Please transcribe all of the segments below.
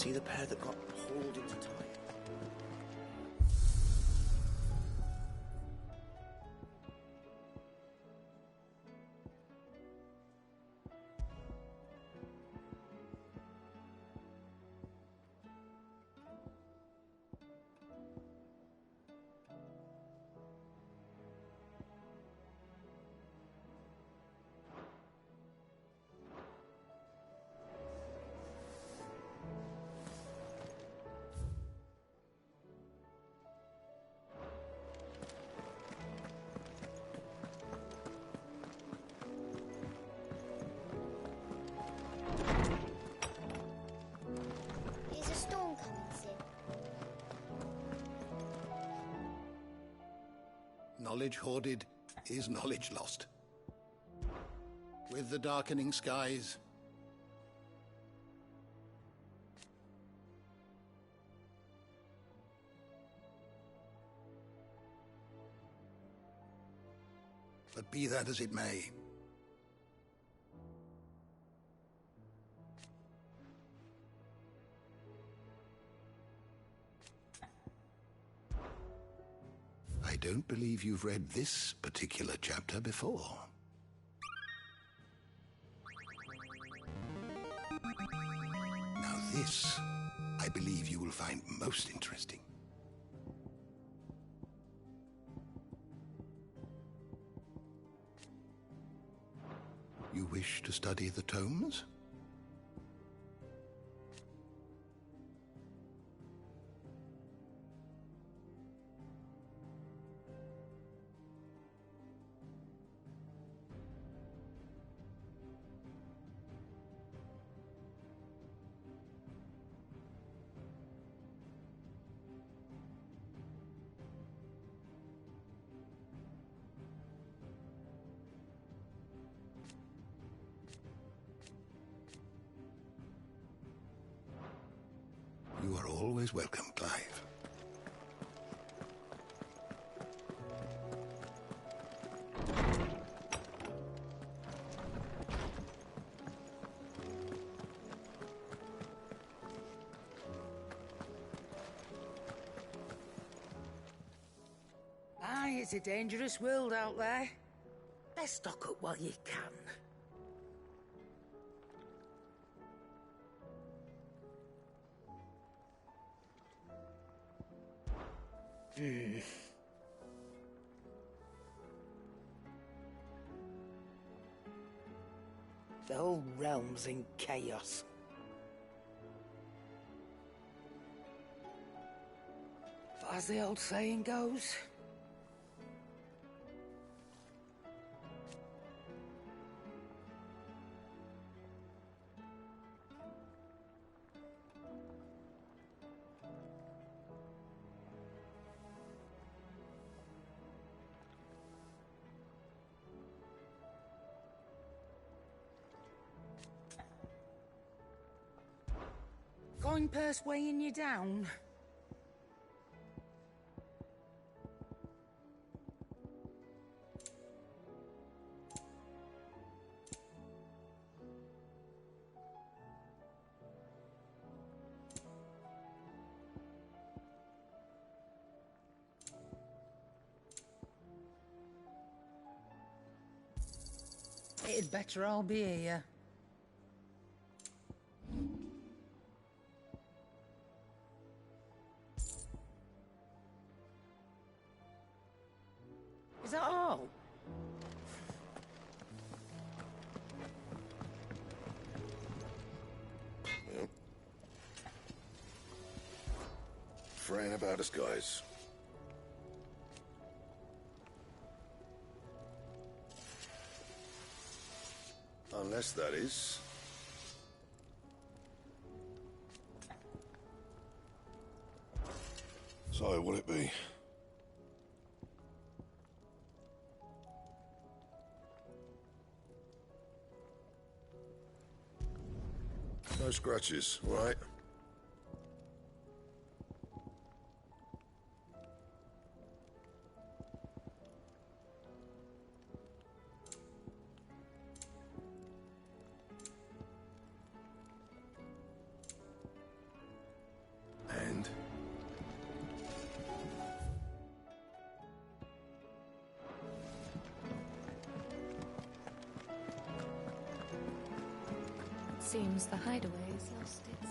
see the pair that got hauled into time? Knowledge hoarded is knowledge lost. With the darkening skies, but be that as it may, I don't believe you've read this particular chapter before. Now this, I believe you will find most interesting. You wish to study the tomes? You are always welcome, Clive. Aye, it's a dangerous world out there. Best stock up while you can. The whole realm's in chaos. But as the old saying goes, coin purse weighing you down? It'd better all be here. Is that all? Yep. Fraying about us, guys. Unless that is... So, will it be? No scratches, right? Seems the hideaway's lost its...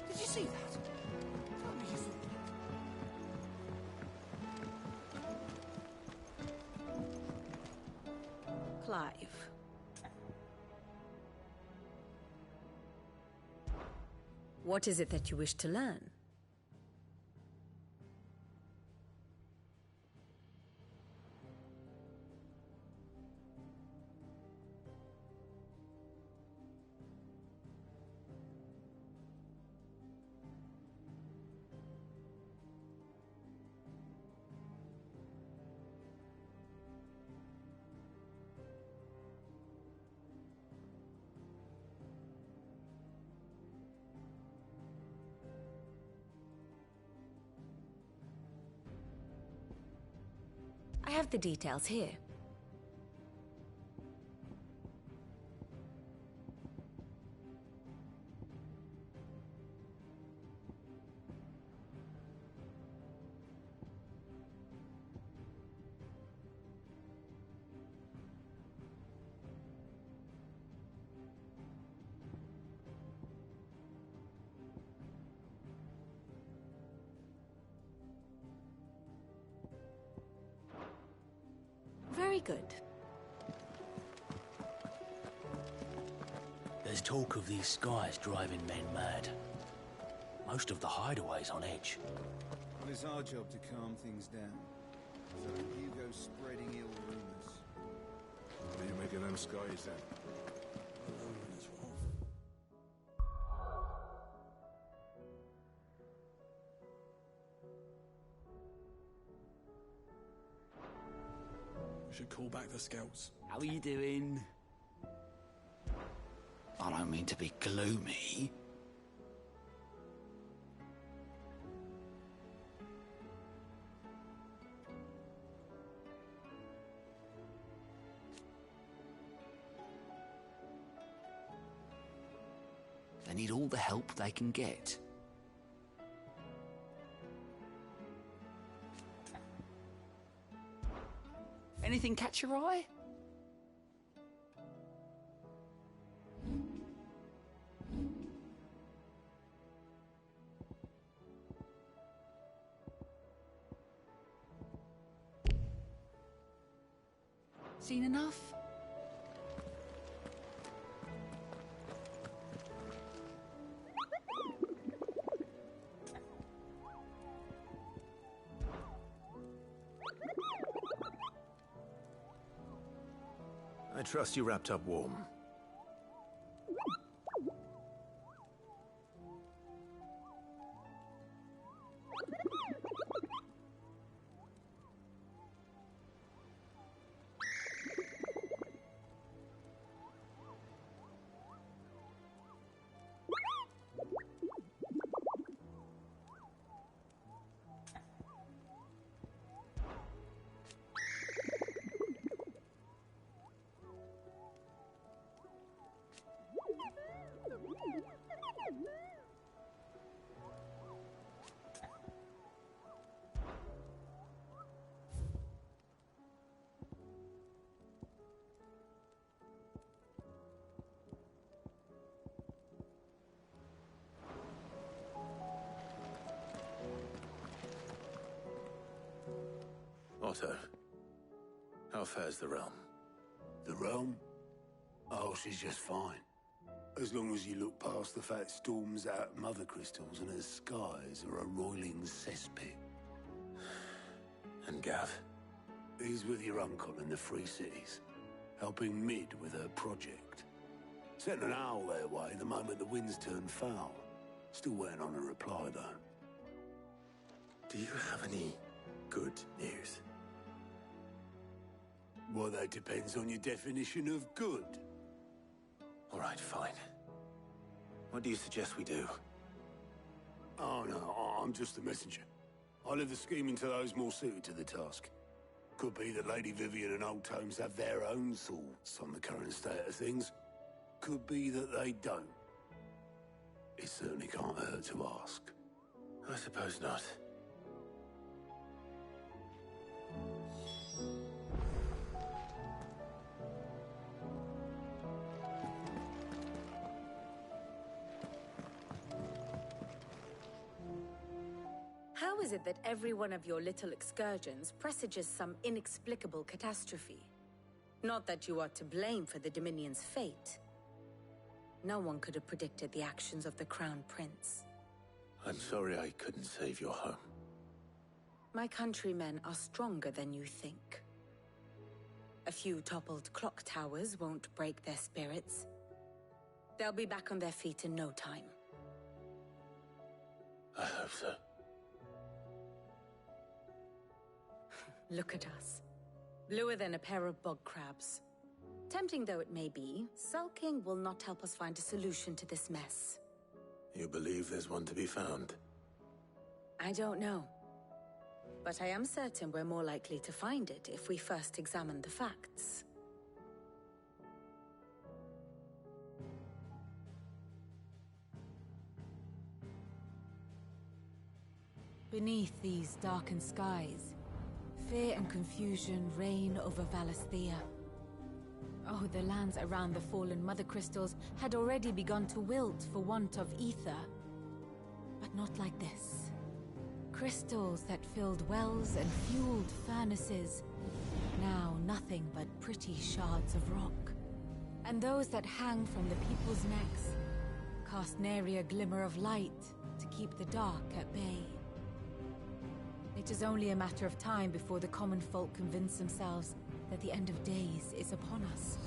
Did you see that? Tell me you saw that. Clive. What is it that you wish to learn? I have the details here. Very good. There's talk of these skies driving men mad. Most of the hideaways on edge. Well, it's our job to calm things down. So don't you go spreading ill rumors. What do you make of them skies then? We should call back the scouts. How are you doing? I don't mean to be gloomy, They need all the help they can get. Anything catch your eye? Seen enough? I trust you wrapped up warm. Otto, how fares the realm? The realm? Oh, she's just fine. As long as you look past the fat storms out mother crystals and her skies are a roiling cesspit. And Gav? He's with your uncle in the Free Cities, helping Mid with her project. Sent an owl their way the moment the winds turned foul. Still waiting on a reply, though. Do you have any good news? Well, that depends on your definition of good. All right, fine. What do you suggest we do? Oh, no, I'm just the messenger. I'll leave the scheming to those more suited to the task. Could be that Lady Vivian and Old Tomes have their own thoughts on the current state of things. Could be that they don't. It certainly can't hurt to ask. I suppose not. How is it that every one of your little excursions presages some inexplicable catastrophe? Not that you are to blame for the Dominion's fate. No one could have predicted the actions of the Crown Prince. I'm sorry I couldn't save your home. My countrymen are stronger than you think. A few toppled clock towers won't break their spirits. They'll be back on their feet in no time. I hope so. Look at us. Bluer than a pair of bog crabs. Tempting though it may be, sulking will not help us find a solution to this mess. You believe there's one to be found? I don't know. But I am certain we're more likely to find it if we first examine the facts. Beneath these darkened skies, fear and confusion reign over Valisthea. Oh, the lands around the fallen Mother Crystals had already begun to wilt for want of ether. But not like this. Crystals that filled wells and fueled furnaces. Now nothing but pretty shards of rock. And those that hang from the people's necks cast nary a glimmer of light to keep the dark at bay. It is only a matter of time before the common folk convince themselves that the end of days is upon us.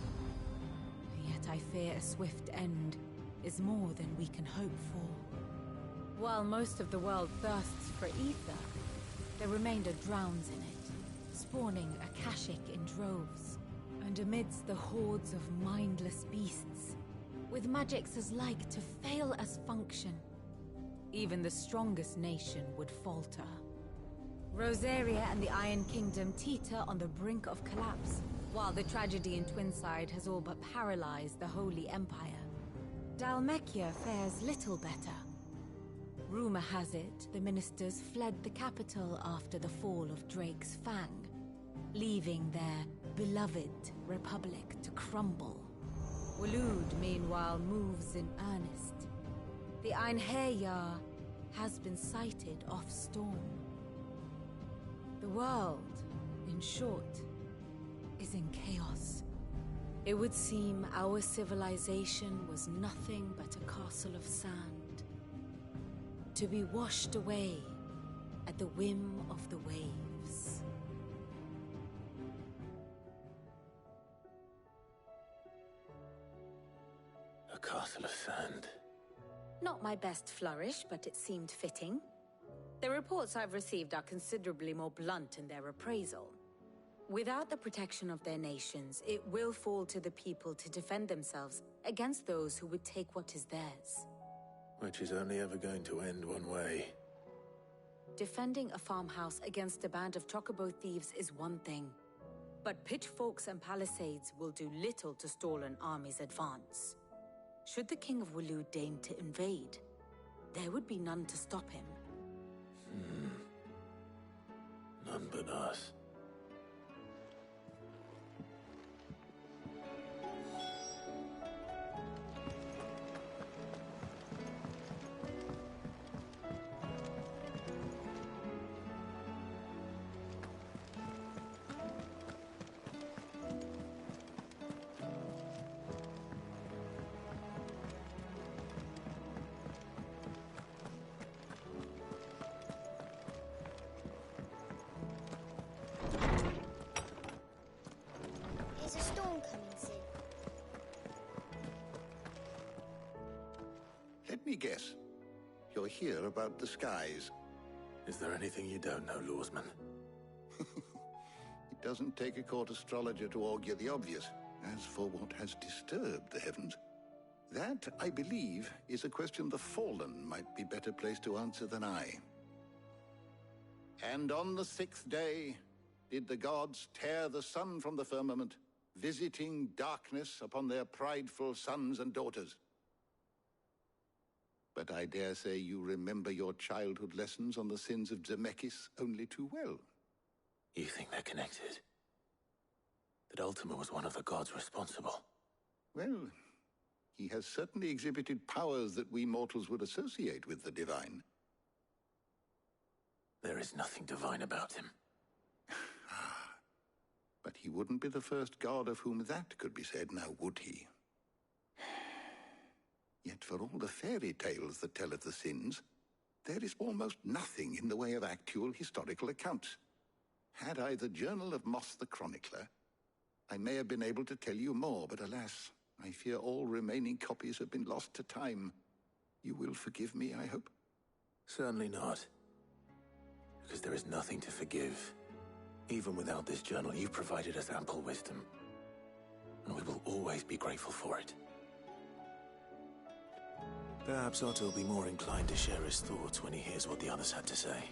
Yet I fear a swift end is more than we can hope for. While most of the world thirsts for ether, the remainder drowns in it, spawning Akashic in droves. And amidst the hordes of mindless beasts, with magics as like to fail as function, even the strongest nation would falter. Rosaria and the Iron Kingdom teeter on the brink of collapse, while the tragedy in Twinside has all but paralyzed the Holy Empire. Dhalmekia fares little better. Rumor has it the ministers fled the capital after the fall of Drake's Fang, leaving their beloved republic to crumble. Waloed, meanwhile, moves in earnest. The Einherjar has been sighted off Storm. The world, in short, is in chaos. It would seem our civilization was nothing but a castle of sand, to be washed away at the whim of the waves. A castle of sand. Not my best flourish, but it seemed fitting. The reports I've received are considerably more blunt in their appraisal. Without the protection of their nations, it will fall to the people to defend themselves against those who would take what is theirs. Which is only ever going to end one way. Defending a farmhouse against a band of chocobo thieves is one thing, but pitchforks and palisades will do little to stall an army's advance. Should the King of Waloed deign to invade, there would be none to stop him. None but us. Is a storm coming soon? Let me guess. You're here about the skies. Is there anything you don't know, Lawsman? It doesn't take a court astrologer to augur the obvious. As for what has disturbed the heavens, that, I believe, is a question the Fallen might be better placed to answer than I. And on the 6th day did the gods tear the sun from the firmament, visiting darkness upon their prideful sons and daughters. But I dare say you remember your childhood lessons on the sins of Zemeckis only too well. You think they're connected? That Ultima was one of the gods responsible? Well, he has certainly exhibited powers that we mortals would associate with the divine. There is nothing divine about him. But he wouldn't be the first god of whom that could be said, now would he? Yet for all the fairy tales that tell of the sins, there is almost nothing in the way of actual historical accounts. Had I the Journal of Moss the Chronicler, I may have been able to tell you more, but alas, I fear all remaining copies have been lost to time. You will forgive me, I hope? Certainly not. Because there is nothing to forgive. Even without this journal, you've provided us ample wisdom. And we will always be grateful for it. Perhaps Otto will be more inclined to share his thoughts when he hears what the others had to say.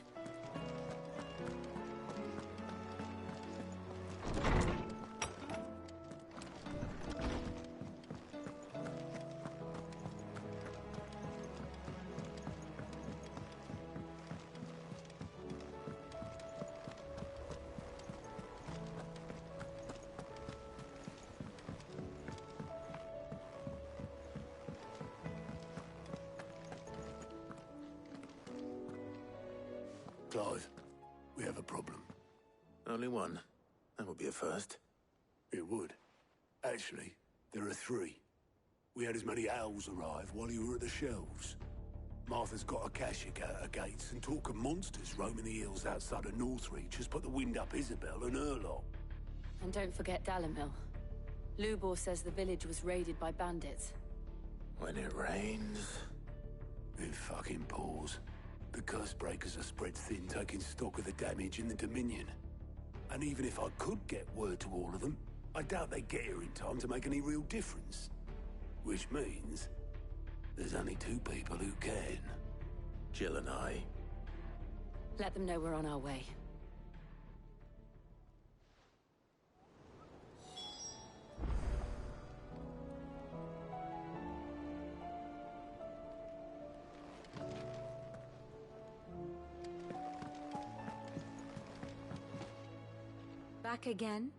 Clive, we have a problem. Only one. That would be a first. It would. Actually, there are 3. We had as many owls arrive while you were at the shelves. Martha's got a Akashic out her gates, and talk of monsters roaming the hills outside of Northreach has put the wind up Isabel and her lot. And don't forget Dalimil. Lubor says the village was raided by bandits. When it rains... It fucking pours. The curse breakers are spread thin, taking stock of the damage in the Dominion. And even if I could get word to all of them, I doubt they'd get here in time to make any real difference. Which means there's only 2 people who can. Jill and I. Let them know we're on our way. Back again?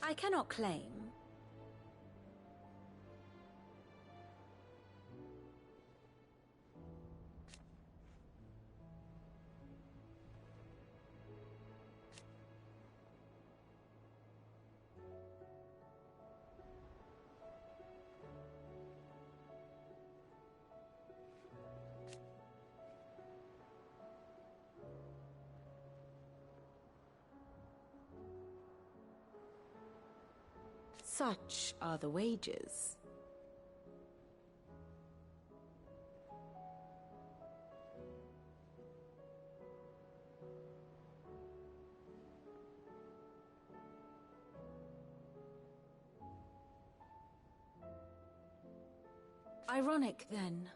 I cannot claim. Such are the wages. Ironic, then.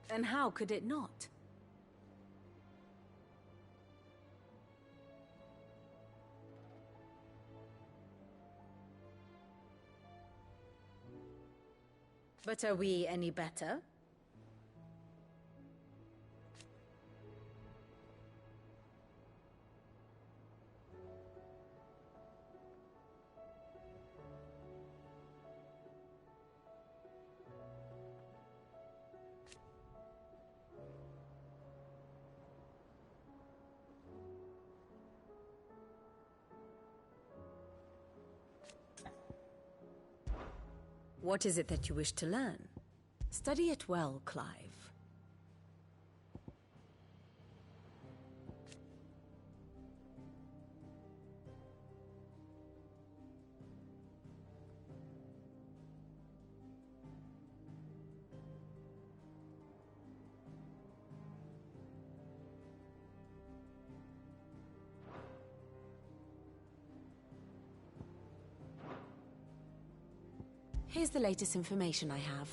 And how could it not? But are we any better? What is it that you wish to learn? Study it well, Clive. Here's the latest information I have.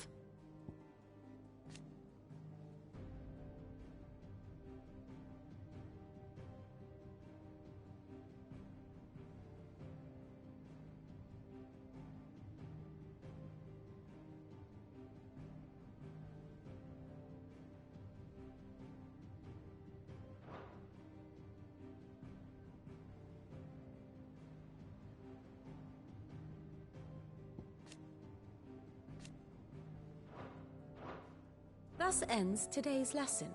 Thus ends today's lesson.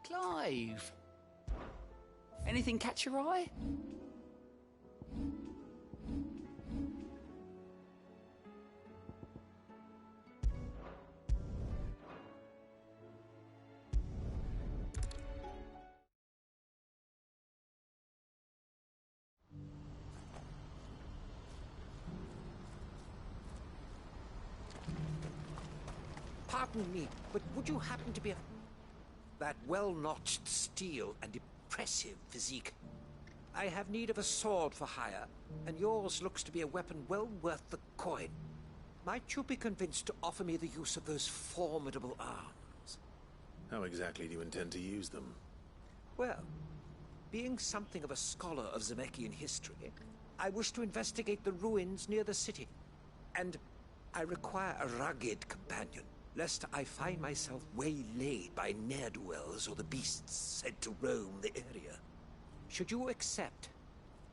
Clive! Anything catch your eye? Pardon me, but would you happen to be that well-notched steel and impressive physique? I have need of a sword for hire, and yours looks to be a weapon well worth the coin. Might you be convinced to offer me the use of those formidable arms? How exactly do you intend to use them? Well, being something of a scholar of Zemeckis history, I wish to investigate the ruins near the city. And I require a rugged companion, lest I find myself waylaid by ne'er-do-wells or the beasts said to roam the area. Should you accept,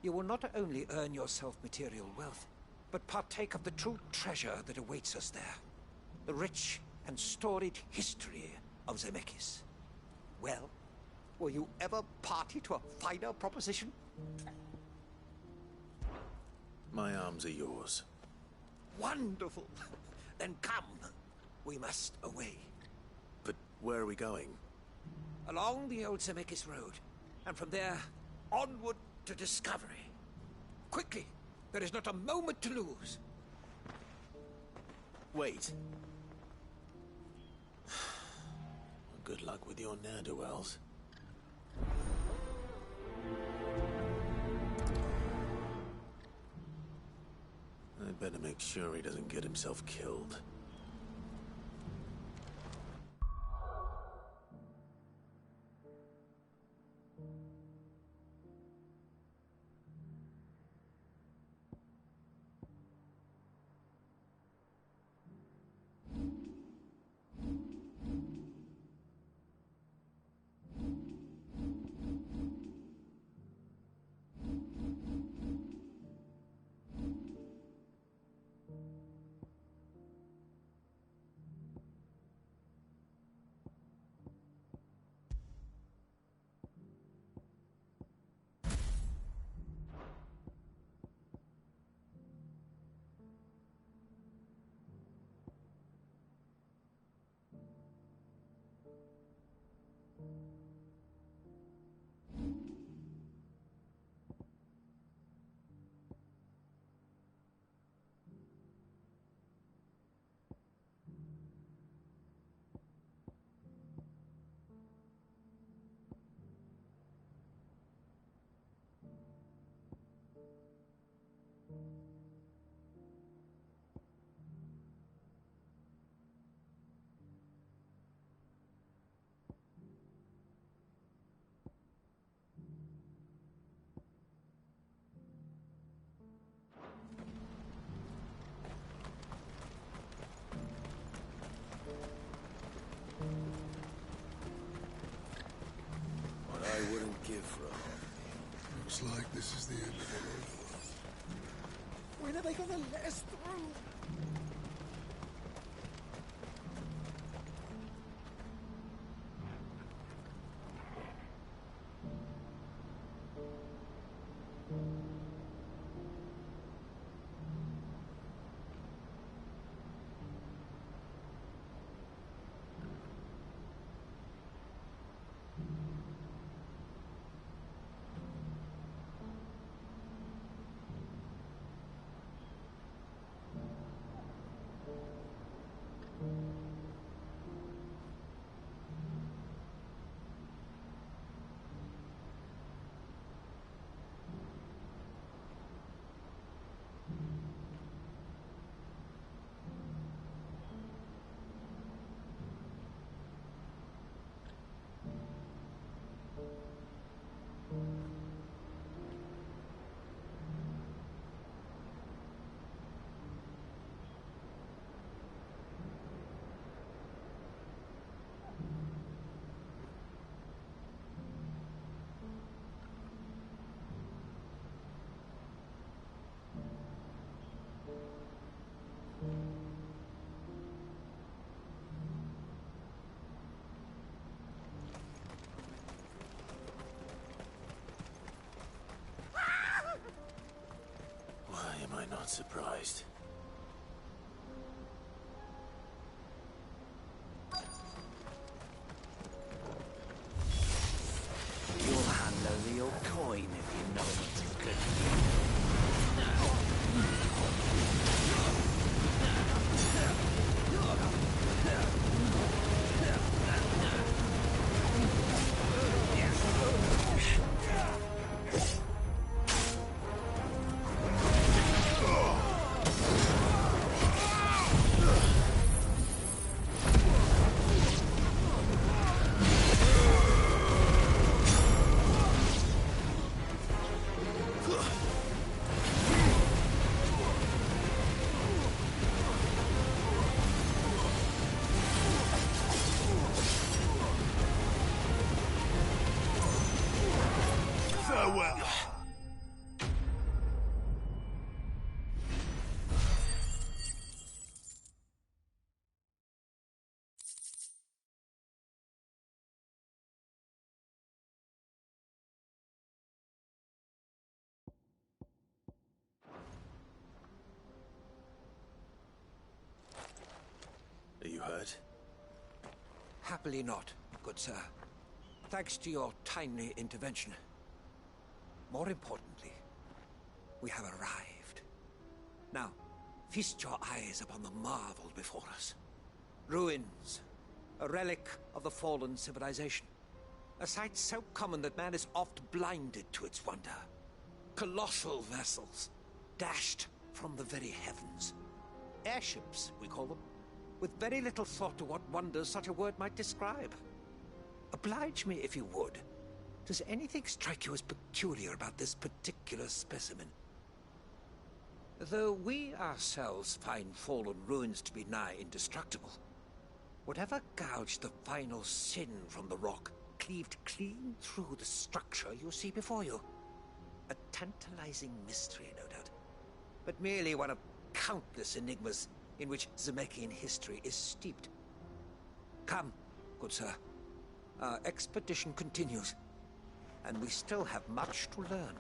you will not only earn yourself material wealth, but partake of the true treasure that awaits us there. The rich and storied history of Zemeckis. Well, will you ever party to a finer proposition? My arms are yours. Wonderful! Then come. We must away. But where are we going? Along the old Zemeckis Road, and from there, onward to discovery. Quickly! There is not a moment to lose. Wait. Good luck with your ne'er-do-wells. I'd better make sure he doesn't get himself killed. I wouldn't give for a holiday. Looks like this is the end of the road. When are they gonna let us through? Are you hurt? Happily not, good sir. Thanks to your timely intervention. More importantly, we have arrived. Now, feast your eyes upon the marvel before us. Ruins, a relic of the fallen civilization. A sight so common that man is oft blinded to its wonder. Colossal vessels, dashed from the very heavens. Airships, we call them, with very little thought to what wonders such a word might describe. Oblige me if you would. Does anything strike you as peculiar about this particular specimen? Though we ourselves find fallen ruins to be nigh indestructible, whatever gouged the final sin from the rock cleaved clean through the structure you see before you. A tantalizing mystery, no doubt, but merely one of countless enigmas in which Zemeckis history is steeped. Come, good sir. Our expedition continues, and we still have much to learn.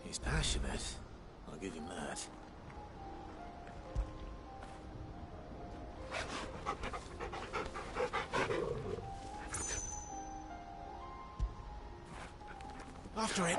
He's passionate. I'll give him that. After it.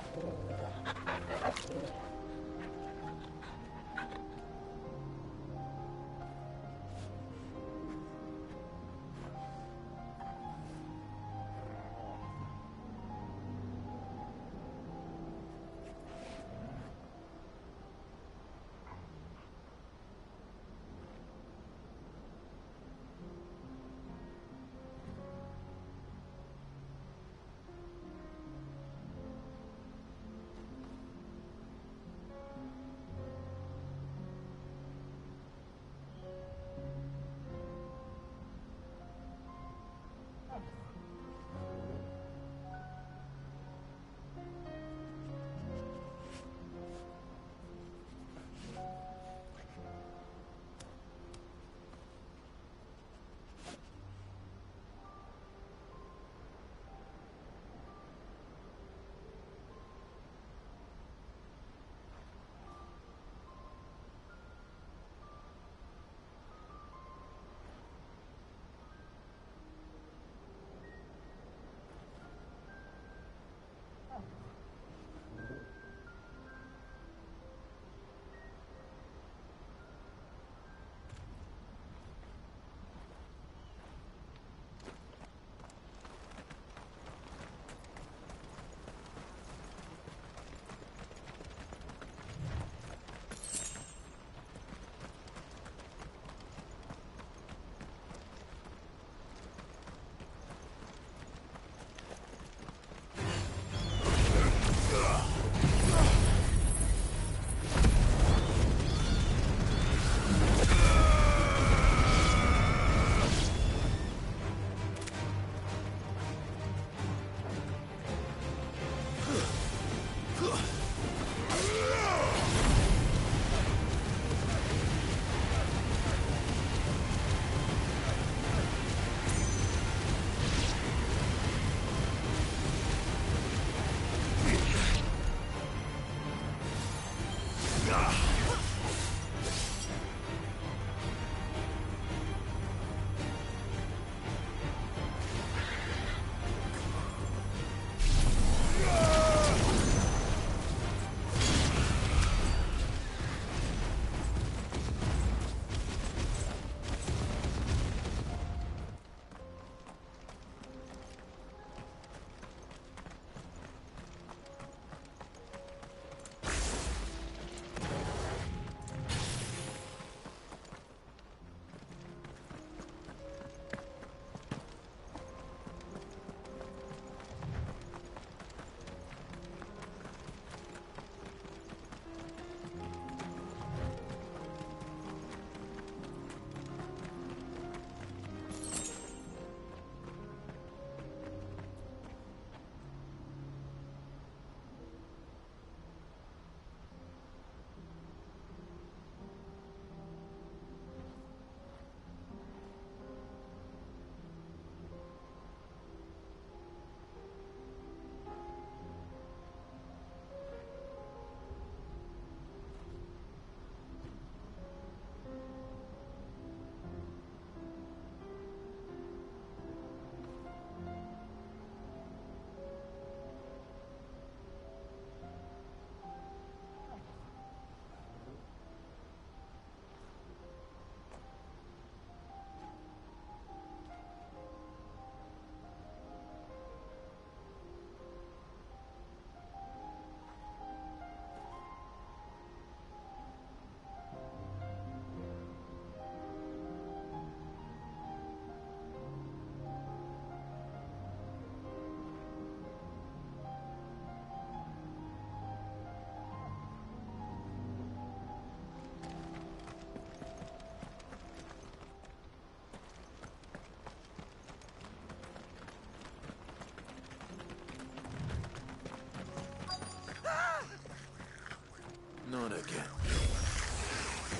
Not again.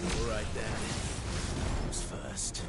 All right, then. Who's first?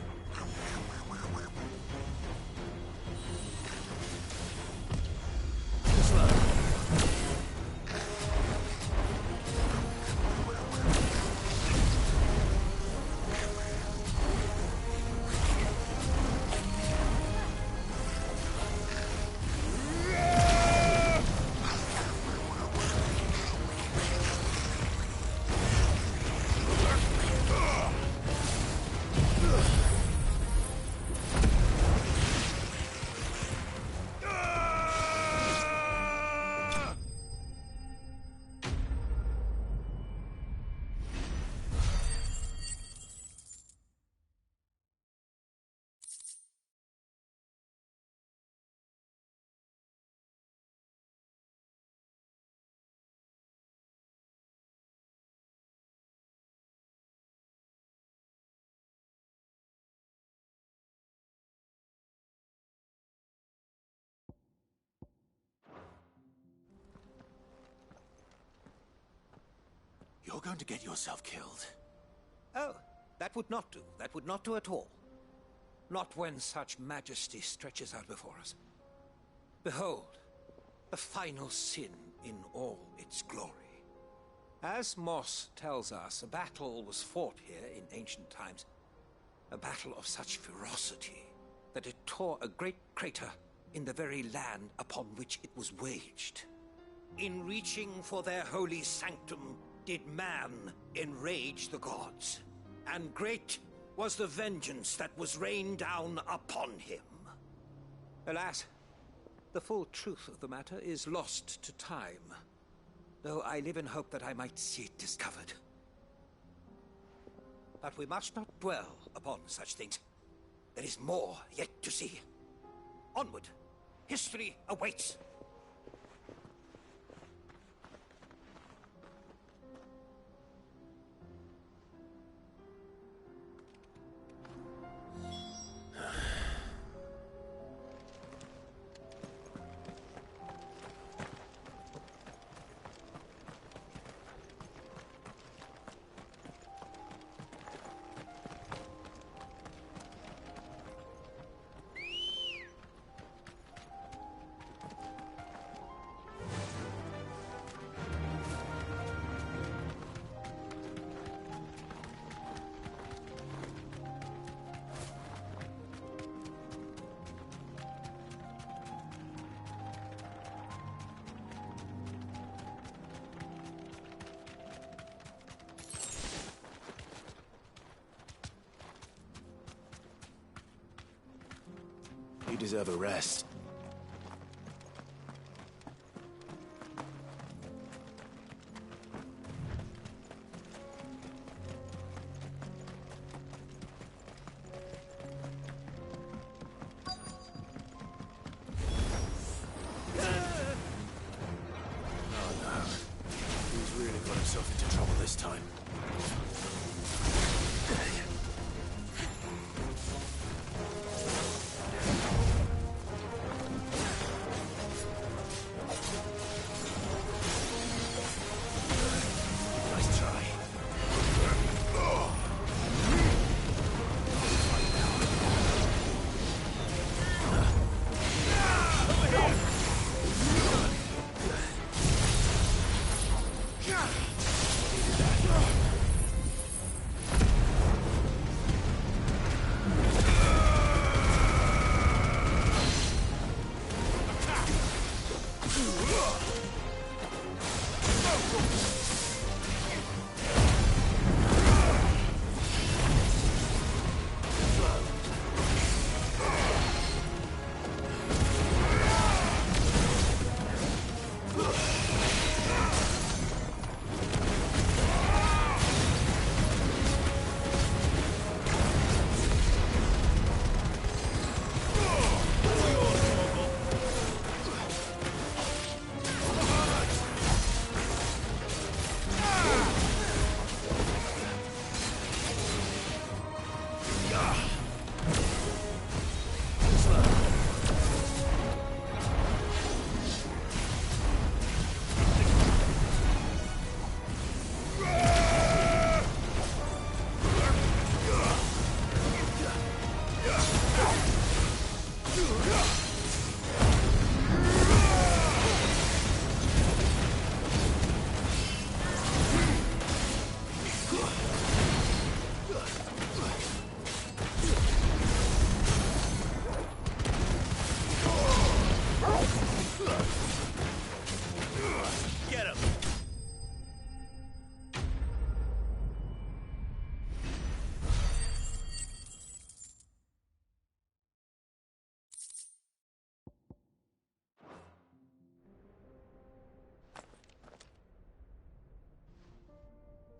You're going to get yourself killed. Oh, that would not do. That would not do at all. Not when such majesty stretches out before us. Behold, the final sin in all its glory. As Moss tells us, a battle was fought here in ancient times. A battle of such ferocity that it tore a great crater in the very land upon which it was waged. In reaching for their holy sanctum, did man enrage the gods, and great was the vengeance that was rained down upon him. Alas, the full truth of the matter is lost to time, though I live in hope that I might see it discovered. But we must not dwell upon such things. There is more yet to see. Onward! History awaits! You deserve a rest.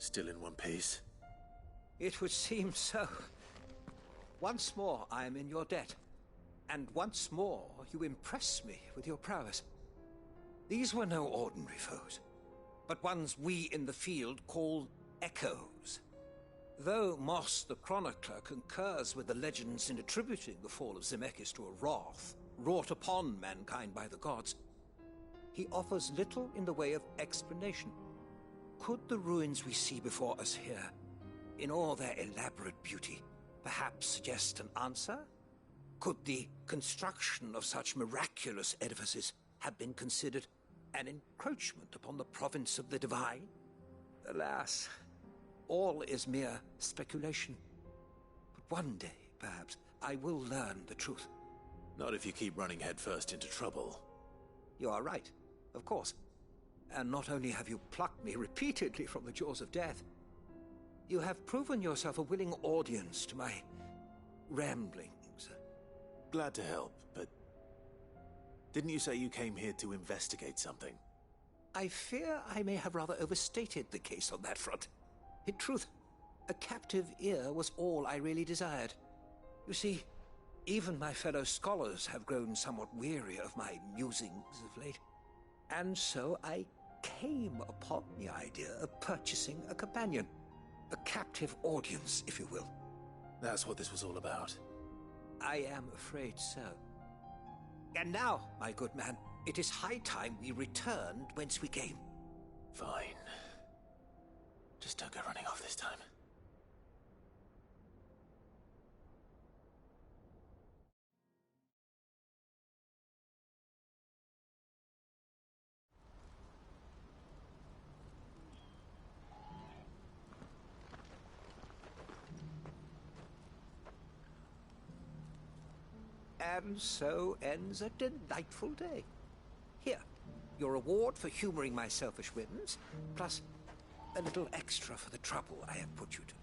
Still in one piece? It would seem so. Once more I am in your debt. And once more you impress me with your prowess. These were no ordinary foes, but ones we in the field call echoes. Though Moss the Chronicler concurs with the legends in attributing the fall of Zemeckis to a wrath wrought upon mankind by the gods, he offers little in the way of explanation. Could the ruins we see before us here, in all their elaborate beauty, perhaps suggest an answer? Could the construction of such miraculous edifices have been considered an encroachment upon the province of the divine? Alas, all is mere speculation. But one day, perhaps, I will learn the truth. Not if you keep running headfirst into trouble. You are right, of course. And not only have you plucked me repeatedly from the jaws of death, you have proven yourself a willing audience to my ramblings. Glad to help, but didn't you say you came here to investigate something? I fear I may have rather overstated the case on that front. In truth, a captive ear was all I really desired. You see, even my fellow scholars have grown somewhat weary of my musings of late. And so I came upon the idea of purchasing a companion. A captive audience, if you will. That's what this was all about. I am afraid so. And now, my good man, it is high time we returned whence we came. Fine. Just don't go running off this time. And so ends a delightful day. Here, your reward for humoring my selfish whims, plus a little extra for the trouble I have put you to.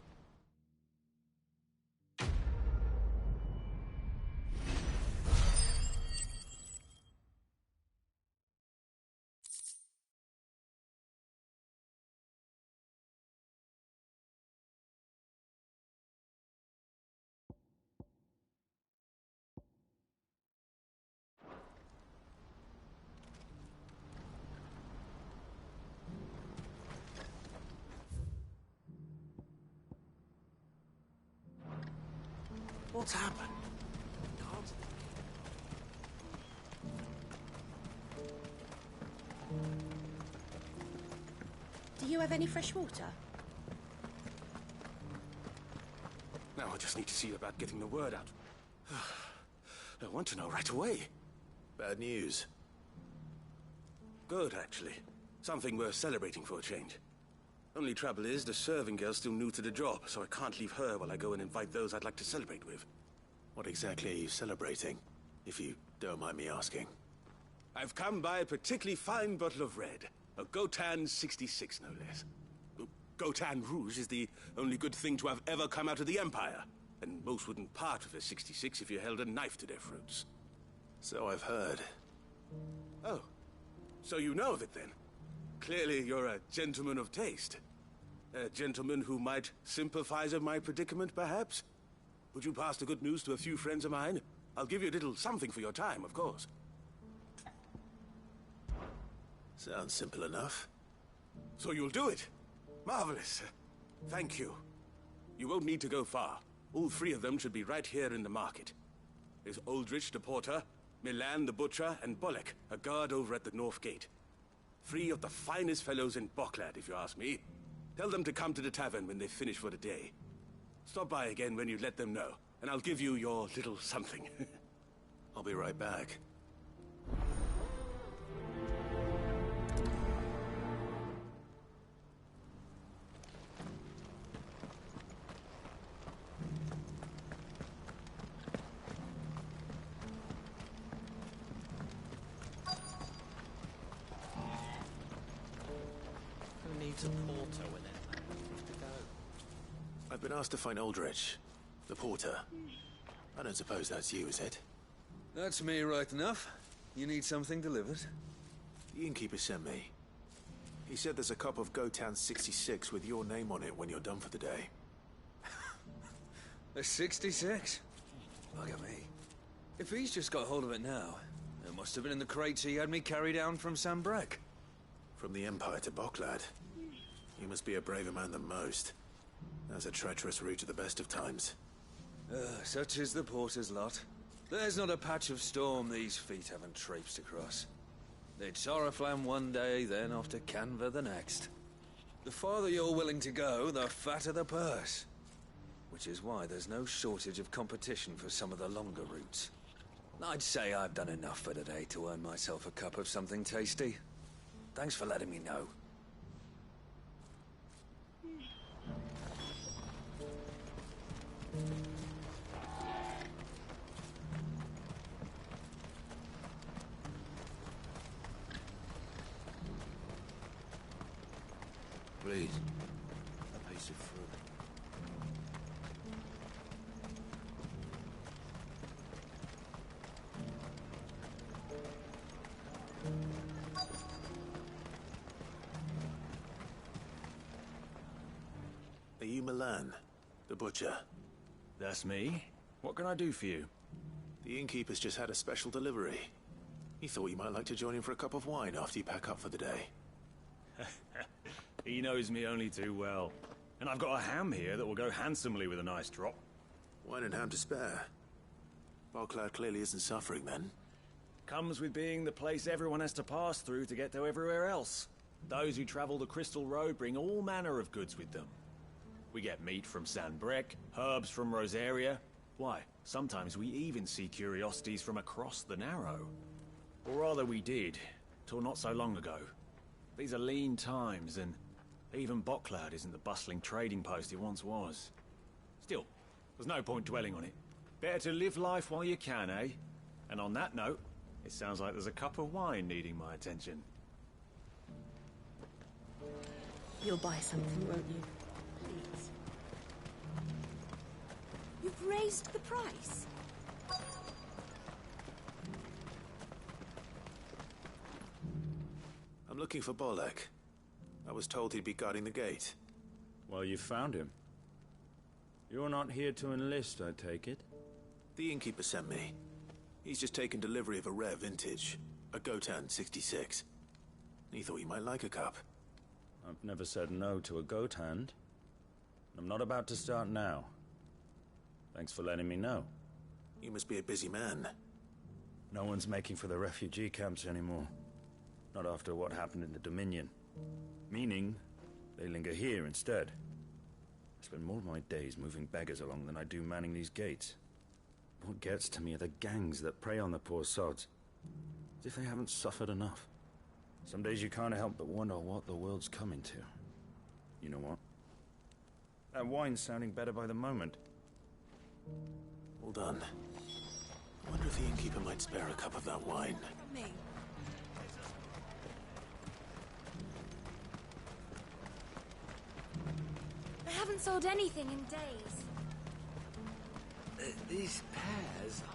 What's happened? Do you have any fresh water? Now I just need to see about getting the word out. I want to know right away. Bad news. Good, actually. Something worth celebrating for a change. Only trouble is, the serving girl's still new to the job, so I can't leave her while I go and invite those I'd like to celebrate with. What exactly are you celebrating, if you don't mind me asking? I've come by a particularly fine bottle of red. A Gotan 66, no less. Gotan Rouge is the only good thing to have ever come out of the Empire. And most wouldn't part with a 66 if you held a knife to their throats. So I've heard. Oh. So you know of it, then? Clearly you're a gentleman of taste. A gentleman who might sympathize with my predicament, perhaps? Would you pass the good news to a few friends of mine? I'll give you a little something for your time, of course. Sounds simple enough. So you'll do it? Marvelous. Thank you. You won't need to go far. All three of them should be right here in the market. There's Aldrich the porter, Milan the butcher, and Bolek, a guard over at the north gate. Three of the finest fellows in Boklad, if you ask me. Tell them to come to the tavern when they finish for the day. Stop by again when you let them know, and I'll give you your little something. I'll be right back. Who needs a porter when they're to go? I've been asked to find Aldrich, the porter. I don't suppose that's you, is it? That's me right enough. You need something delivered? The innkeeper sent me. He said there's a cup of Gotan 66 with your name on it when you're done for the day. A 66? Bugger me. If he's just got hold of it now, it must have been in the crates he had me carry down from Sanbreque. From the Empire to Boklad. You must be a braver man than most. That's a treacherous route at the best of times. Such is the porter's lot. There's not a patch of storm these feet haven't traipsed across. It's Oriflamme one day, then off to Canva the next. The farther you're willing to go, the fatter the purse. Which is why there's no shortage of competition for some of the longer routes. I'd say I've done enough for today to earn myself a cup of something tasty. Thanks for letting me know. Please, a piece of fruit. Are you Milan, the butcher? That's me. What can I do for you? The innkeeper's just had a special delivery. He thought you might like to join him for a cup of wine after you pack up for the day. He knows me only too well. And I've got a ham here that will go handsomely with a nice drop. Wine and ham to spare. Boklad clearly isn't suffering then. Comes with being the place everyone has to pass through to get to everywhere else. Those who travel the Crystal Road bring all manner of goods with them. We get meat from Sanbreque, herbs from Rosaria. Why, sometimes we even see curiosities from across the Narrow. Or rather we did, till not so long ago. These are lean times, and even Boklad isn't the bustling trading post it once was. Still, there's no point dwelling on it. Better to live life while you can, eh? And on that note, it sounds like there's a cup of wine needing my attention. You'll buy something, won't you? Please. You've raised the price. I'm looking for Bolek. I was told he'd be guarding the gate. Well, you found him. You're not here to enlist, I take it? The innkeeper sent me. He's just taken delivery of a rare vintage, a Gotan 66. He thought you might like a cup. I've never said no to a goat hand. I'm not about to start now. Thanks for letting me know. You must be a busy man. No one's making for the refugee camps anymore. Not after what happened in the Dominion. Meaning, they linger here instead. I spend more of my days moving beggars along than I do manning these gates. What gets to me are the gangs that prey on the poor sods. As if they haven't suffered enough. Some days you can't help but wonder what the world's coming to. You know what? That wine's sounding better by the moment. Well done. I wonder if the innkeeper might spare a cup of that wine. Me. I haven't sold anything in days. These pears are...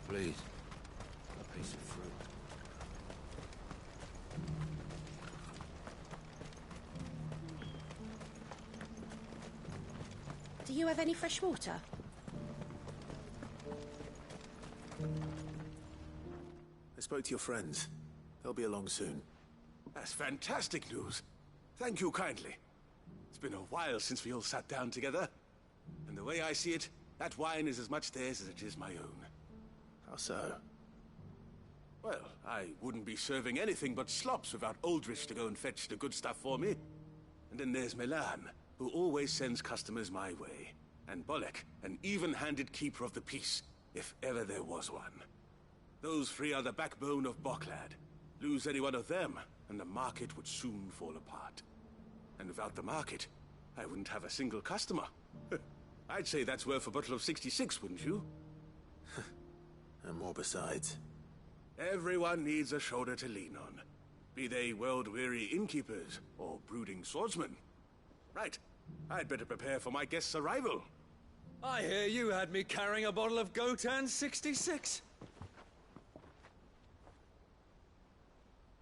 Please, a piece of fruit. Do you have any fresh water? I spoke to your friends. They'll be along soon. That's fantastic news. Thank you kindly. It's been a while since we all sat down together. And the way I see it, that wine is as much theirs as it is my own. How so? Well, I wouldn't be serving anything but slops without Aldrich to go and fetch the good stuff for me. And then there's Milan, who always sends customers my way. And Bolek, an even-handed keeper of the peace, if ever there was one. Those three are the backbone of Boklad. Lose any one of them, and the market would soon fall apart. And without the market, I wouldn't have a single customer. I'd say that's worth a bottle of 66, wouldn't you? And more besides. Everyone needs a shoulder to lean on. Be they world-weary innkeepers or brooding swordsmen. Right, I'd better prepare for my guest's arrival. I hear you had me carrying a bottle of Gotan 66.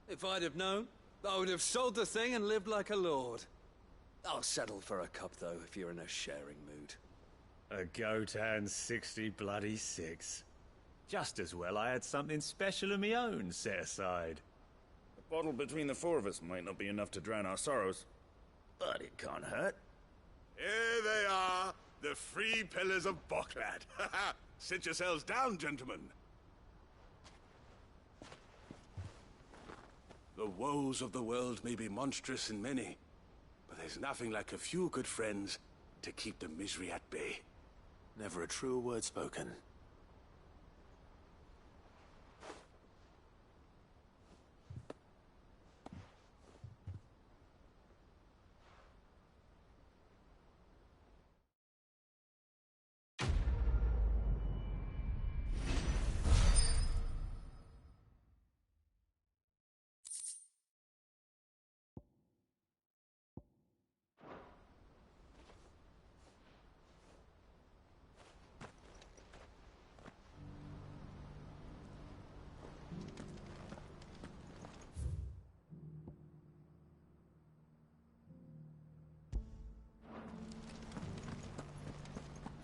If I'd have known, I would have sold the thing and lived like a lord. I'll settle for a cup, though, if you're in a sharing mood. A Gotan 60 bloody 6. Just as well I had something special of my own set aside. A bottle between the four of us might not be enough to drown our sorrows, but it can't hurt. Here they are, the Free Pillars of Boklad. Sit yourselves down, gentlemen. The woes of the world may be monstrous and many, but there's nothing like a few good friends to keep the misery at bay. Never a truer word spoken.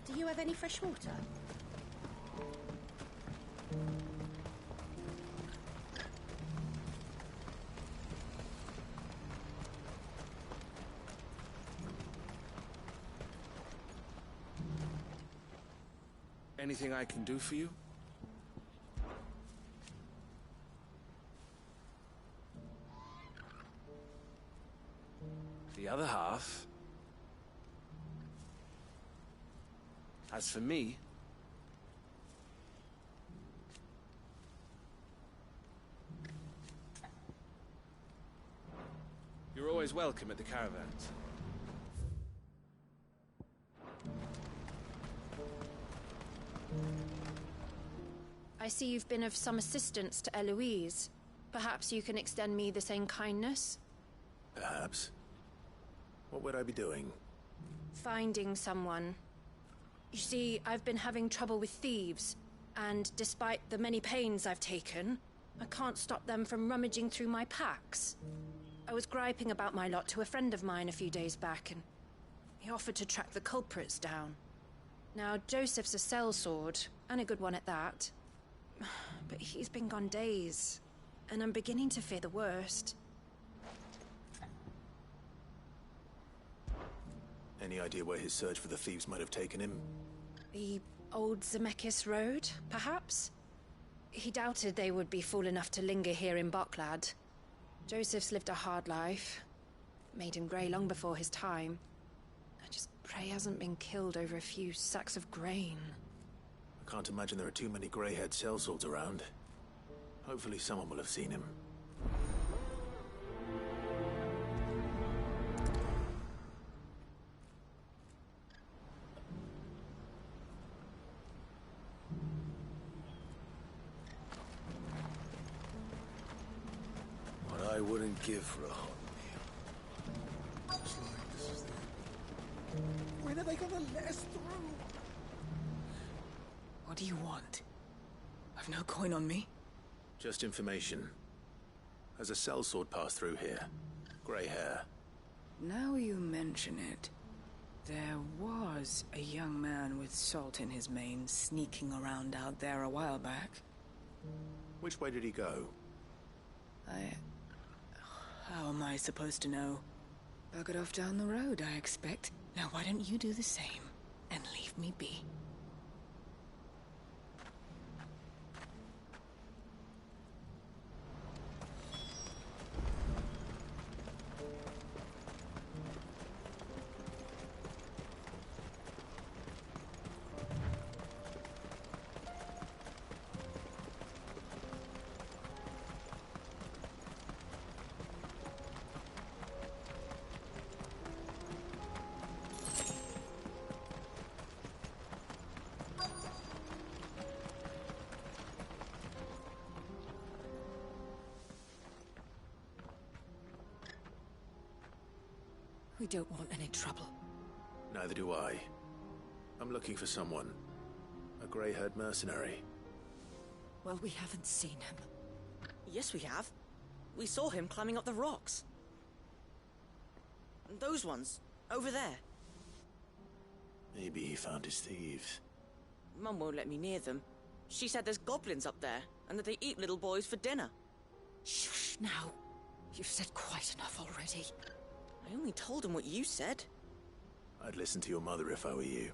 Do you have any fresh water? Anything I can do for you? The other half... As for me... You're always welcome at the caravans. I see you've been of some assistance to Eloise. Perhaps you can extend me the same kindness? Perhaps. What would I be doing? Finding someone. You see, I've been having trouble with thieves, and despite the many pains I've taken, I can't stop them from rummaging through my packs. I was griping about my lot to a friend of mine a few days back, and he offered to track the culprits down. Now, Joseph's a sellsword, and a good one at that. But he's been gone days, and I'm beginning to fear the worst. Any idea where his search for the thieves might have taken him? The old Zemeckis Road, perhaps? He doubted they would be fool enough to linger here in Boklad. Joseph's lived a hard life. Made him grey long before his time. I just pray he hasn't been killed over a few sacks of grain. I can't imagine there are too many grey-haired sellswords around. Hopefully someone will have seen him. What I wouldn't give for a hot meal. Looks like this is the end. When are they gonna let us through? What do you want? I've no coin on me. Just information. Has a sellsword passed through here? Grey hair. Now you mention it, there was a young man with salt in his mane sneaking around out there a while back. Which way did he go? How am I supposed to know? Buggered off down the road, I expect. Now why don't you do the same, and leave me be? We don't want any trouble. Neither do I. I'm looking for someone. A grey-haired mercenary. Well, we haven't seen him. Yes, we have. We saw him climbing up the rocks. Those ones, over there. Maybe he found his thieves. Mum won't let me near them. She said there's goblins up there, and that they eat little boys for dinner. Shush, now. You've said quite enough already. I only told him what you said. I'd listen to your mother if I were you.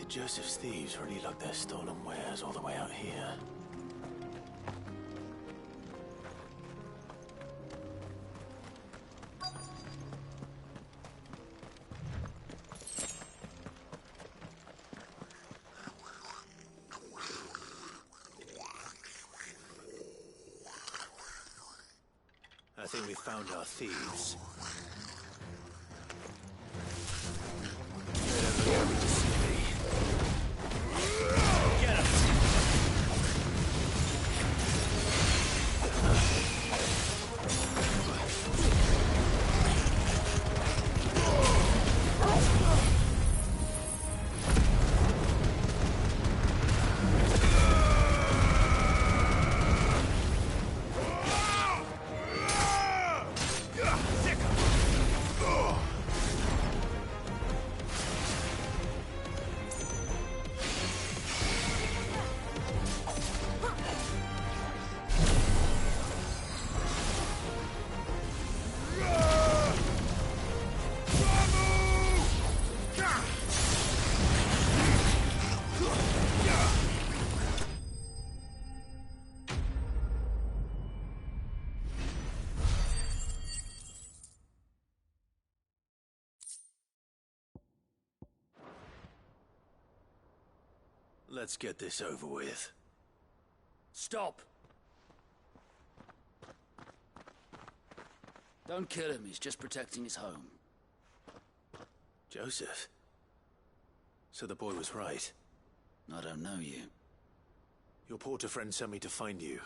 Joseph's thieves really lug their stolen wares all the way out here. I think we found our thieves. Let's get this over with. Stop! Don't kill him, he's just protecting his home. Joseph? So the boy was right. I don't know you. Your porter friend sent me to find you.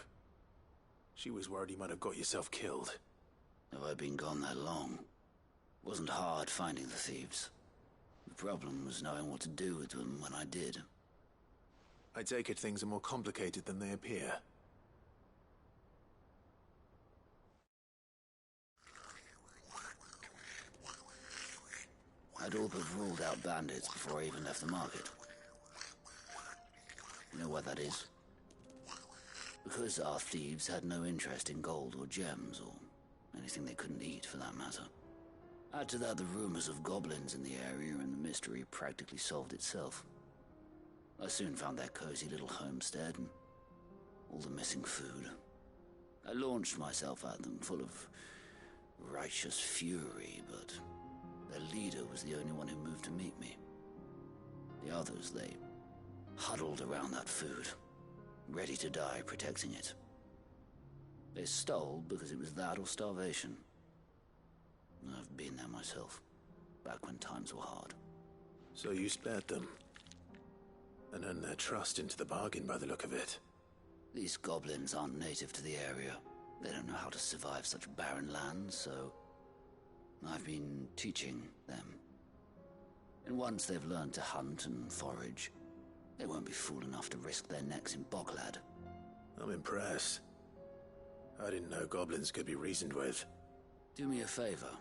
She was worried you might have got yourself killed. Have I been gone that long? Wasn't hard finding the thieves. The problem was knowing what to do with them when I did. I take it things are more complicated than they appear. I'd all but ruled out bandits before I even left the market. You know why that is? Because our thieves had no interest in gold or gems, or anything they couldn't eat for that matter. Add to that the rumors of goblins in the area, and the mystery practically solved itself. I soon found their cozy little homestead, and all the missing food. I launched myself at them, full of righteous fury, but their leader was the only one who moved to meet me. The others, they huddled around that food, ready to die protecting it. They stole because it was that or starvation. I've been there myself, back when times were hard. So you spared them? And earned their trust into the bargain by the look of it. These goblins aren't native to the area. They don't know how to survive such barren lands, so I've been teaching them. And once they've learned to hunt and forage, they won't be fool enough to risk their necks in Boglad. I'm impressed. I didn't know goblins could be reasoned with. Do me a favor.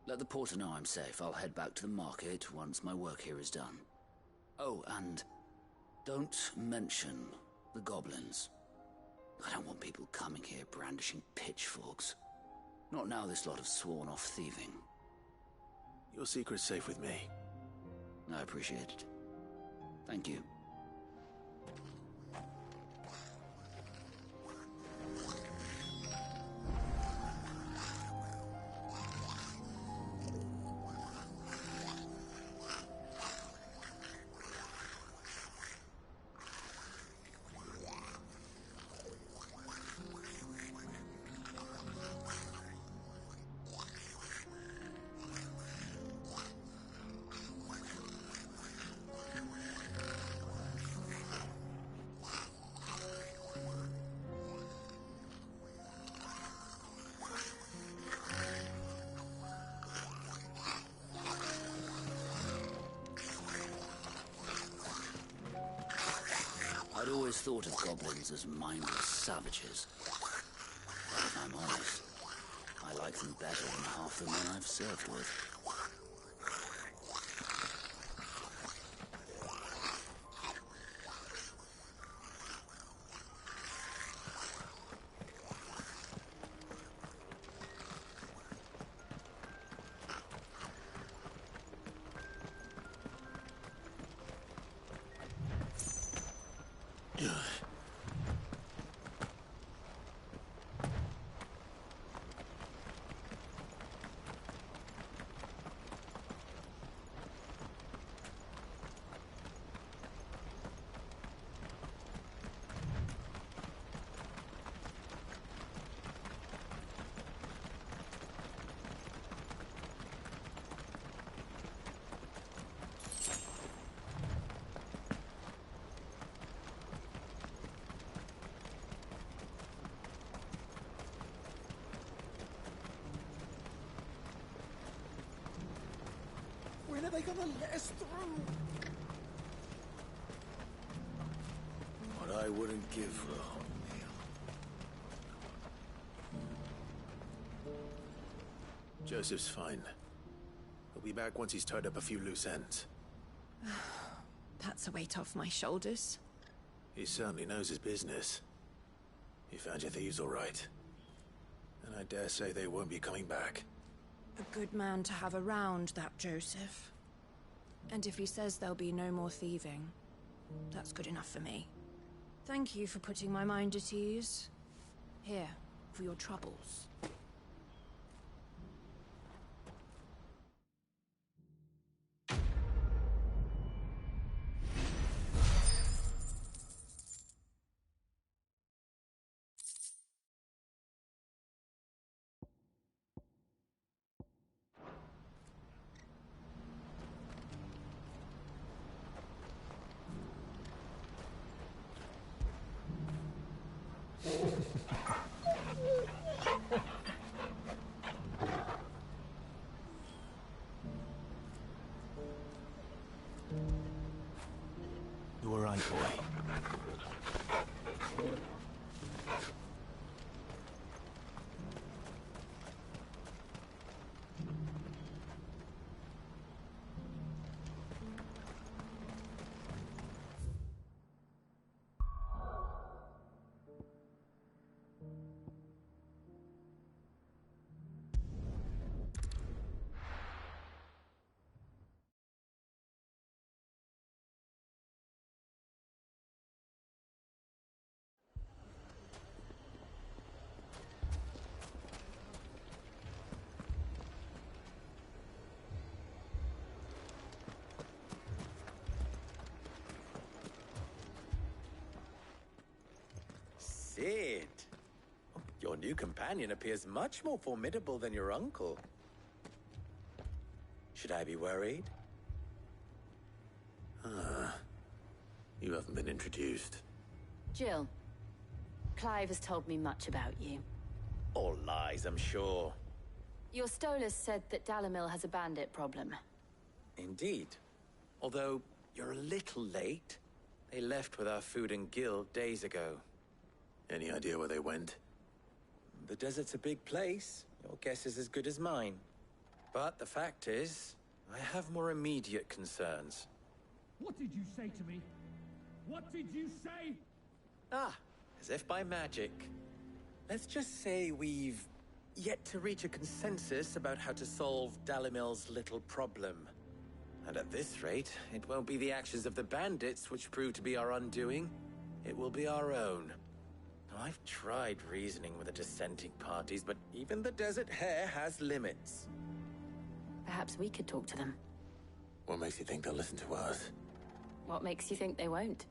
Let the porter know I'm safe. I'll head back to the market once my work here is done. Oh, and don't mention the goblins. I don't want people coming here brandishing pitchforks. Not now this lot have sworn off thieving. Your secret's safe with me. I appreciate it. Thank you. I'd always thought of goblins as mindless savages. But if I'm honest, I like them better than half the men I've served with. When are they gonna let us through? What I wouldn't give for a hot meal. Joseph's fine. He'll be back once he's tied up a few loose ends. That's a weight off my shoulders. He certainly knows his business. He found your thieves all right. And I dare say they won't be coming back. A good man to have around, that Joseph. And if he says there'll be no more thieving, that's good enough for me. Thank you for putting my mind at ease. Here, for your troubles. right, boy. Cid! Your new companion appears much more formidable than your uncle. Should I be worried? You haven't been introduced. Jill. Clive has told me much about you. All lies, I'm sure. Your Stolas said that Dalimil has a bandit problem. Indeed. Although, you're a little late. They left with our food and guild days ago. Any idea where they went? The desert's a big place. Your guess is as good as mine. But the fact is, I have more immediate concerns. What did you say to me? What did you say? As if by magic. Let's just say we've yet to reach a consensus about how to solve Dalimil's little problem. And at this rate, it won't be the actions of the bandits which prove to be our undoing. It will be our own. I've tried reasoning with the dissenting parties, but even the Desert Hare has limits. Perhaps we could talk to them. What makes you think they'll listen to us? What makes you think they won't?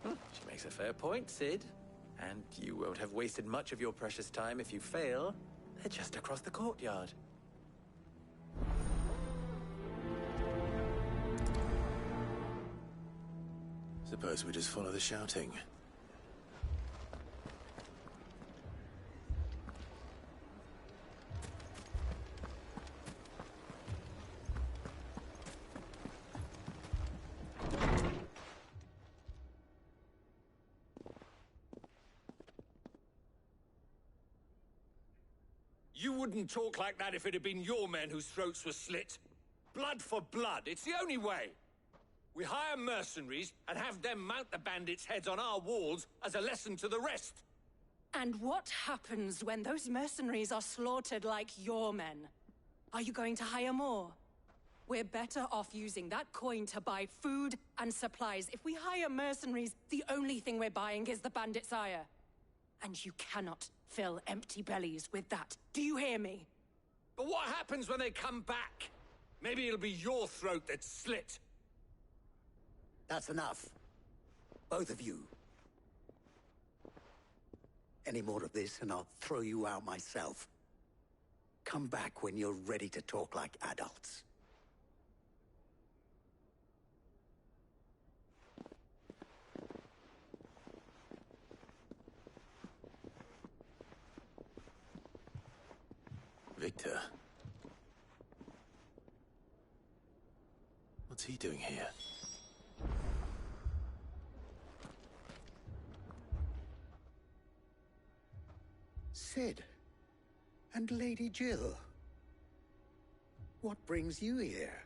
She makes a fair point, Cid. And you won't have wasted much of your precious time if you fail. They're just across the courtyard. Suppose we just follow the shouting. You wouldn't talk like that if it had been your men whose throats were slit. Blood for blood, it's the only way. We hire mercenaries and have them mount the bandits' heads on our walls as a lesson to the rest. And what happens when those mercenaries are slaughtered like your men? Are you going to hire more? We're better off using that coin to buy food and supplies. If we hire mercenaries, the only thing we're buying is the bandits' ire. And you cannot fill empty bellies with that. Do you hear me? But what happens when they come back? Maybe it'll be your throat that's slit. That's enough. Both of you. Any more of this and I'll throw you out myself. Come back when you're ready to talk like adults. Victor. What's he doing here? Cid. And Lady Jill. What brings you here?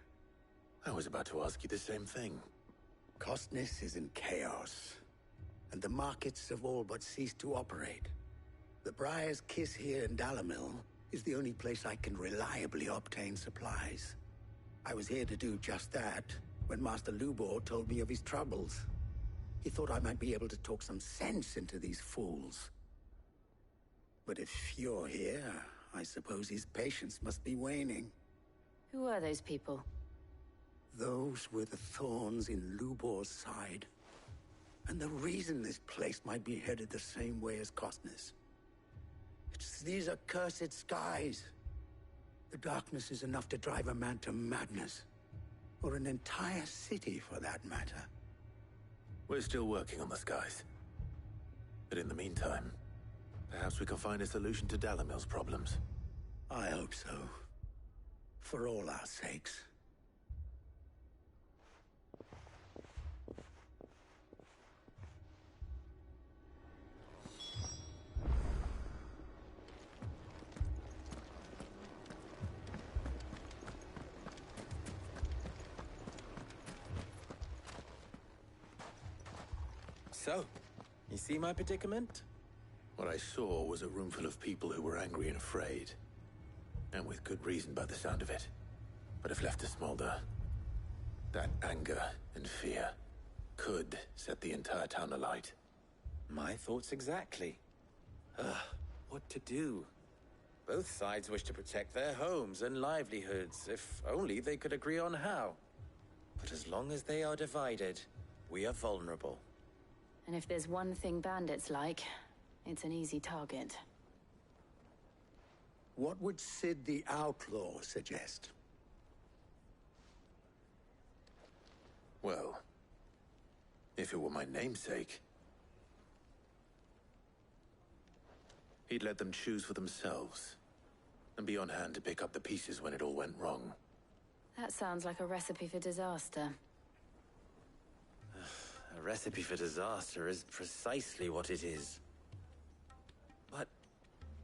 I was about to ask you the same thing. Costness is in chaos, and the markets have all but ceased to operate. The Briar's Kiss here in Dalimil is the only place I can reliably obtain supplies. I was here to do just that when Master Lubor told me of his troubles. He thought I might be able to talk some sense into these fools. But if you're here, I suppose his patience must be waning. Who are those people? Those were the thorns in Lubor's side. And the reason this place might be headed the same way as Costness. It's these accursed skies. The darkness is enough to drive a man to madness. Or an entire city, for that matter. We're still working on the skies. But in the meantime, perhaps we can find a solution to Dalimil's problems. I hope so. For all our sakes. So, you see my predicament? What I saw was a room full of people who were angry and afraid. And with good reason by the sound of it. But if left to smolder, that anger and fear could set the entire town alight. My thoughts exactly. What to do? Both sides wish to protect their homes and livelihoods, if only they could agree on how. But as long as they are divided, we are vulnerable. And if there's one thing bandits like, it's an easy target. What would Sid the Outlaw suggest? Well, if it were my namesake, he'd let them choose for themselves, and be on hand to pick up the pieces when it all went wrong. That sounds like a recipe for disaster. A recipe for disaster is precisely what it is. But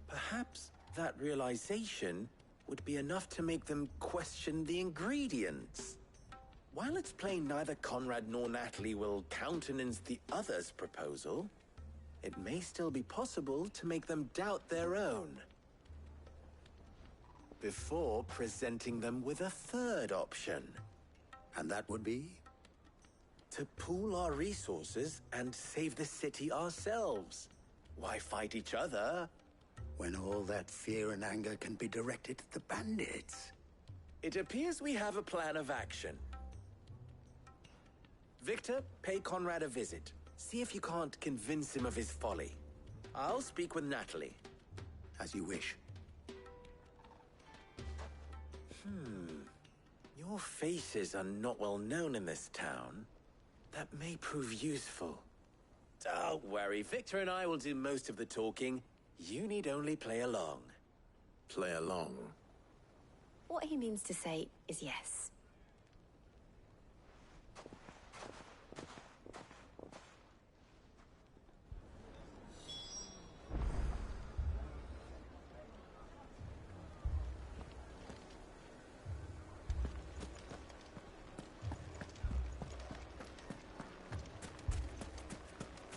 perhaps that realization would be enough to make them question the ingredients. While it's plain neither Conrad nor Natalie will countenance the other's proposal, it may still be possible to make them doubt their own before presenting them with a third option. And that would be? To pool our resources and save the city ourselves. Why fight each other? When all that fear and anger can be directed at the bandits. It appears we have a plan of action. Victor, pay Conrad a visit. See if you can't convince him of his folly. I'll speak with Natalie. As you wish. Your faces are not well known in this town. That may prove useful. Don't worry, Victor and I will do most of the talking. You need only play along. Play along? What he means to say is yes.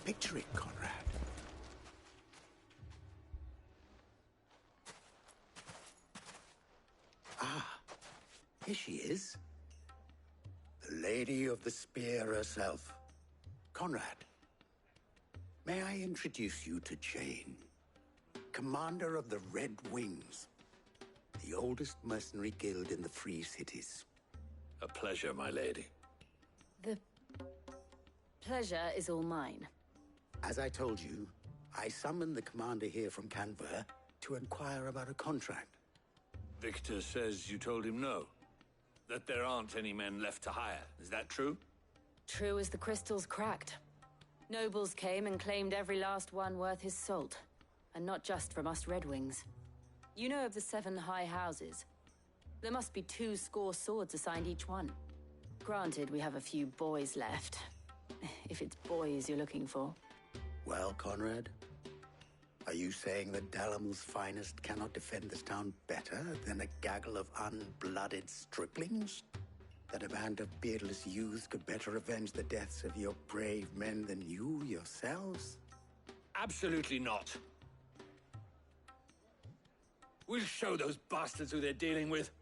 Picture it, Conrad. Ah, here she is. The Lady of the Spear herself. Conrad, may I introduce you to Jane, commander of the Red Wings, the oldest mercenary guild in the Free Cities. A pleasure, my lady. The pleasure is all mine. As I told you, I summoned the commander here from Canver to inquire about a contract. Victor says you told him no. That there aren't any men left to hire. Is that true? True as the crystals cracked. Nobles came and claimed every last one worth his salt. And not just from us Red Wings. You know of the 7 high houses. There must be 2 swords assigned each one. Granted, we have a few boys left. If it's boys you're looking for. Well, Conrad, are you saying that Dalimil's finest cannot defend this town better than a gaggle of unblooded striplings? That a band of beardless youths could better avenge the deaths of your brave men than you yourselves? Absolutely not. We'll show those bastards who they're dealing with.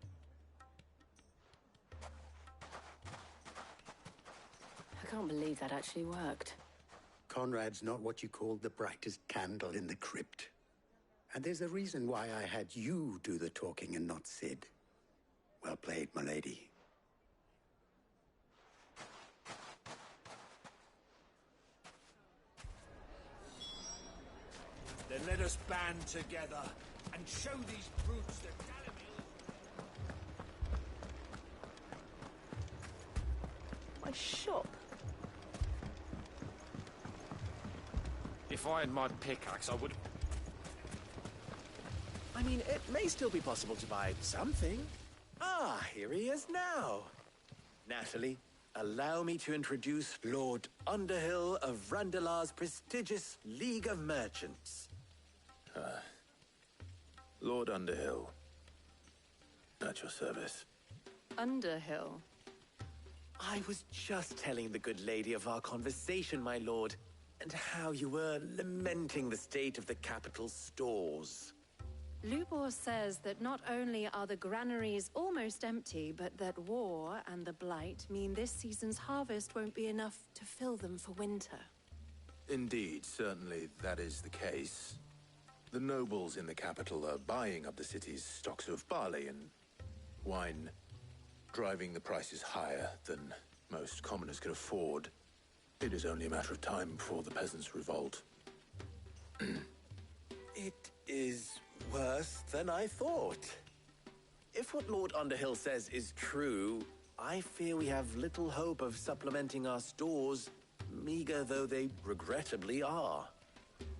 I can't believe that actually worked. Conrad's not what you call the brightest candle in the crypt. And there's a reason why I had you do the talking and not Sid. Well played, my lady. Then let us band together and show these brutes that Dalimil... My shop? If I had my pickaxe, I would... I mean, it may still be possible to buy something. Ah, here he is now. Natalie, allow me to introduce Lord Underhill of Randalar's prestigious League of Merchants. Lord Underhill. At your service. Underhill? I was just telling the good lady of our conversation, my lord. and how you were lamenting the state of the capital's stores. Lubor says that not only are the granaries almost empty, but that war and the Blight mean this season's harvest won't be enough to fill them for winter. Indeed, certainly that is the case. The nobles in the capital are buying up the city's stocks of barley and wine, driving the prices higher than most commoners can afford. It is only a matter of time before the peasants revolt. It is worse than I thought. If what Lord Underhill says is true, I fear we have little hope of supplementing our stores, meager though they regrettably are.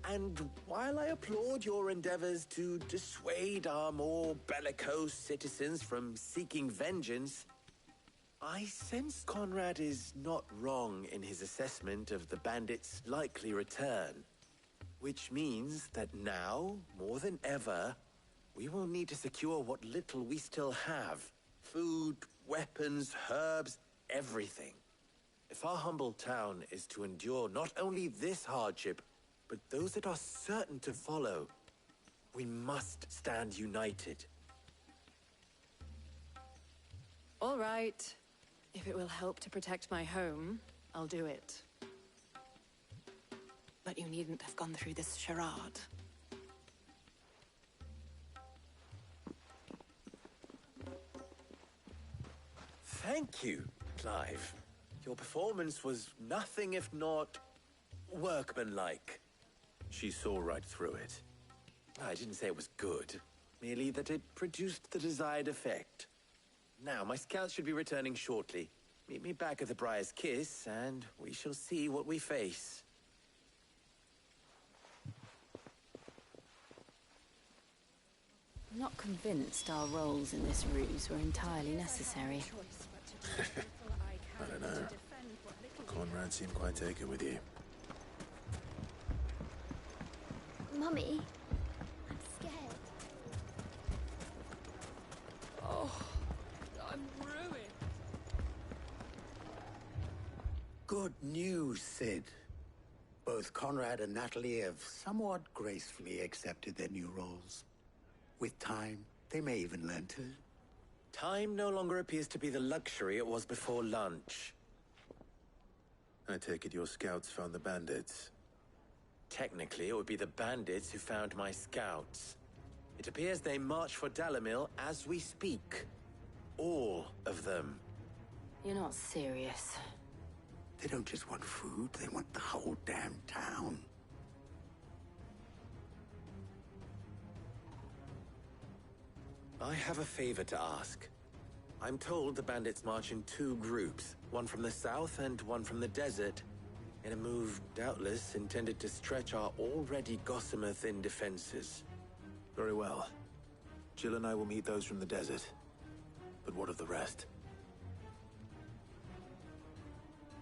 And while I applaud your endeavors to dissuade our more bellicose citizens from seeking vengeance, I sense Conrad is not wrong in his assessment of the bandits' likely return. Which means that now, more than ever, we will need to secure what little we still have. Food, weapons, herbs, everything. If our humble town is to endure not only this hardship, but those that are certain to follow, we must stand united. All right. If it will help to protect my home, I'll do it. But you needn't have gone through this charade. Thank you, Clive. Your performance was nothing if not workmanlike. She saw right through it. I didn't say it was good, merely that it produced the desired effect. Now, my scouts should be returning shortly. Meet me back at the Briar's Kiss, and we shall see what we face. I'm not convinced our roles in this ruse were entirely necessary. I don't know. Conrad seemed quite taken with you. Mummy, I'm scared. Oh, I'm ruined. Good news, Sid. Both Conrad and Natalie have somewhat gracefully accepted their new roles. With time, they may even learn to. Time no longer appears to be the luxury it was before lunch. I take it your scouts found the bandits. Technically, it would be the bandits who found my scouts. It appears they march for Dalimil as we speak. All of them. You're not serious. They don't just want food, they want the whole damn town. I have a favor to ask. I'm told the bandits march in two groups, one from the south and one from the desert, in a move doubtless intended to stretch our already gossamer-thin defenses. Very well. Jill and I will meet those from the desert. But what of the rest?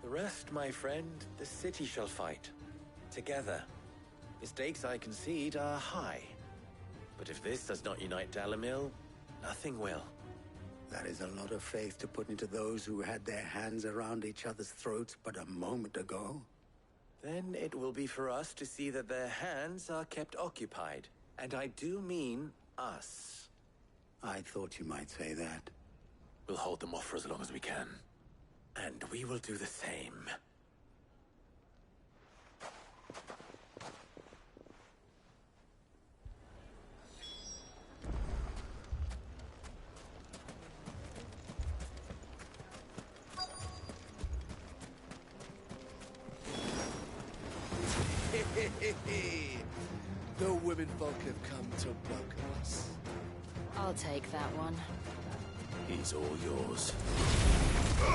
The rest, my friend, the city shall fight. Together. The stakes, I concede, are high. But if this does not unite Dalimil, nothing will. That is a lot of faith to put into those who had their hands around each other's throats but a moment ago. Then it will be for us to see that their hands are kept occupied. And I do mean us. I thought you might say that. We'll hold them off for as long as we can. And we will do the same. The women folk have come to welcome us. I'll take that one. He's all yours. Get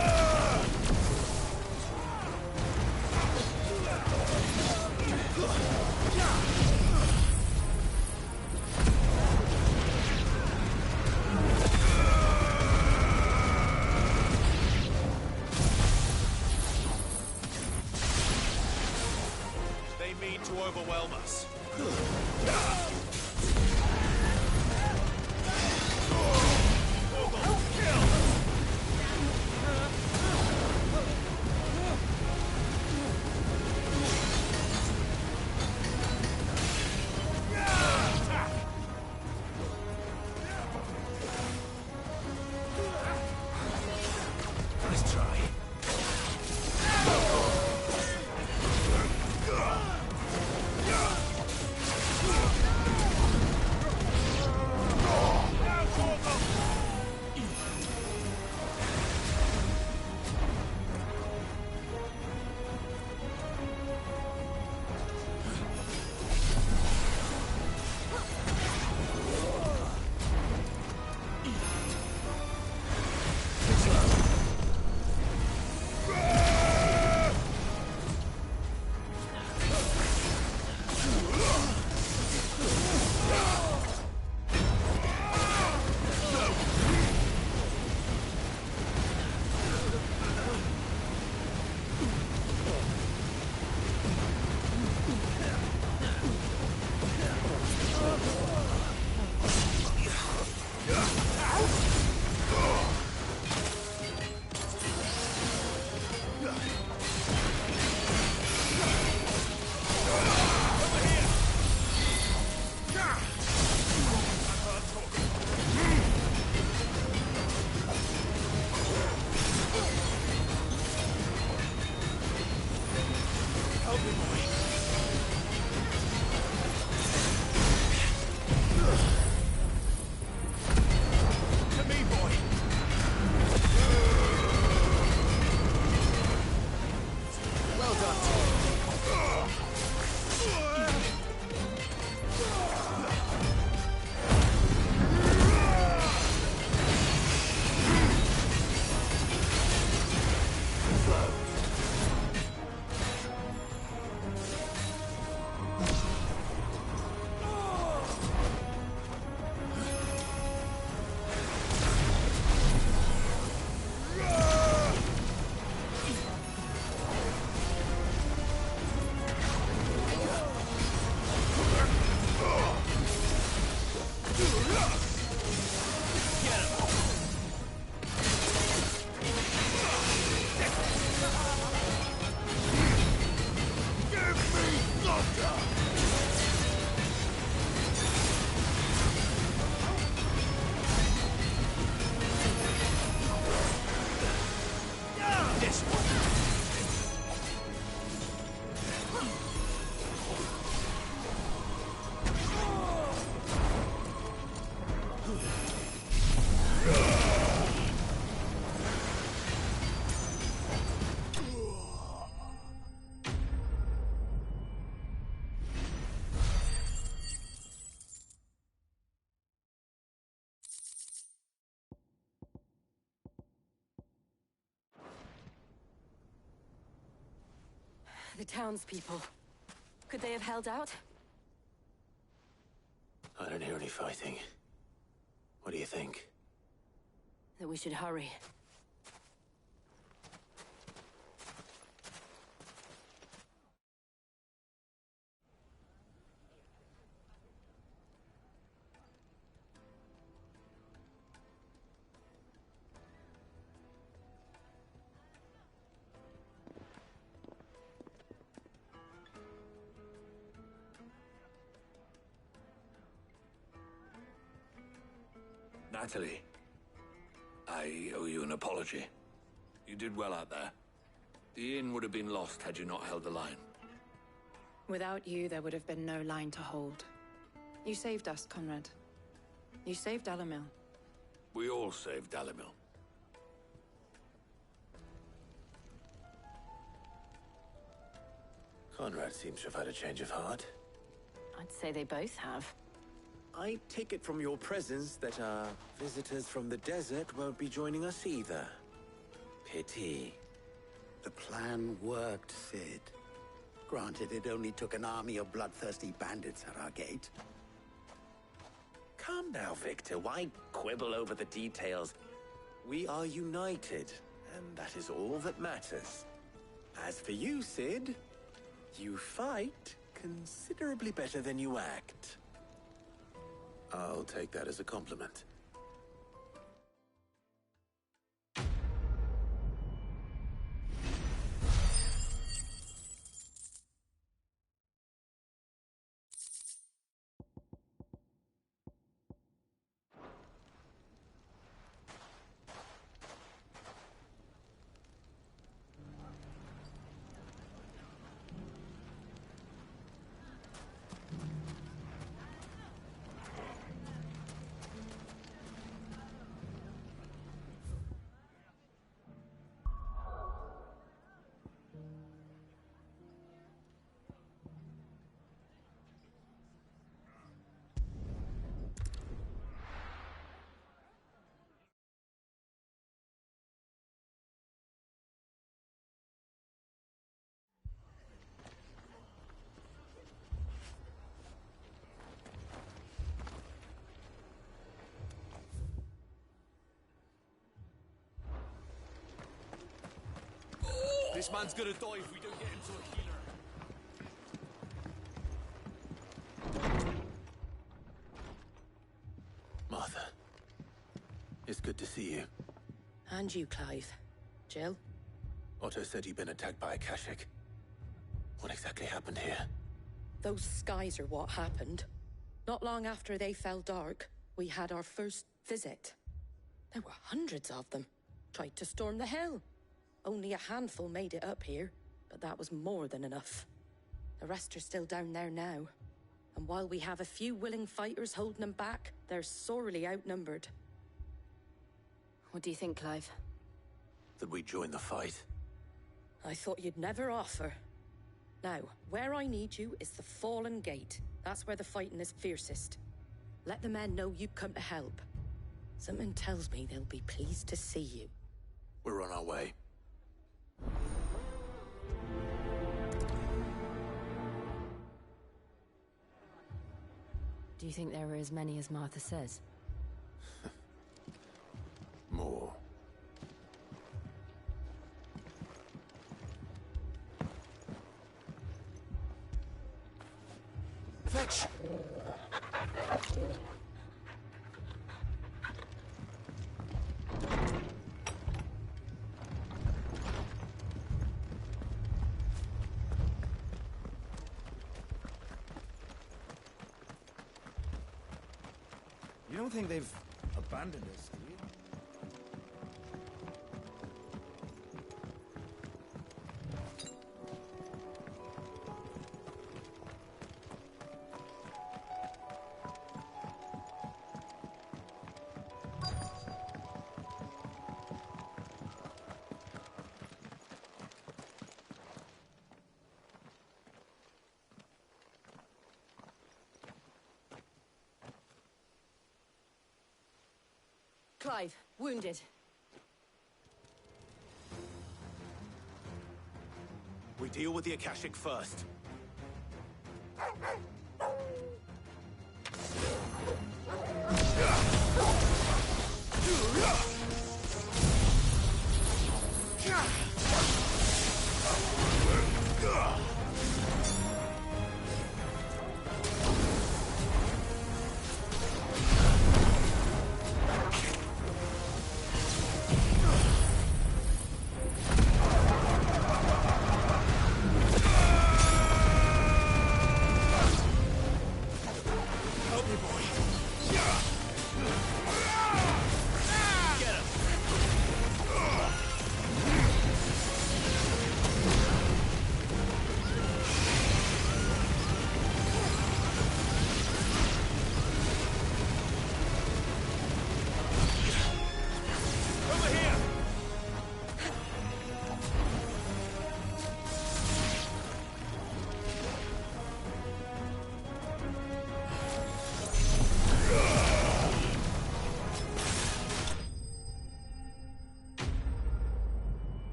him! mean to overwhelm us? Nice try. The townspeople. Could they have held out? I don't hear any fighting. What do you think? That we should hurry. Natalie, I owe you an apology. You did well out there. The inn would have been lost had you not held the line. Without you, there would have been no line to hold. You saved us, Conrad. You saved Dalimil. We all saved Dalimil. Conrad seems to have had a change of heart. I'd say they both have. I take it from your presence that our visitors from the desert won't be joining us either. Pity. The plan worked, Sid. Granted, it only took an army of bloodthirsty bandits at our gate. Calm now, Victor. Why quibble over the details? We are united, and that is all that matters. As for you, Sid, you fight considerably better than you act. I'll take that as a compliment. This man's gonna die if we don't get him to a healer. Martha, it's good to see you. And you, Clive. Jill? Otto said you'd been attacked by Akashic. What exactly happened here? Those skies are what happened. Not long after they fell dark, we had our first visit. There were hundreds of them. Tried to storm the hill. Only a handful made it up here, but that was more than enough. The rest are still down there now. And while we have a few willing fighters holding them back, they're sorely outnumbered. What do you think, Clive? That we join the fight? I thought you'd never offer. Now, where I need you is the Fallen Gate. That's where the fighting is fiercest. Let the men know you've come to help. Something tells me they'll be pleased to see you. We're on our way. Do you think there are as many as Martha says? More. Fetch! You don't think they've abandoned us, do you? Clive, wounded. We deal with the Akashic first.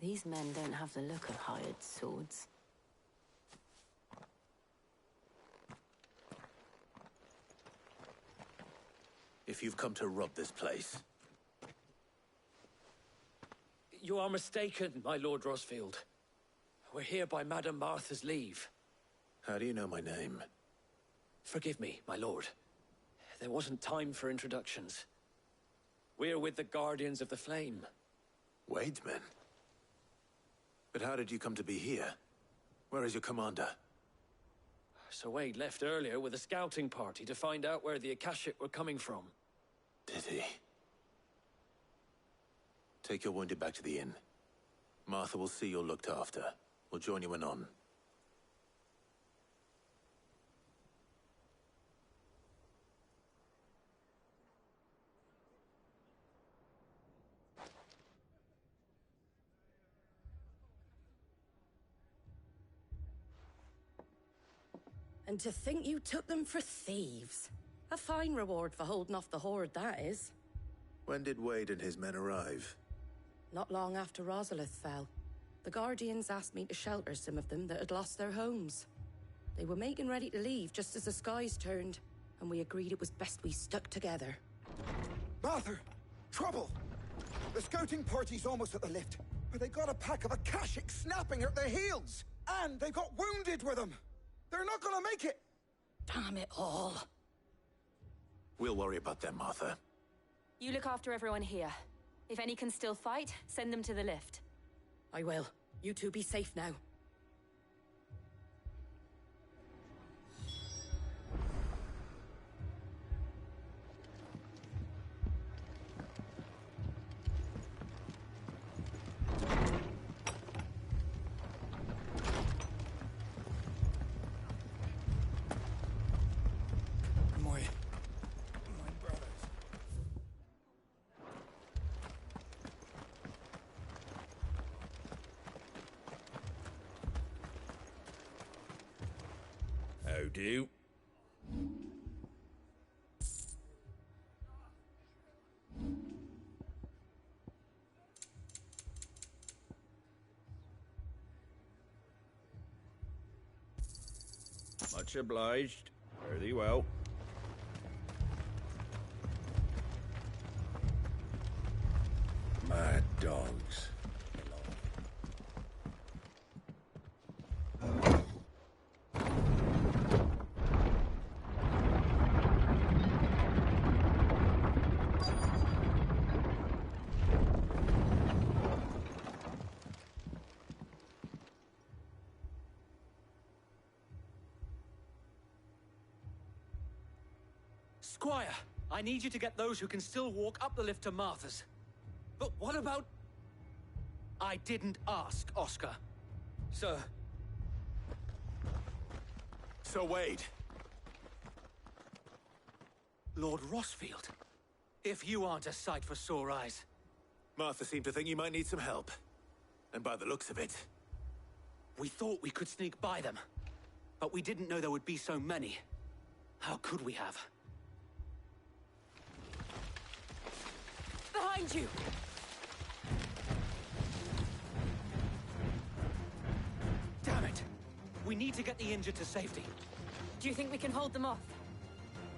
These men don't have the look of hired swords. if you've come to rob this place. You are mistaken, my Lord Rosfield. We're here by Madame Martha's leave. How do you know my name? Forgive me, my lord. There wasn't time for introductions. We're with the Guardians of the Flame. Wade's men? But how did you come to be here? Where is your commander? Sir Wade left earlier with a scouting party to find out where the Akashic were coming from. Did he? Take your wounded back to the inn. Martha will see you're looked after. We'll join you anon. And to think you took them for thieves. A fine reward for holding off the horde, that is. When did Wade and his men arrive? Not long after Rosalith fell. The Guardians asked me to shelter some of them that had lost their homes. They were making ready to leave just as the skies turned, and we agreed it was best we stuck together. Martha! Trouble! The scouting party's almost at the lift, but they got a pack of Akashic snapping at their heels! And they got wounded with them! They're not gonna make it! Damn it all. We'll worry about them, Martha. You look after everyone here. If any can still fight, send them to the lift. I will. You two be safe now. How do? Much obliged. Fare thee well. Mad dogs. Squire, I need you to get those who can still walk up the lift to Martha's. But what about... I didn't ask, Oscar. Sir. Sir Wade. Lord Rosfield. If you aren't a sight for sore eyes. Martha seemed to think you might need some help. And by the looks of it... We thought we could sneak by them. But we didn't know there would be so many. How could we have? Behind you! Damn it! We need to get the injured to safety. Do you think we can hold them off?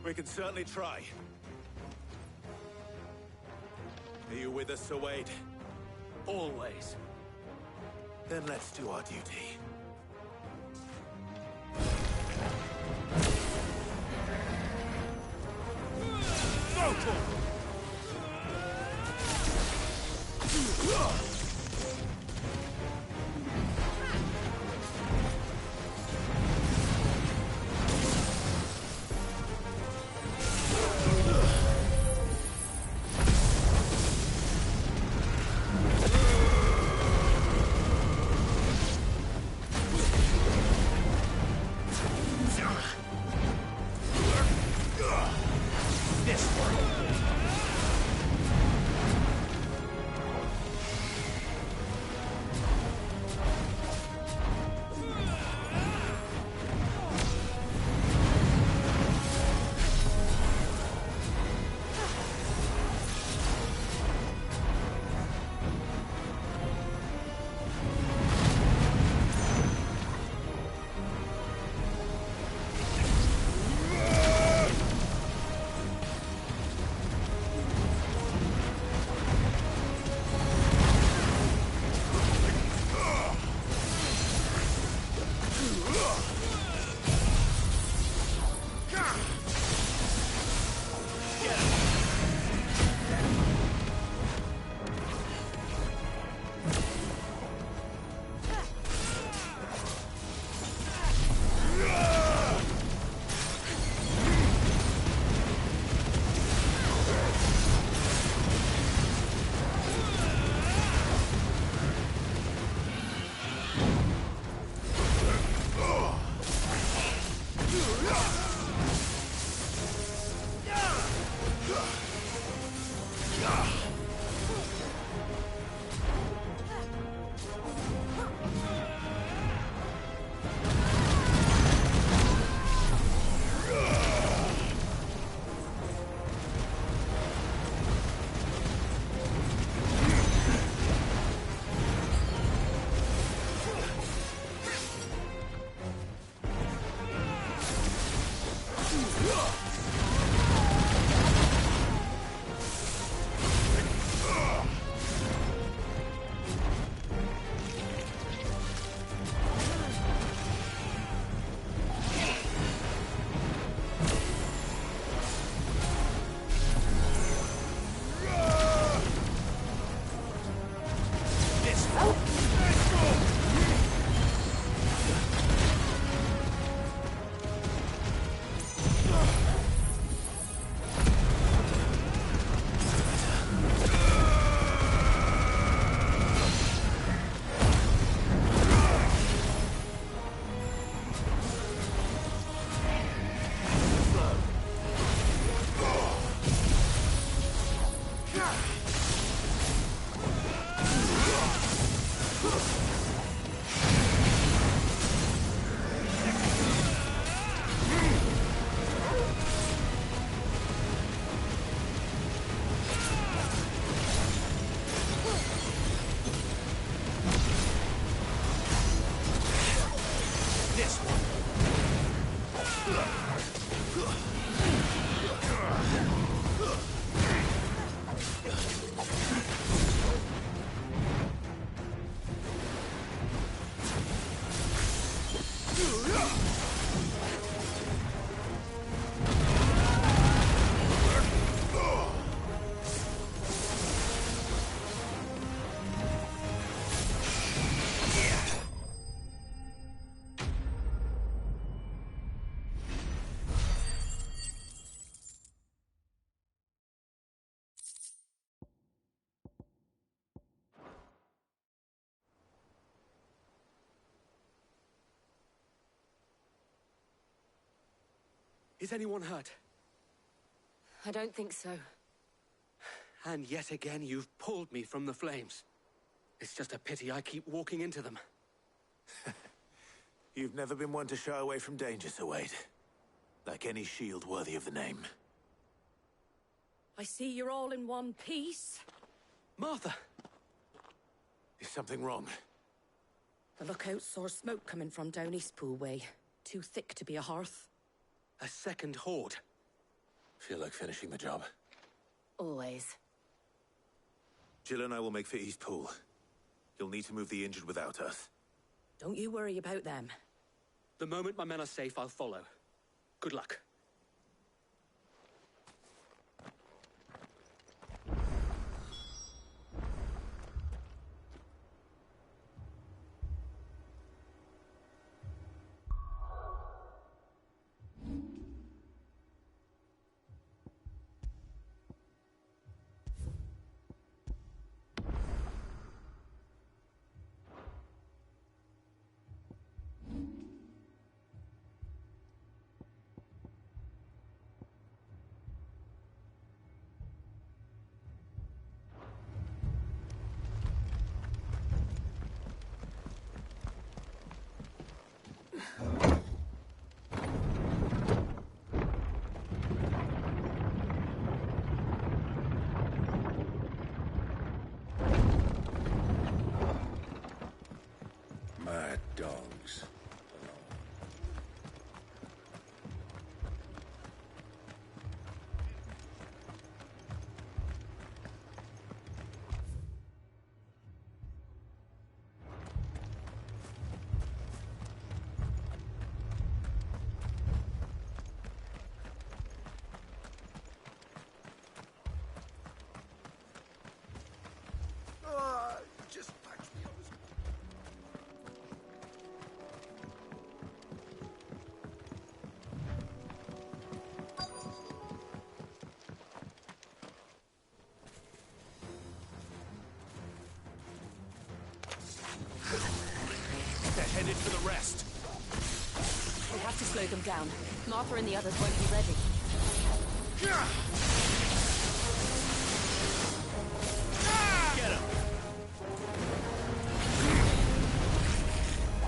We can certainly try. Are you with us, Sir Wade? Always. Then let's do our duty. This one. Is anyone hurt? I don't think so. And yet again, you've pulled me from the flames. It's just a pity I keep walking into them. You've never been one to shy away from danger, Sir Wade. Like any shield worthy of the name. I see you're all in one piece. Martha! Is something wrong? The lookout saw smoke coming from down Eastpool way. Too thick to be a hearth. A second horde. Feel like finishing the job? Always. Jill and I will make for Eastpool. You'll need to move the injured without us. Don't you worry about them. The moment my men are safe, I'll follow. Good luck. Mad dogs. Just patch me up. They're headed for the rest. We have to slow them down. Martha and the others won't be ready. Get him!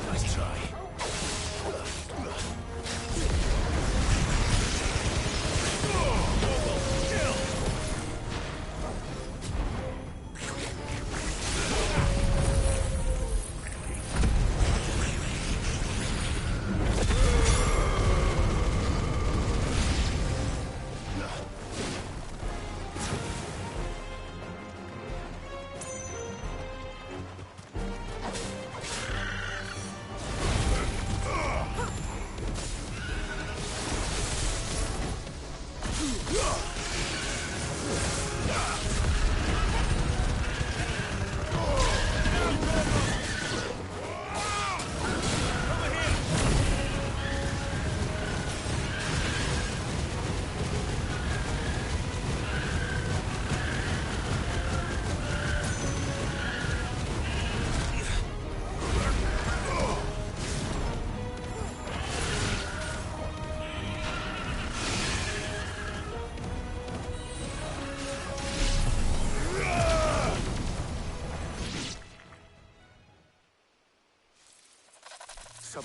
Nice try.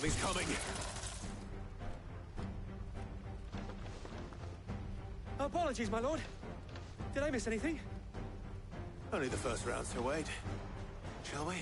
Something's coming. Apologies, my lord. Did I miss anything? Only the first round, Sir Wade. Shall we?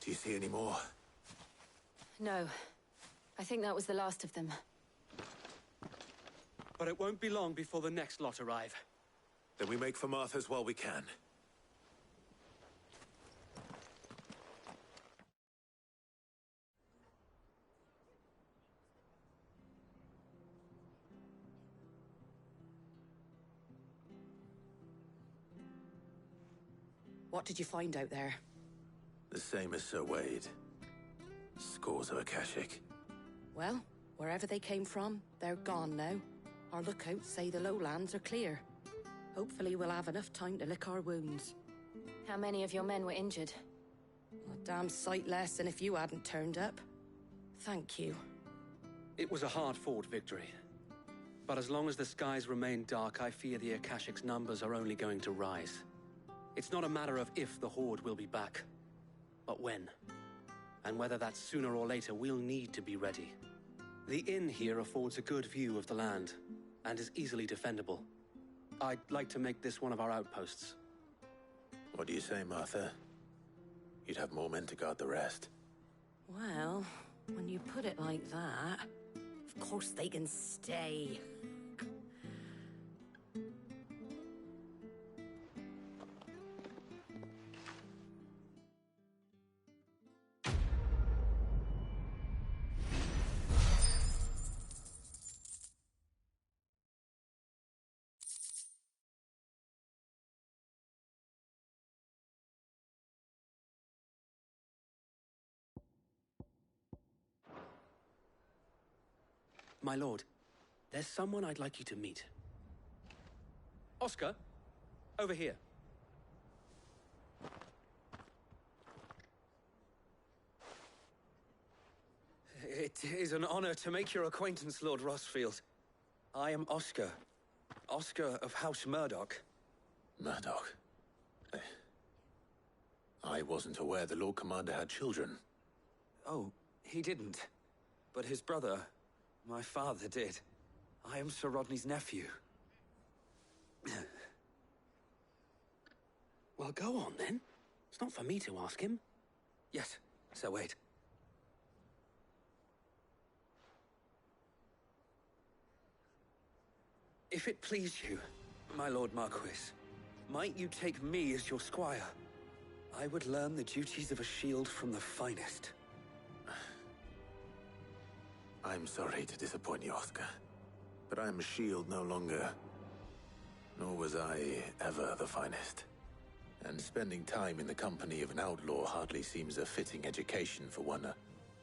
Do you see any more? No. I think that was the last of them. But it won't be long before the next lot arrive. Then we make for Martha's while we can. What did you find out there? The same as Sir Wade. Scores of Akashic. Well, wherever they came from, they're gone now. Our lookouts say the lowlands are clear. Hopefully we'll have enough time to lick our wounds. How many of your men were injured? A damn sight less than if you hadn't turned up. Thank you. It was a hard-fought victory. But as long as the skies remain dark, I fear the Akashic's numbers are only going to rise. It's not a matter of if the Horde will be back, but when. And whether that's sooner or later, we'll need to be ready. The inn here affords a good view of the land, and is easily defendable. I'd like to make this one of our outposts. What do you say, Martha? You'd have more men to guard the rest. Well, when you put it like that, of course they can stay. My lord, there's someone I'd like you to meet. Oscar, over here. It is an honor to make your acquaintance, Lord Rosfield. I am Oscar. Oscar of House Murdoch. Murdoch? I wasn't aware the Lord Commander had children. Oh, he didn't. But his brother, my father, did. I am Sir Rodney's nephew. Well, go on, then. It's not for me to ask him. Yes, Sir Wade. If it please you, my Lord Marquis, might you take me as your squire? I would learn the duties of a shield from the finest. I'm sorry to disappoint you, Oscar, but I am a shield no longer. Nor was I ever the finest. And spending time in the company of an outlaw hardly seems a fitting education for one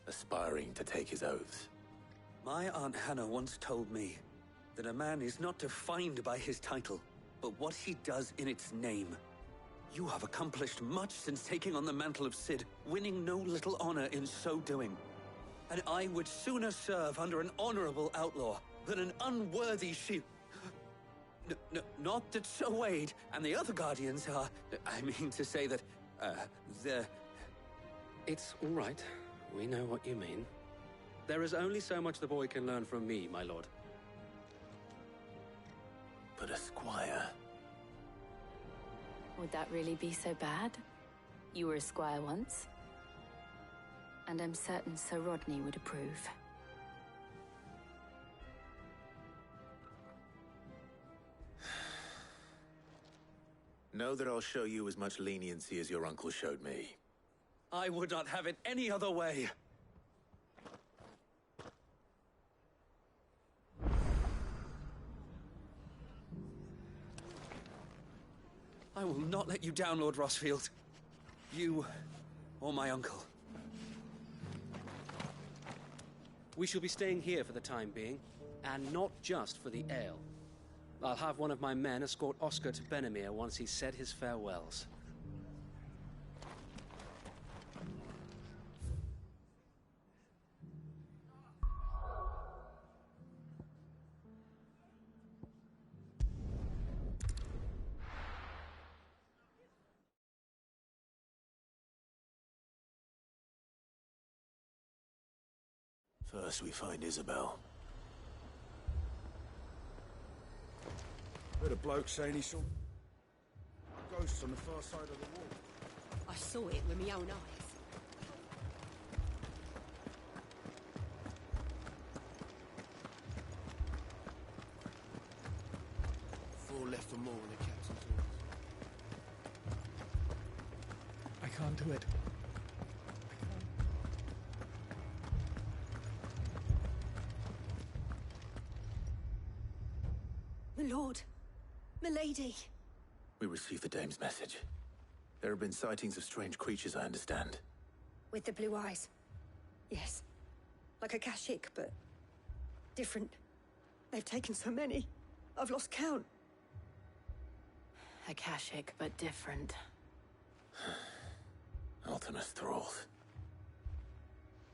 aspiring to take his oaths. My Aunt Hannah once told me that a man is not defined by his title, but what he does in its name. You have accomplished much since taking on the mantle of Cid, winning no little honor in so doing. And I would sooner serve under an honorable outlaw than an unworthy shield. Not that Sir Wade and the other Guardians are... I mean to say that, they're... It's all right. We know what you mean. There is only so much the boy can learn from me, my lord. But a squire... Would that really be so bad? You were a squire once. And I'm certain Sir Rodney would approve. Know that I'll show you as much leniency as your uncle showed me. I would not have it any other way. I will not let you down, Lord Rosfield. You or my uncle. We shall be staying here for the time being, and not just for the ale. I'll have one of my men escort Oscar to Benamir once he's said his farewells. First we find Isabel. Heard a bloke saying he saw ghosts on the far side of the wall. I saw it with my own eyes. Four left for more in the captain's orders. I can't do it. My lord, milady. We received the dame's message. There have been sightings of strange creatures, I understand. With the blue eyes. Yes. Like a Kashik, but different. They've taken so many. I've lost count. Akashic, but different. Ultimus thralls.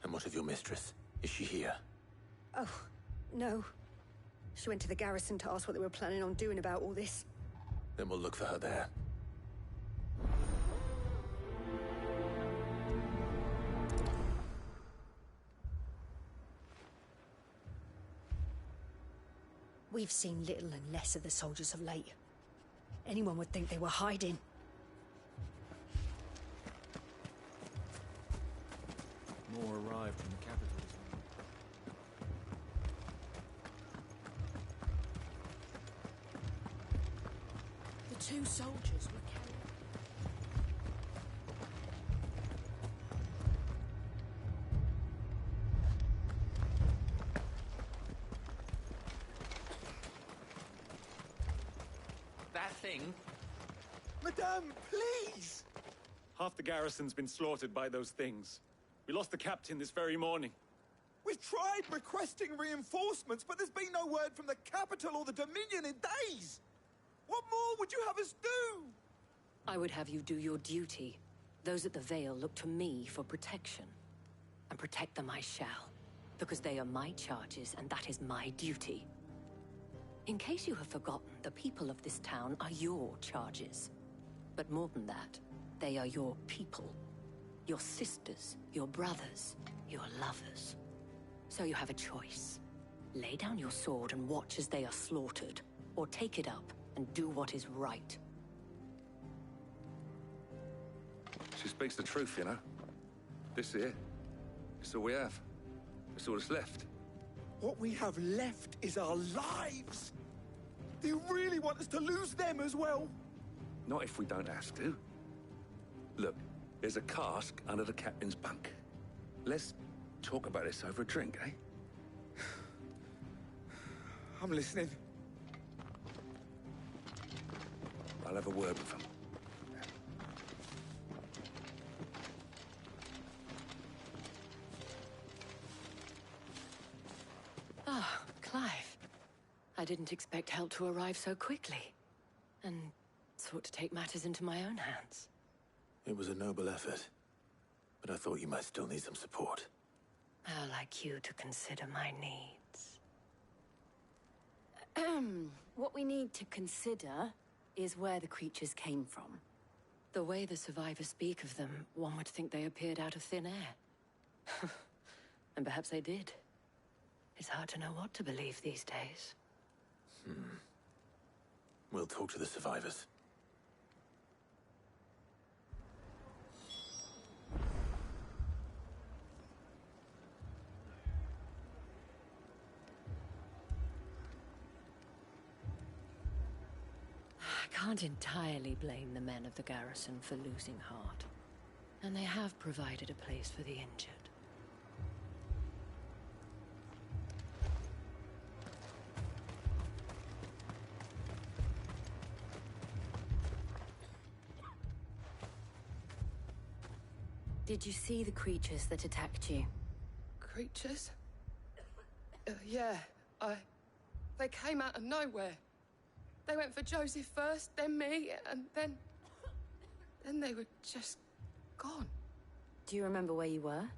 And what of your mistress? Is she here? Oh, no. She went to the garrison to ask what they were planning on doing about all this. Then we'll look for her there. We've seen little and less of the soldiers of late. Anyone would think they were hiding. More arrived from the capital this morning. The two soldiers were carried. That thing? Madame, please! Half the garrison's been slaughtered by those things. We lost the captain this very morning. We've tried requesting reinforcements, but there's been no word from the capital or the Dominion in days. What more would you have us do? I would have you do your duty. Those at the Vale look to me for protection. And protect them I shall. Because they are my charges, and that is my duty. In case you have forgotten, the people of this town are your charges. But more than that, they are your people. Your sisters, your brothers, your lovers. So you have a choice. Lay down your sword and watch as they are slaughtered, or take it up and do what is right. She speaks the truth, you know. This here, it's all we have. It's all that's left. What we have left is our lives. Do you really want us to lose them as well? Not if we don't have to. Look, there's a cask under the captain's bunk. Let's talk about this over a drink, eh? I'm listening. I'll have a word with him. Ah, Clive. I didn't expect help to arrive so quickly. And sought to take matters into my own hands. It was a noble effort, but I thought you might still need some support. How like you to consider my needs. What we need to consider is where the creatures came from. The way the survivors speak of them, one would think they appeared out of thin air. And perhaps they did. It's hard to know what to believe these days. We'll talk to the survivors. I can't entirely blame the men of the garrison for losing heart. And they have provided a place for the injured. Did you see the creatures that attacked you? Creatures? Yeah, they came out of nowhere. They went for Joseph first, then me, and then they were just gone. Do you remember where you were?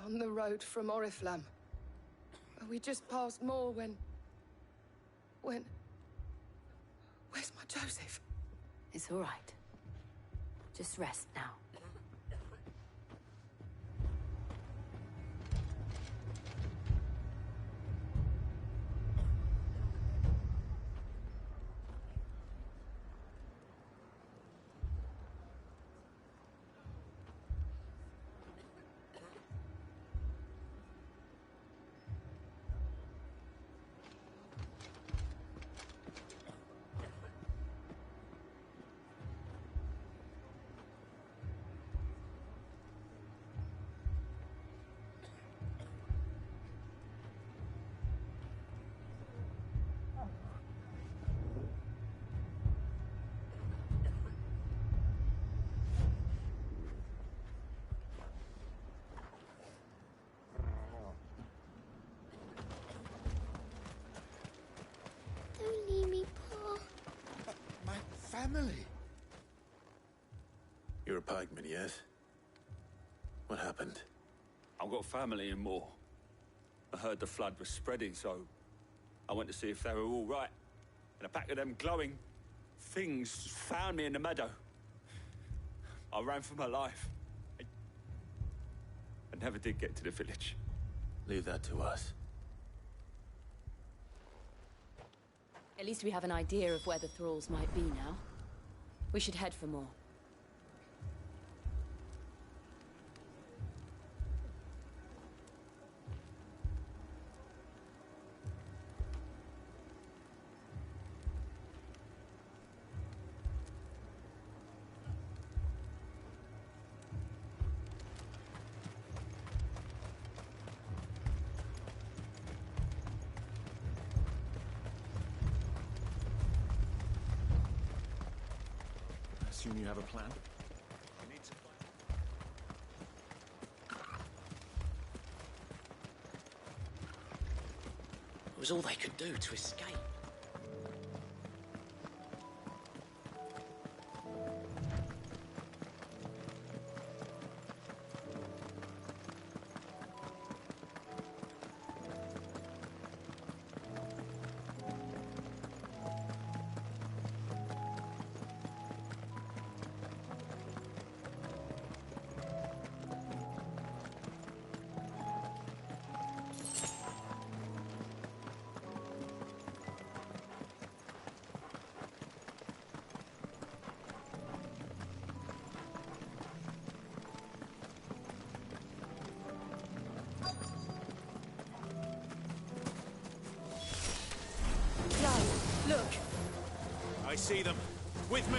On the road from Oriflamme. We just passed Moor when... Where's my Joseph? It's all right. Just rest now. Don't leave me, Paul. My family. You're a pikeman, yes? What happened? I've got family in Moor. I heard the flood was spreading, so I went to see if they were all right. And a pack of them glowing things found me in the meadow. I ran for my life. I never did get to the village. Leave that to us. At least we have an idea of where the thralls might be now. We should head for more. Assume you have a plan? It was all they could do to escape. Look! I see them. With me!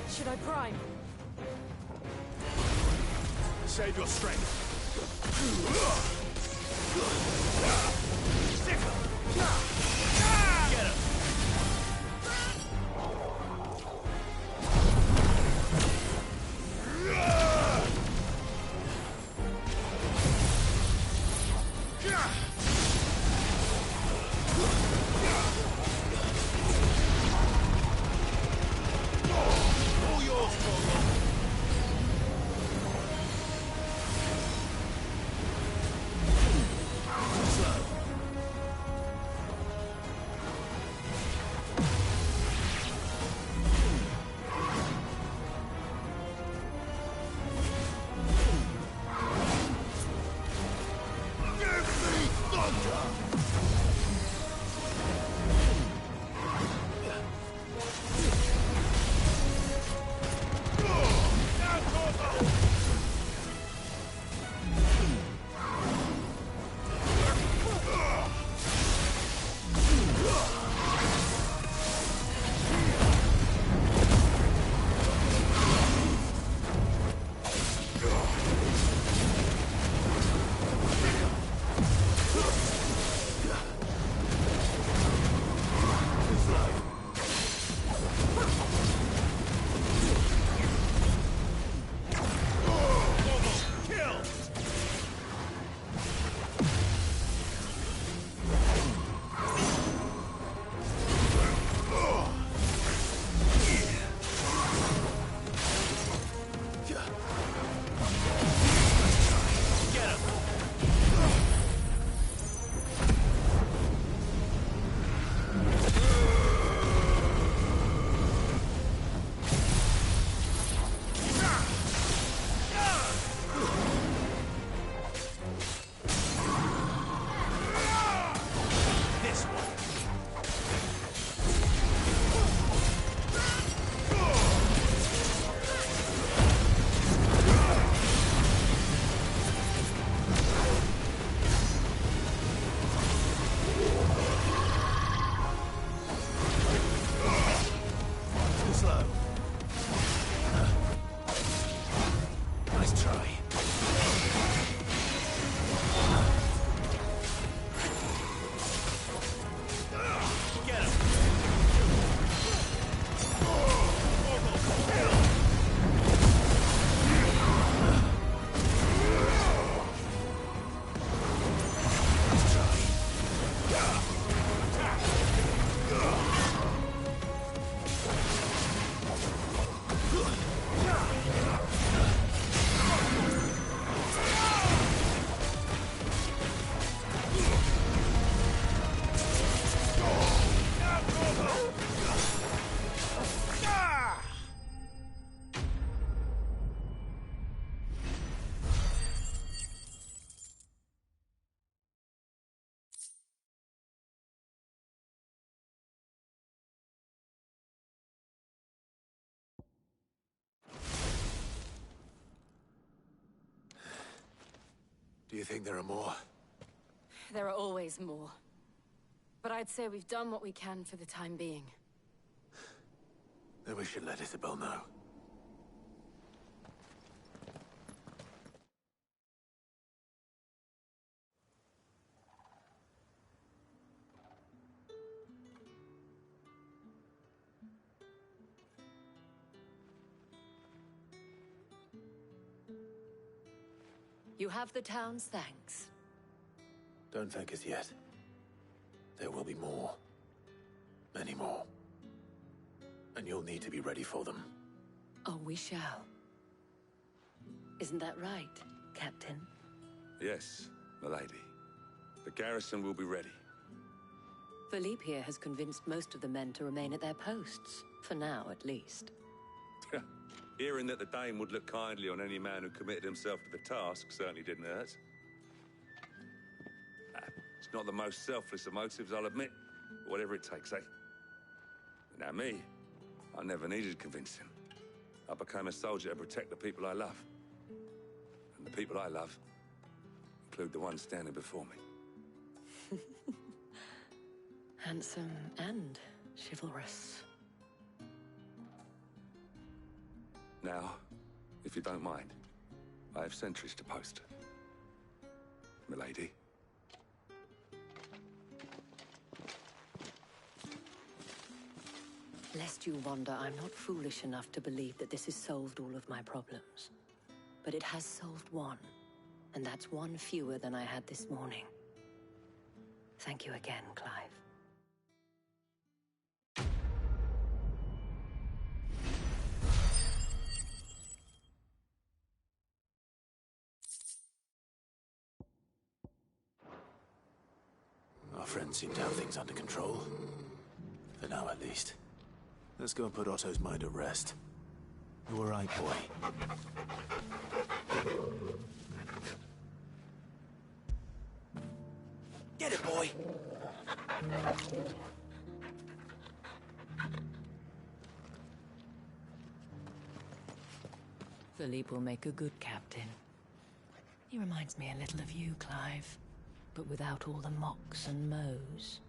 Should I prime? Save your strength. Get him! All yours, Morgan. Do you think there are more? There are always more. But I'd say we've done what we can for the time being. Then we should let Isabel know. You have the town's thanks. Don't thank us yet. There will be more. Many more. And you'll need to be ready for them. Oh, we shall. Isn't that right, Captain? Yes, milady. The garrison will be ready. Philippe here has convinced most of the men to remain at their posts. For now, at least. Hearing that the Dane would look kindly on any man who committed himself to the task certainly didn't hurt. It's not the most selfless of motives, I'll admit. But whatever it takes, eh? Now me, I never needed convincing. I became a soldier to protect the people I love. And the people I love include the ones standing before me. Handsome and chivalrous. Now, if you don't mind, I have sentries to post. Milady. Lest you wonder, I'm not foolish enough to believe that this has solved all of my problems. But it has solved one, and that's one fewer than I had this morning. Thank you again, Clive. Our friends seem to have things under control. For now, at least. Let's go and put Otto's mind at rest. You all right, boy? Get it, boy! Philippe will make a good captain. He reminds me a little of you, Clive, but without all the mocks and mows.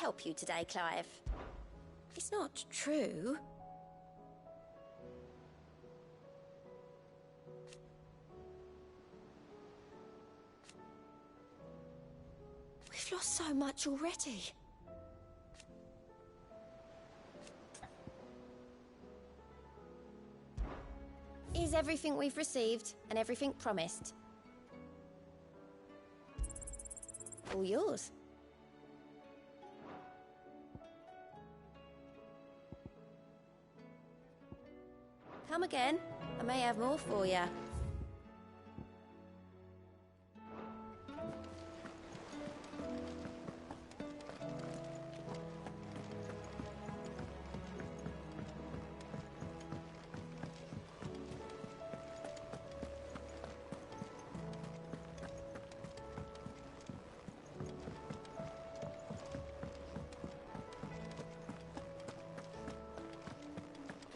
help you today, Clive? It's not true. We've lost so much already. Is everything we've received and everything promised? All yours. Come again. I may have more for you.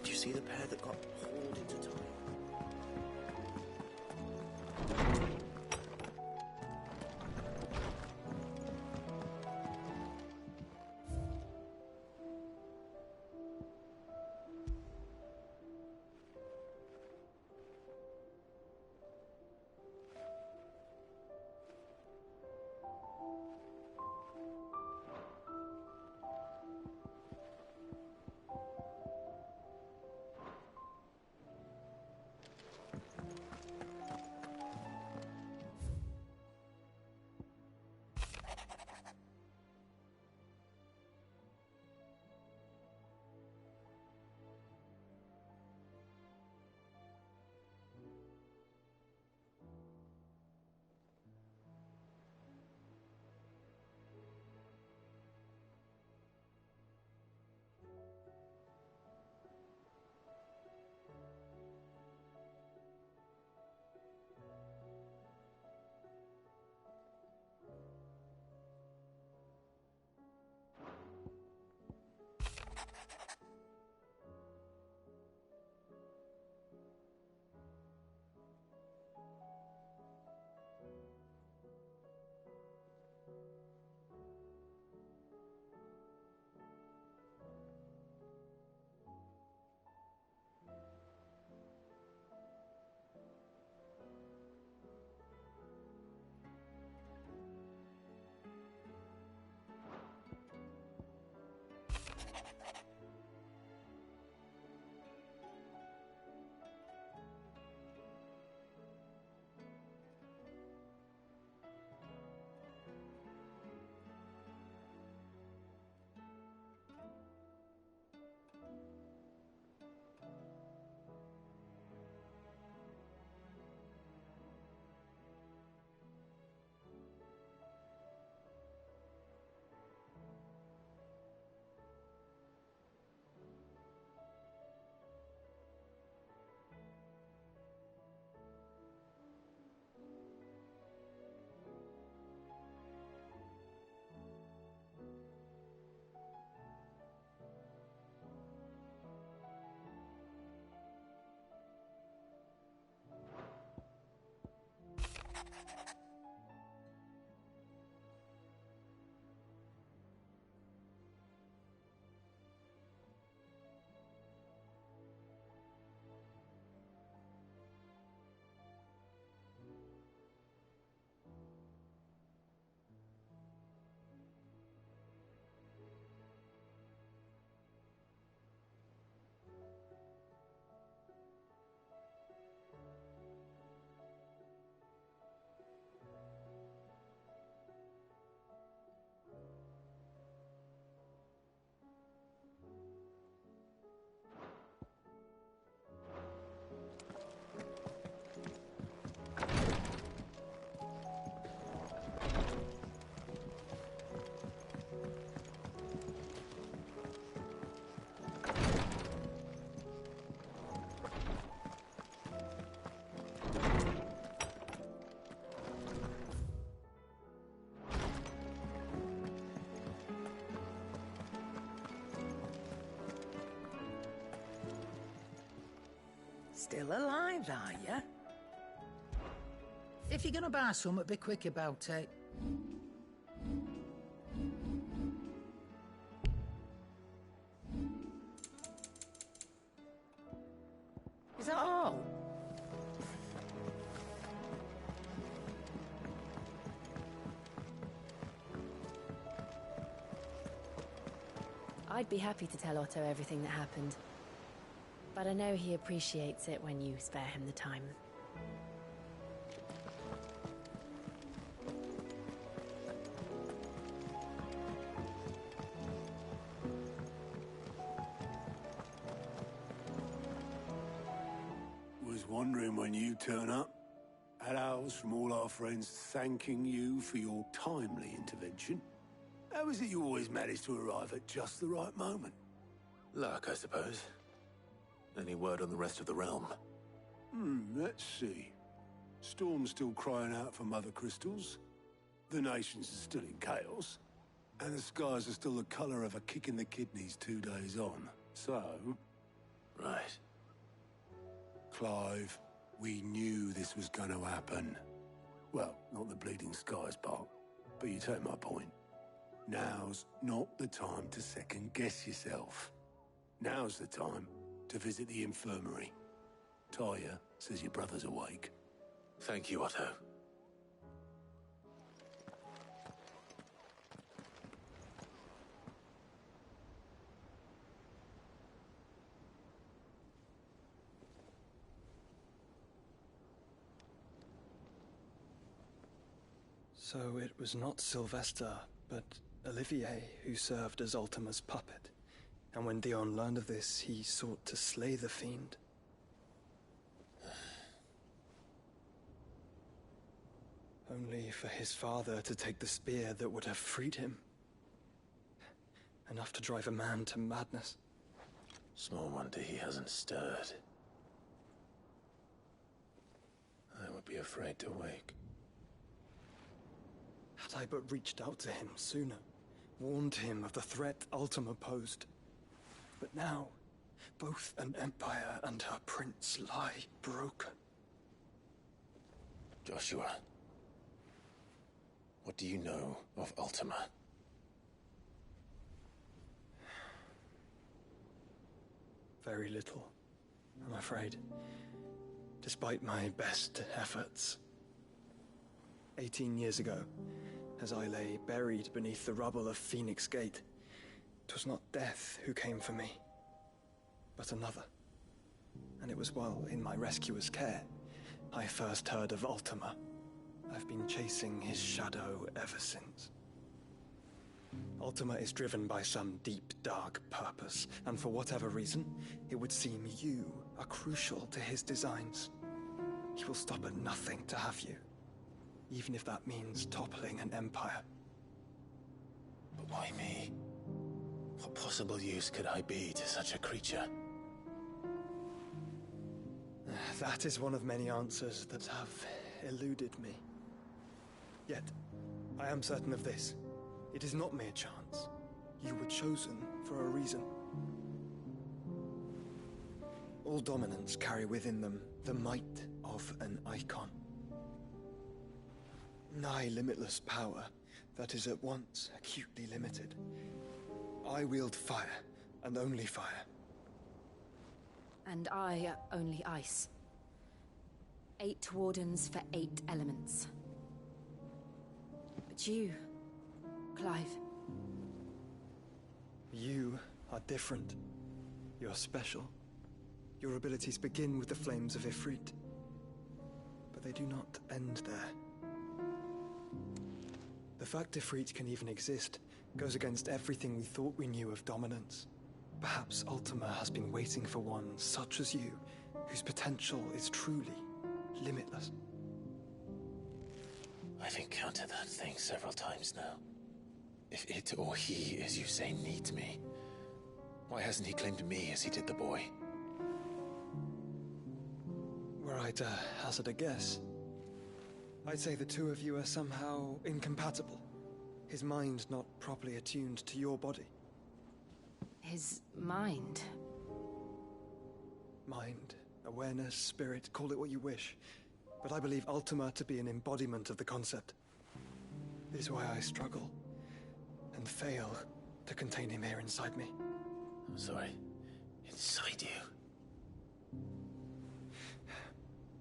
Did you see the pair that got hauled into time? Still alive, are ya? If you're gonna buy something, be quick about it. I'd be happy to tell Otto everything that happened. But I know he appreciates it when you spare him the time. Was wondering when you turn up. Had owls from all our friends thanking you for your timely intervention. How is it you always manage to arrive at just the right moment? Luck, I suppose. Any word on the rest of the realm? Let's see. Storm's still crying out for Mother Crystals. The nations are still in chaos. And the skies are still the colour of a kick in the kidneys 2 days on. So... Right. Clive, we knew this was going to happen. Well, not the bleeding skies part, but you take my point. Now's not the time to second-guess yourself. Now's the time to visit the infirmary. Talia says your brother's awake. Thank you, Otto. So it was not Sylvester, but Olivier who served as Ultima's puppet. And when Dion learned of this, he sought to slay the fiend. Only for his father to take the spear that would have freed him. Enough to drive a man to madness. Small wonder he hasn't stirred. I would be afraid to wake. Had I but reached out to him sooner, warned him of the threat Ultima posed. But now, both an empire and her prince lie broken. Joshua, what do you know of Ultima? Very little, I'm afraid. Despite my best efforts. 18 years ago, as I lay buried beneath the rubble of Phoenix Gate, it was not death who came for me, but another. And it was while in my rescuer's care, I first heard of Ultima. I've been chasing his shadow ever since. Ultima is driven by some deep, dark purpose, and for whatever reason, it would seem you are crucial to his designs. He will stop at nothing to have you, even if that means toppling an empire. But why me? What possible use could I be to such a creature? That is one of many answers that have eluded me. Yet, I am certain of this. It is not mere chance. You were chosen for a reason. All dominants carry within them the might of an icon. Nigh limitless power that is at once acutely limited. I wield fire, and only fire. And I only ice. 8 wardens for 8 elements. But you, Clive. You are different. You're special. Your abilities begin with the flames of Ifrit. But they do not end there. The fact Ifrit can even exist goes against everything we thought we knew of dominance. Perhaps Ultima has been waiting for one such as you, whose potential is truly limitless. I've encountered that thing several times now. If it or he, as you say, needs me, why hasn't he claimed me as he did the boy? Were I to hazard a guess, I'd say the two of you are somehow incompatible. His mind not properly attuned to your body. His mind? Mind, awareness, spirit, call it what you wish. But I believe Ultima to be an embodiment of the concept. It is why I struggle and fail to contain him here inside me. I'm sorry. Inside you?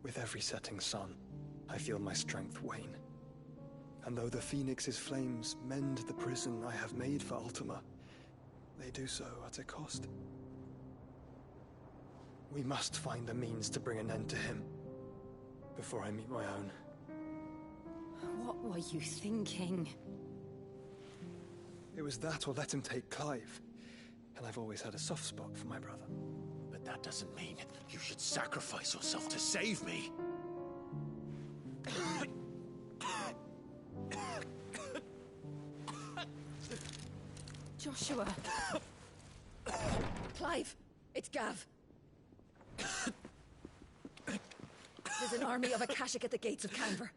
With every setting sun, I feel my strength wane. And though the Phoenix's flames mend the prison I have made for Ultima, they do so at a cost. We must find the means to bring an end to him before I meet my own. What were you thinking? It was that or let him take Clive. And I've always had a soft spot for my brother. But that doesn't mean you should sacrifice yourself to save me. Joshua! Clive! It's Gav! There's an army of Akashic at the gates of Canver.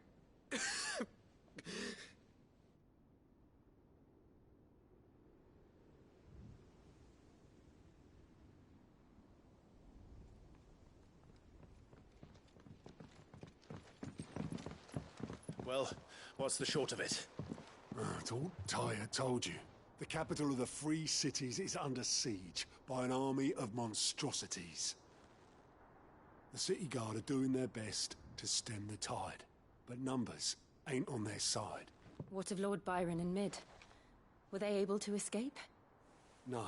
Well, what's the short of it? It's all Tyre told you. The capital of the Free Cities is under siege by an army of monstrosities. The city guard are doing their best to stem the tide, but numbers ain't on their side. What of Lord Byron and Mid? Were they able to escape? No,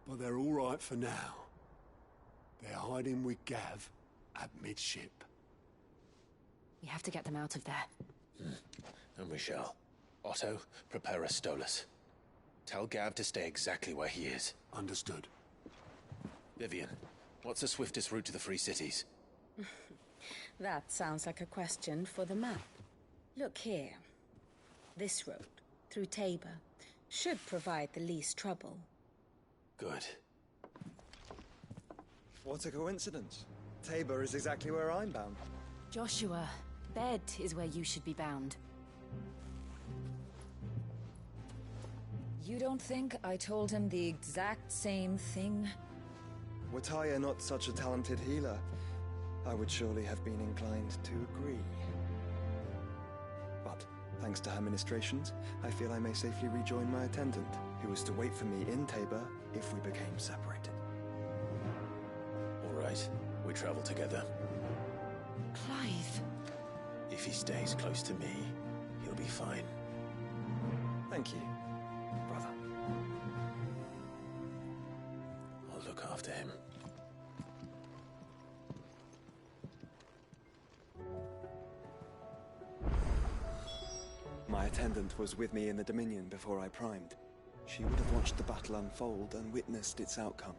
but they're all right for now. They're hiding with Gav at midship. We have to get them out of there. And we shall. Otto, prepare a Stolas. Tell Gav to stay exactly where he is. Understood. Vivian, what's the swiftest route to the Free Cities? That sounds like a question for the map. Look here. This road, through Tabor, should provide the least trouble. Good. What a coincidence. Tabor is exactly where I'm bound. Joshua, Bed is where you should be bound. You don't think I told him the exact same thing? Were Tyre not such a talented healer, I would surely have been inclined to agree. But, thanks to her ministrations, I feel I may safely rejoin my attendant, who was to wait for me in Tabor if we became separated. All right, we travel together. Clive. If he stays close to me, he'll be fine. Thank you, brother. I'll look after him. My attendant was with me in the Dominion before I primed. She would have watched the battle unfold and witnessed its outcome.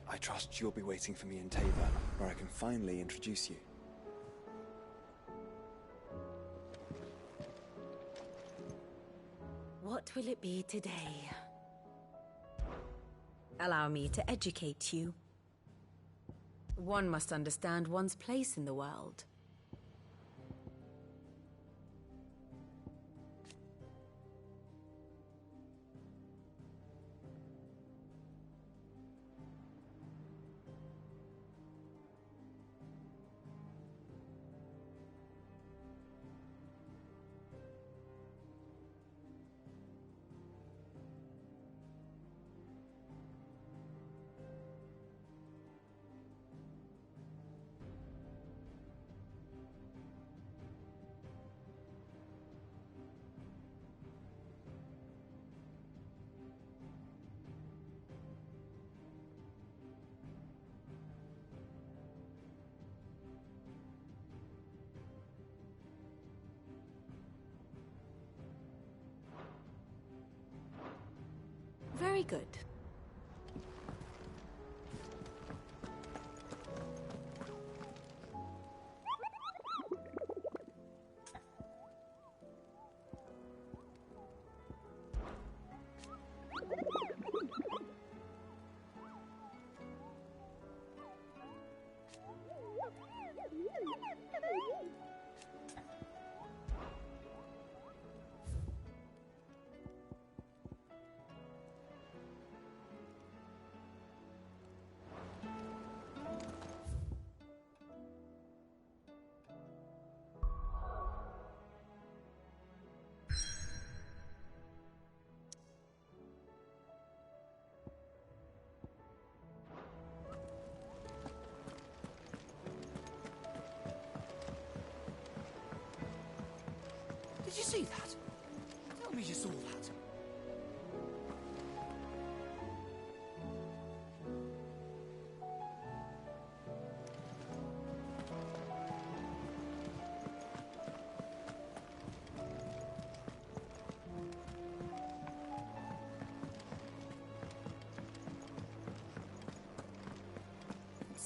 I trust you'll be waiting for me in Tabor, where I can finally introduce you. What will it be today? Allow me to educate you. One must understand one's place in the world. Very good. Did you see that? Tell me you saw that.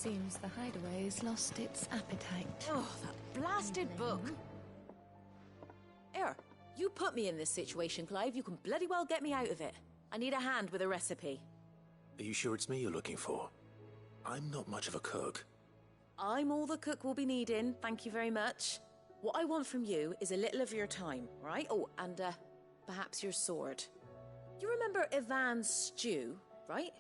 Seems the hideaway's lost its appetite. Oh, that blasted book! Here, you put me in this situation, Clive. You can bloody well get me out of it. I need a hand with a recipe. Are you sure it's me you're looking for? I'm not much of a cook. I'm all the cook will be needing, thank you very much. What I want from you is a little of your time, right? Oh, and perhaps your sword. You remember Ivan's stew, right?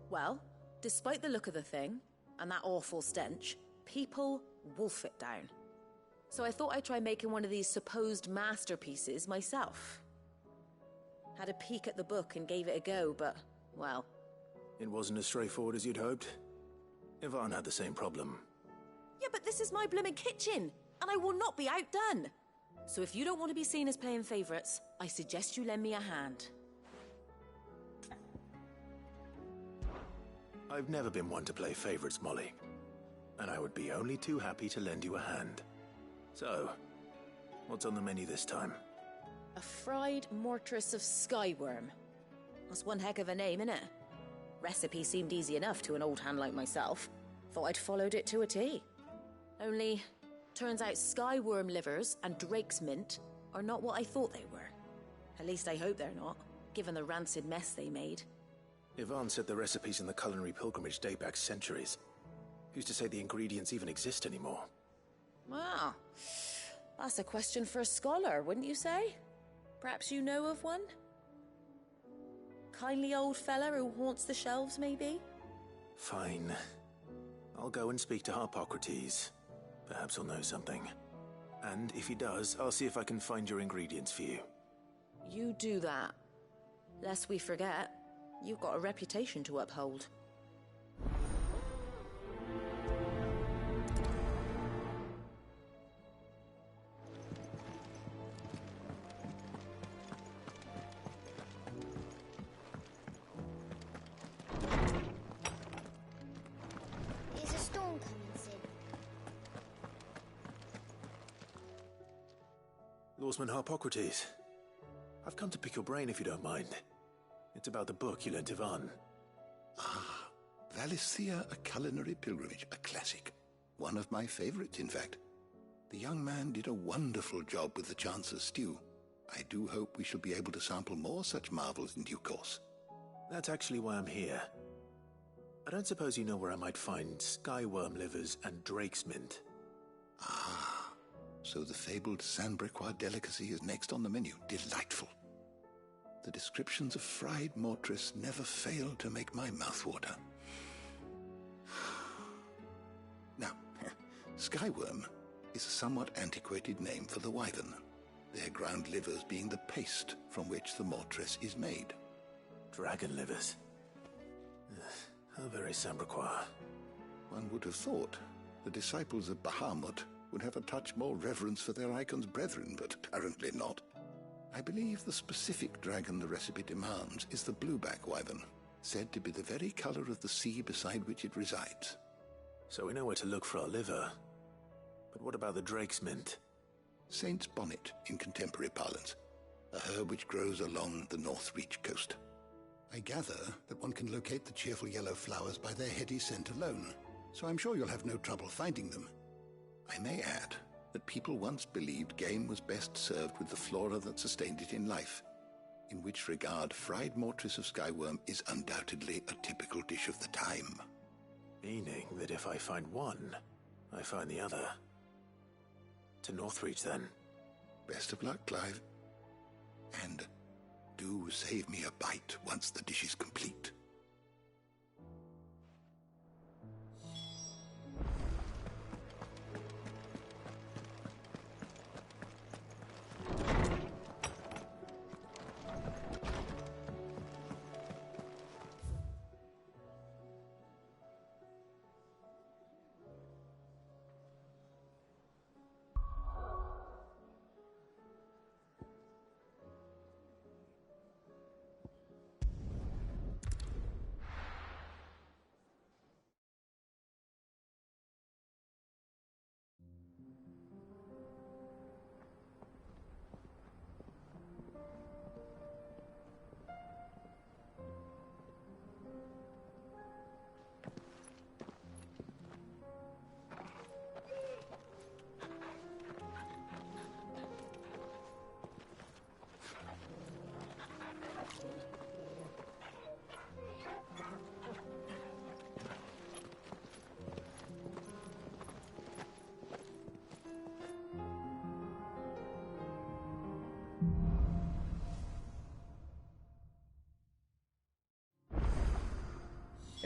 Well, despite the look of the thing, and that awful stench, people wolf it down. So I thought I'd try making one of these supposed masterpieces myself. Had a peek at the book and gave it a go, but, well... It wasn't as straightforward as you'd hoped? Ivan had the same problem. Yeah, but this is my blimmin' kitchen, and I will not be outdone. So if you don't want to be seen as playing favourites, I suggest you lend me a hand. I've never been one to play favourites, Molly. And I would be only too happy to lend you a hand. So, what's on the menu this time? A fried mortress of skyworm. That's one heck of a name, innit? Recipe seemed easy enough to an old hand like myself. Thought I'd followed it to a T. Only, turns out skyworm livers and drake's mint are not what I thought they were. At least I hope they're not, given the rancid mess they made. Ivan said the recipes in the culinary pilgrimage date back centuries. Who's to say the ingredients even exist anymore? Well, that's a question for a scholar, wouldn't you say? Perhaps you know of one? Kindly old fella who haunts the shelves, maybe? Fine. I'll go and speak to Harpocrates. Perhaps he'll know something. And if he does, I'll see if I can find your ingredients for you. You do that. Lest we forget, you've got a reputation to uphold. Is a storm coming, Sid? Lawsman Harpocrates. I've come to pick your brain if you don't mind. It's about the book you lent Ivan. Ah, Valisthea, A Culinary Pilgrimage, a classic. One of my favorites, in fact. The young man did a wonderful job with the Chance's stew. I do hope we shall be able to sample more such marvels in due course. That's actually why I'm here. I don't suppose you know where I might find skyworm livers and drake's mint. Ah, so the fabled Sanbrequois delicacy is next on the menu. Delightful. The descriptions of fried mortress never fail to make my mouth water. Now, skyworm is a somewhat antiquated name for the wyvern, their ground livers being the paste from which the mortress is made. Dragon livers. How very Sanbrequois. One would have thought the disciples of Bahamut would have a touch more reverence for their icon's brethren, but apparently not. I believe the specific dragon the recipe demands is the blueback wyvern, said to be the very color of the sea beside which it resides. So we know where to look for our liver. But what about the drake's mint? Saint's bonnet in contemporary parlance, a herb which grows along the North Reach coast. I gather that one can locate the cheerful yellow flowers by their heady scent alone, so I'm sure you'll have no trouble finding them. I may add that people once believed game was best served with the flora that sustained it in life, in which regard fried mortress of skyworm is undoubtedly a typical dish of the time. Meaning that if I find one, I find the other. To Northreach, then. Best of luck, Clive. And do save me a bite once the dish is complete.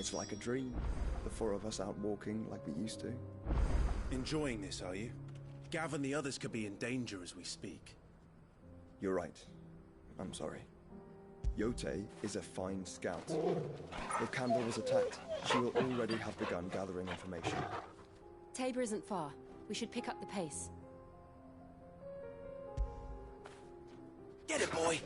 It's like a dream. The four of us out walking like we used to. Enjoying this, are you? Gav and the others could be in danger as we speak. You're right. I'm sorry. Yote is a fine scout. If Campbell was attacked, she will already have begun gathering information. Tabor isn't far. We should pick up the pace. Get it, boy!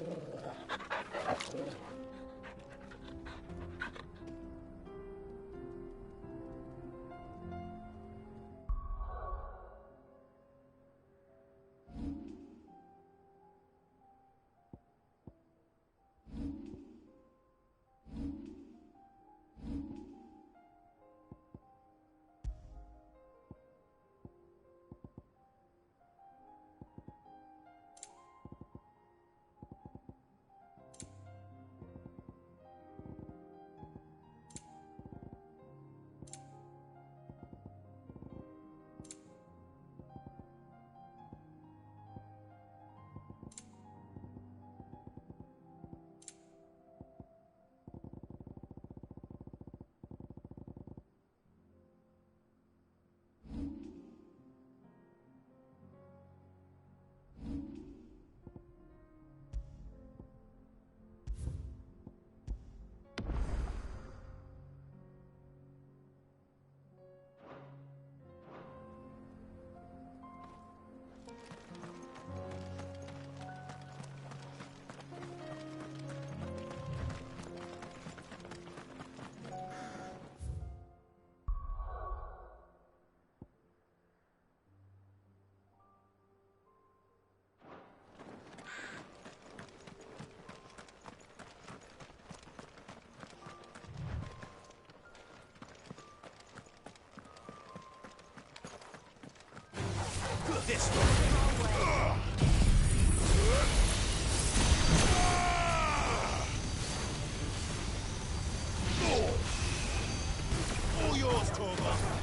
This way. All yours, Torvald.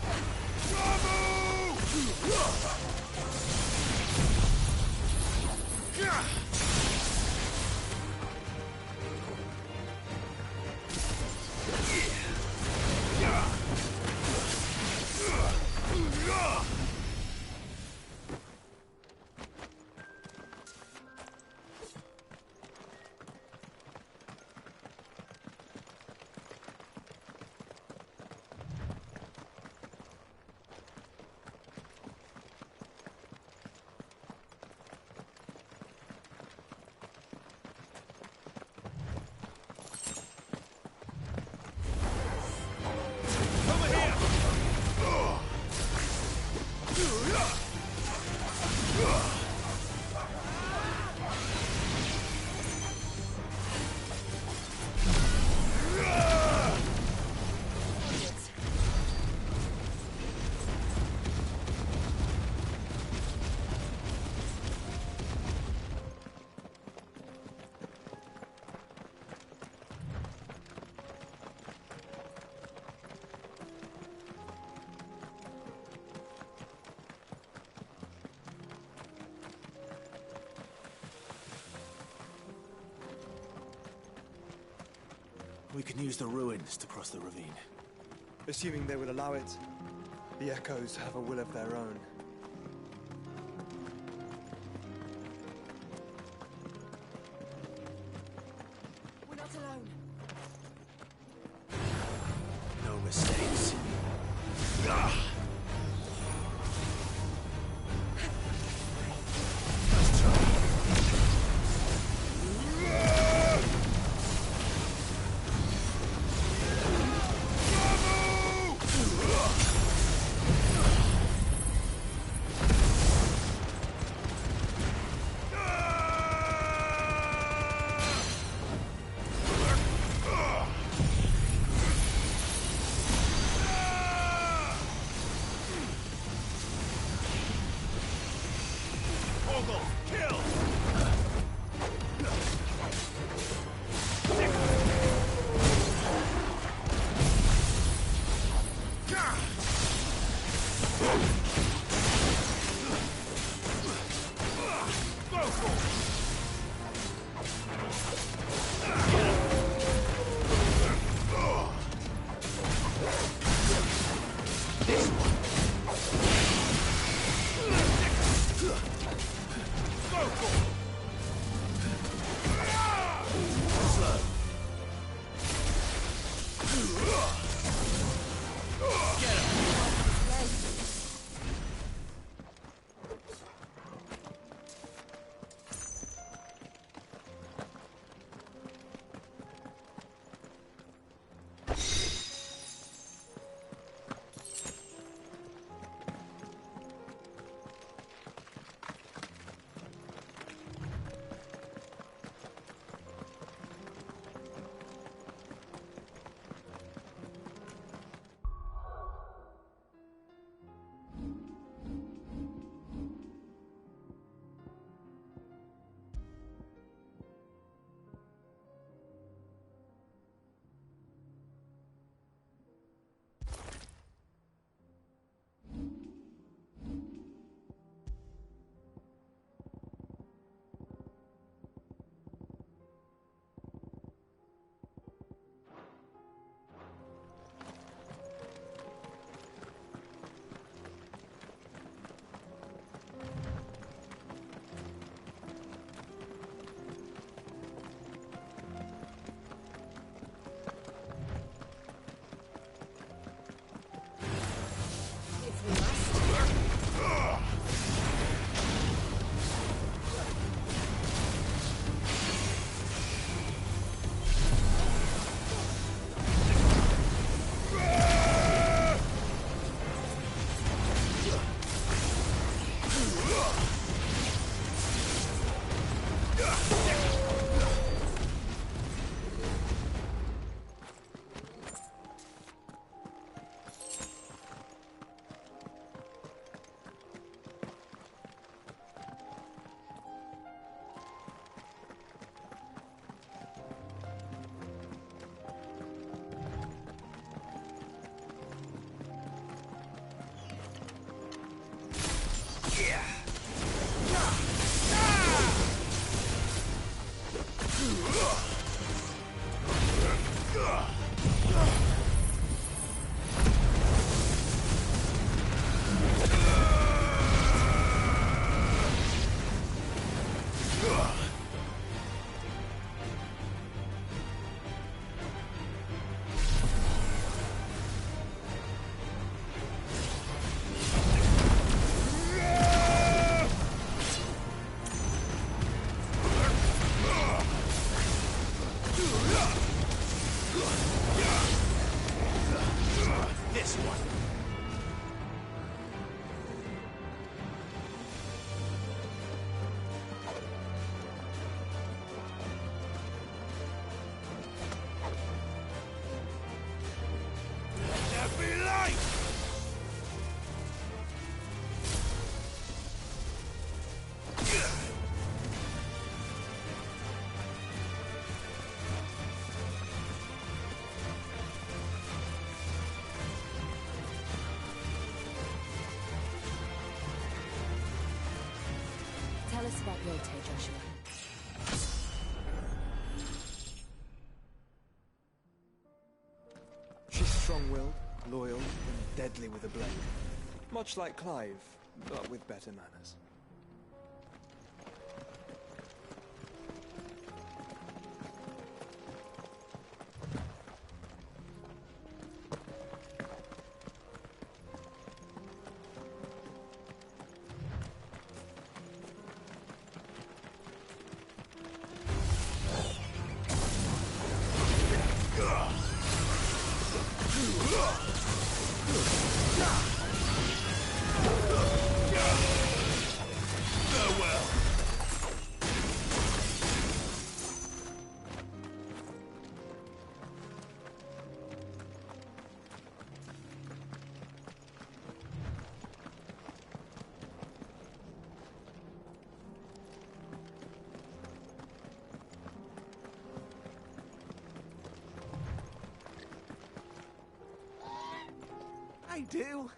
We can use the ruins to cross the ravine. Assuming they would allow it. The Echoes have a will of their own. We're not alone. No mistakes. Tell us about Yote, Joshua. She's strong-willed, loyal, and deadly with a blade. Much like Clive, but with better manners. I do.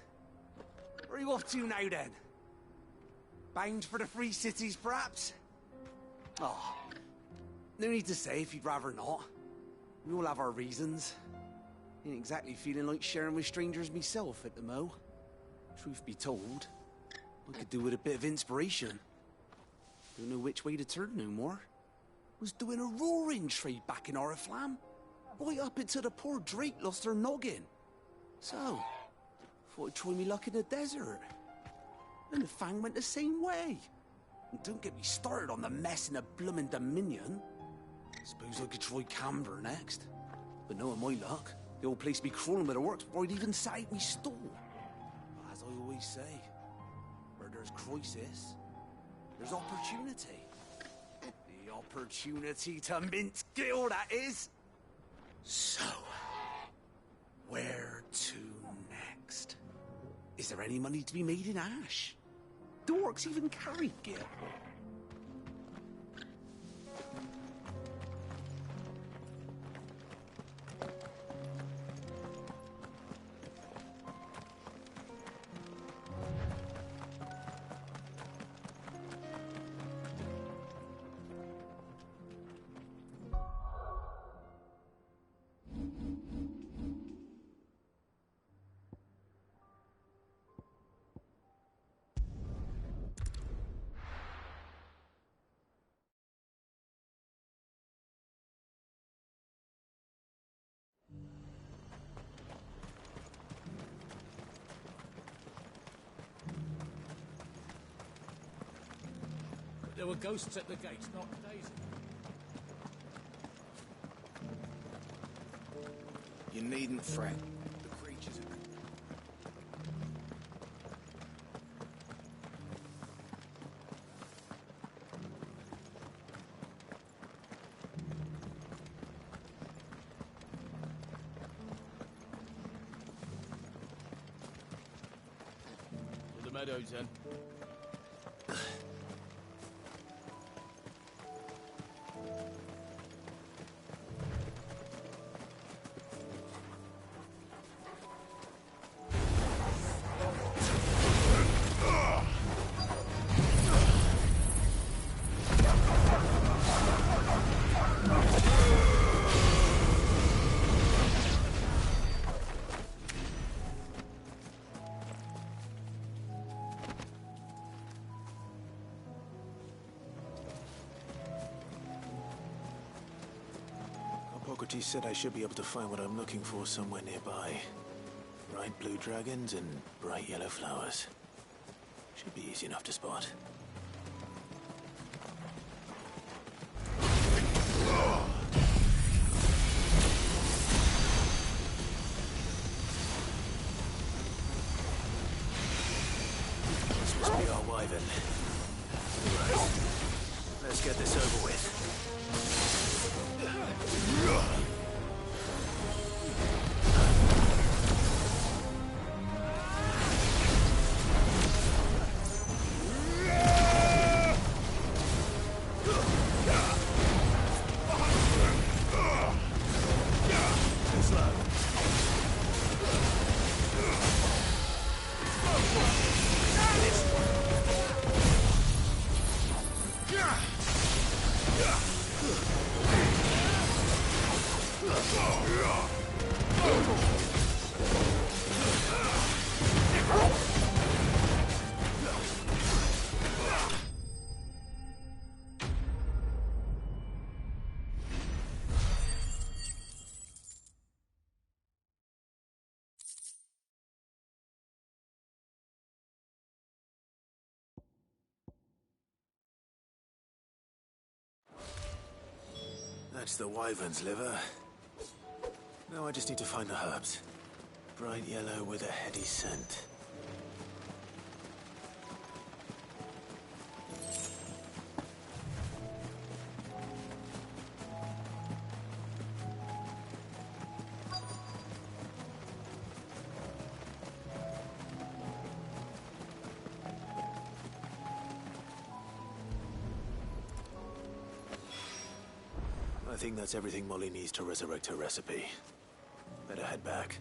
Where are you off to now, then? Bound for the Free Cities, perhaps? Oh, no need to say if you'd rather not. We all have our reasons. Ain't exactly feeling like sharing with strangers myself at the mo. Truth be told, I could do with a bit of inspiration. Don't know which way to turn no more. Was doing a roaring trade back in Oriflamme. Right up into the poor Drake lost her noggin. So, thought I'd try me luck in the desert. And the Fang went the same way. And don't get me started on the mess in the bloomin' Dominion. Suppose I could try Camber next. But knowing my luck, the old place be crawling with the works before I'd even set out me stall. But as I always say, where there's crisis, there's opportunity. The opportunity to mince Gil, that is. So, where to next? Is there any money to be made in Ash? Do orcs even carry Gil? There were ghosts at the gates, not Daisy. You needn't fret. The creatures are... To the meadows, then. Hippocrates said I should be able to find what I'm looking for somewhere nearby. Bright blue dragons and bright yellow flowers. Should be easy enough to spot. This must be our wyvern. Right. Let's get this over with. That's the wyvern's liver. Now I just need to find the herbs. Bright yellow with a heady scent. I think that's everything Molly needs to resurrect her recipe. Better head back.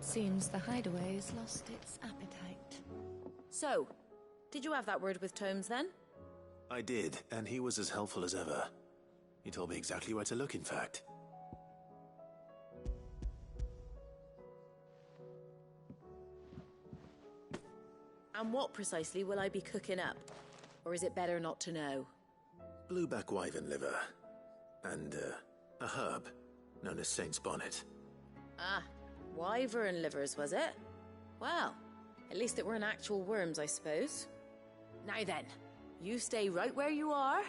Seems the hideaway's lost its appetite. So, did you have that word with Tomes then? I did, and he was as helpful as ever. He told me exactly where to look, in fact. And what precisely will I be cooking up? Or is it better not to know? Blueback wyvern liver. And, a herb known as Saint's Bonnet. Ah, wyvern livers, was it? Well, at least it weren't actual worms, I suppose. Now then, you stay right where you are.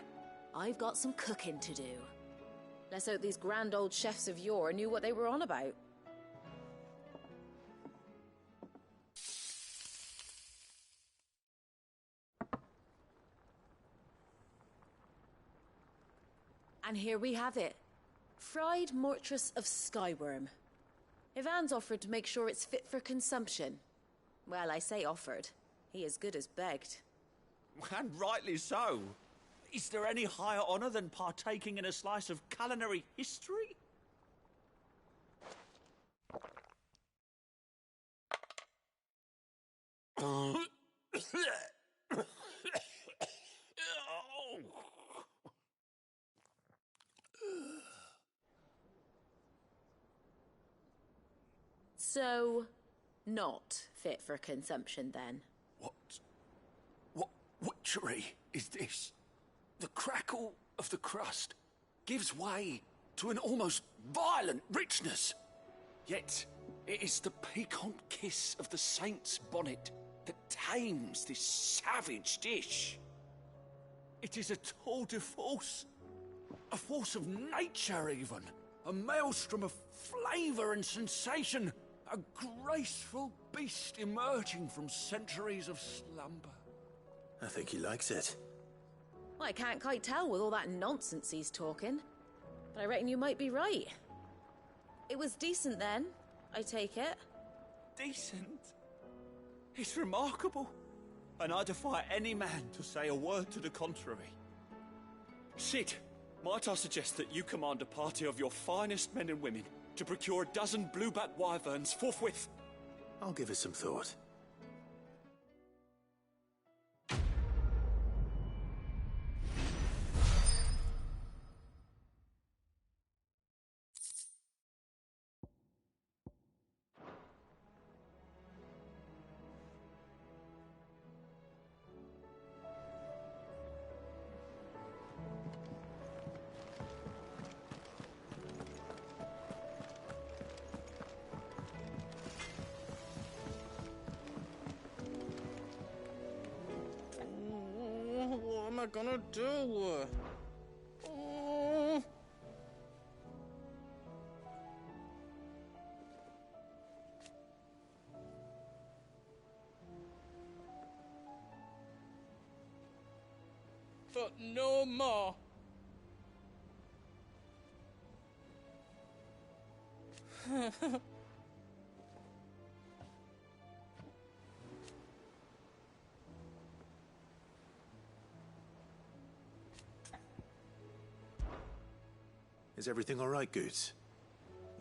I've got some cooking to do. Let's hope these grand old chefs of yore knew what they were on about. And here we have it. Fried mortress of skyworm. Ivan's offered to make sure it's fit for consumption. Well, I say offered. He as good as begged. And rightly so. Is there any higher honor than partaking in a slice of culinary history? So, not fit for consumption then? What witchery is this? The crackle of the crust gives way to an almost violent richness. Yet, it is the piquant kiss of the Saint's Bonnet that tames this savage dish. It is a tour de force. A force of nature, even. A maelstrom of flavour and sensation. A graceful beast emerging from centuries of slumber. I think he likes it. Well, I can't quite tell with all that nonsense he's talking. But I reckon you might be right. It was decent then, I take it. Decent? It's remarkable. And I defy any man to say a word to the contrary. Cid, might I suggest that you command a party of your finest men and women to procure a dozen blueback wyverns forthwith? I'll give it some thought. What am I gonna do? Oh. But no more. Is everything all right, Goots?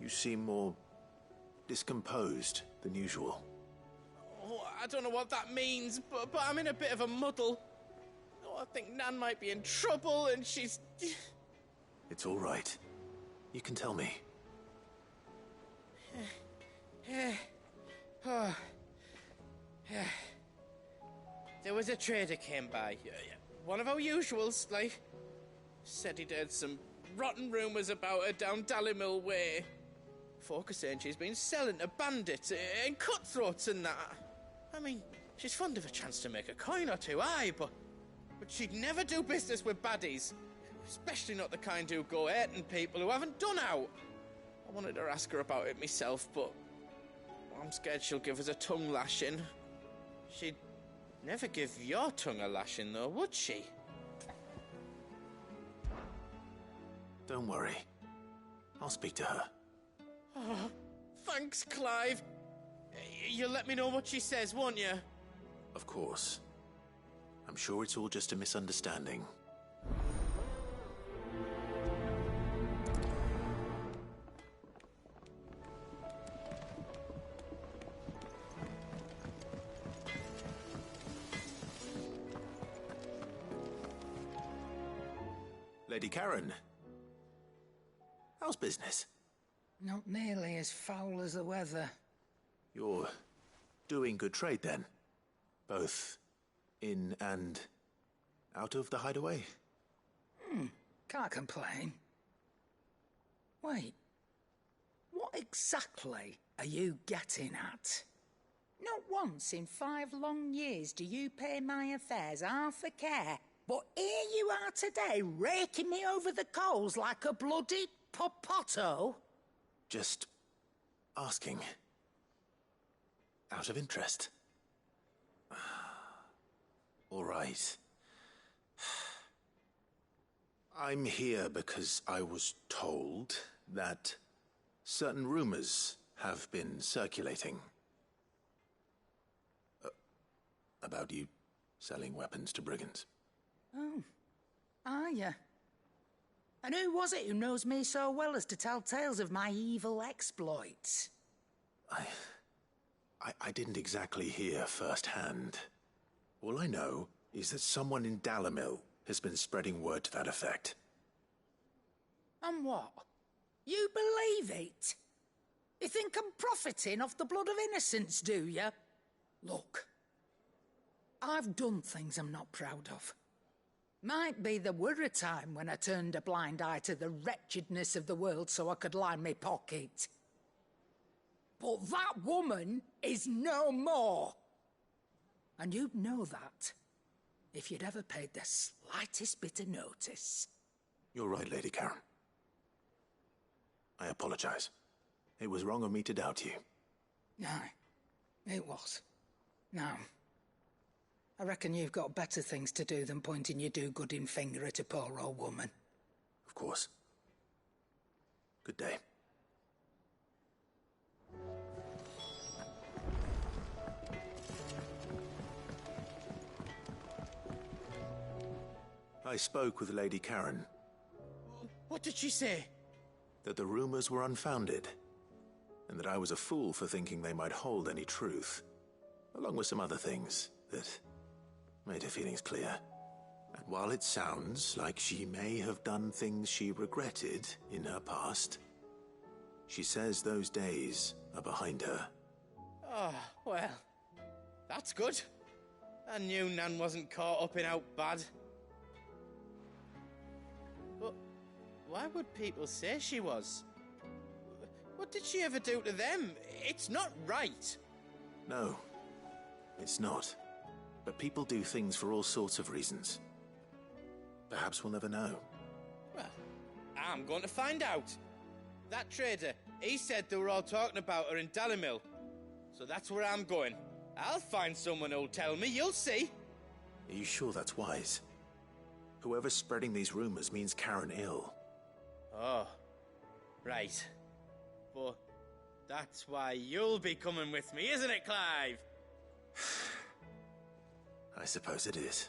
You seem more discomposed than usual. Oh, I don't know what that means, but I'm in a bit of a muddle. Oh, I think Nan might be in trouble, and she's... It's all right. You can tell me. There was a trader came by. One of our usuals, like. Said he'd heard some rotten rumours about her down Dallymill Way. Folk are saying she's been selling to bandits and cutthroats and that. I mean, she's fond of a chance to make a coin or two, aye, but she'd never do business with baddies. Especially not the kind who go hurting people who haven't done out. I wanted to ask her about it myself, but I'm scared she'll give us a tongue lashing. She'd never give your tongue a lashing, though, would she? Don't worry. I'll speak to her. Oh, thanks, Clive. You'll let me know what she says, won't you? Of course. I'm sure it's all just a misunderstanding. Lady Karen. How's business? Not nearly as foul as the weather. You're doing good trade, then? Both in and out of the hideaway? Can't complain. Wait. What exactly are you getting at? Not once in 5 long years do you pay my affairs half a care, but here you are today, raking me over the coals like a bloody popoto? Just asking. Out of interest. All right. I'm here because I was told that certain rumors have been circulating. About you selling weapons to brigands. Oh, are you? And who was it who knows me so well as to tell tales of my evil exploits? I didn't exactly hear firsthand. All I know is that someone in Dalimil has been spreading word to that effect. And what? You believe it? You think I'm profiting off the blood of innocents, do you? Look, I've done things I'm not proud of. Might be there were a time when I turned a blind eye to the wretchedness of the world so I could line my pocket. But that woman is no more. And you'd know that if you'd ever paid the slightest bit of notice. You're right, Lady Karen. I apologize. It was wrong of me to doubt you. Aye, it was. Now, I reckon you've got better things to do than pointing your do-gooding finger at a poor old woman. Of course. Good day. I spoke with Lady Karen. What did she say? That the rumors were unfounded, and that I was a fool for thinking they might hold any truth, along with some other things that made her feelings clear. And while it sounds like she may have done things she regretted in her past, she says those days are behind her. Oh, well, that's good. I knew Nan wasn't caught up in out bad. But why would people say she was? What did she ever do to them? It's not right. No, it's not. But people do things for all sorts of reasons. Perhaps we'll never know. Well, I'm going to find out. That trader, he said they were all talking about her in Dalimil. So that's where I'm going. I'll find someone who'll tell me, you'll see. Are you sure that's wise? Whoever's spreading these rumors means Karen ill. Oh, right. But that's why you'll be coming with me, isn't it, Clive? I suppose it is.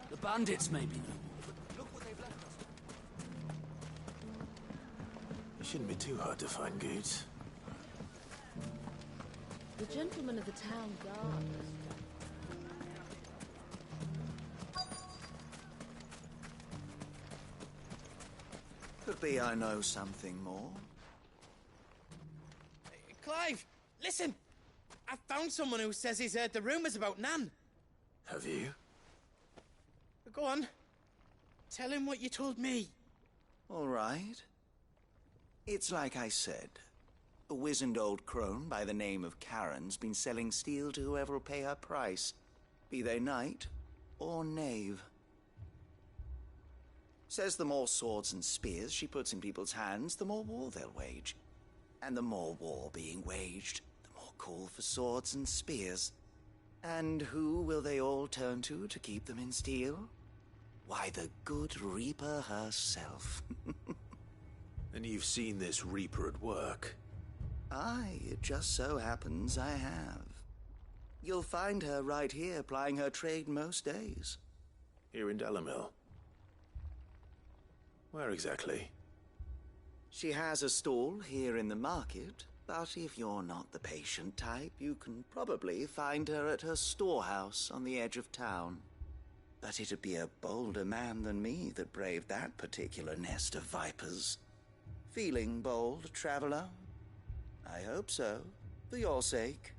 The bandits, maybe. It shouldn't be too hard to find goods. The gentleman of the town guard. Could be I know something more. Clive, listen! I found someone who says he's heard the rumors about Nan. Have you? Go on. Tell him what you told me. All right. It's like I said. A wizened old crone by the name of Karen's been selling steel to whoever will pay her price, be they knight or knave. Says the more swords and spears she puts in people's hands, the more war they'll wage. And the more war being waged, the more call for swords and spears. And who will they all turn to keep them in steel? Why, the good Reaper herself. And you've seen this Reaper at work? Aye, it just so happens I have. You'll find her right here plying her trade most days. Here in Dalimil? Where exactly? She has a stall here in the market, but if you're not the patient type, you can probably find her at her storehouse on the edge of town. But it'd be a bolder man than me that braved that particular nest of vipers. Feeling bold, traveler? I hope so, for your sake.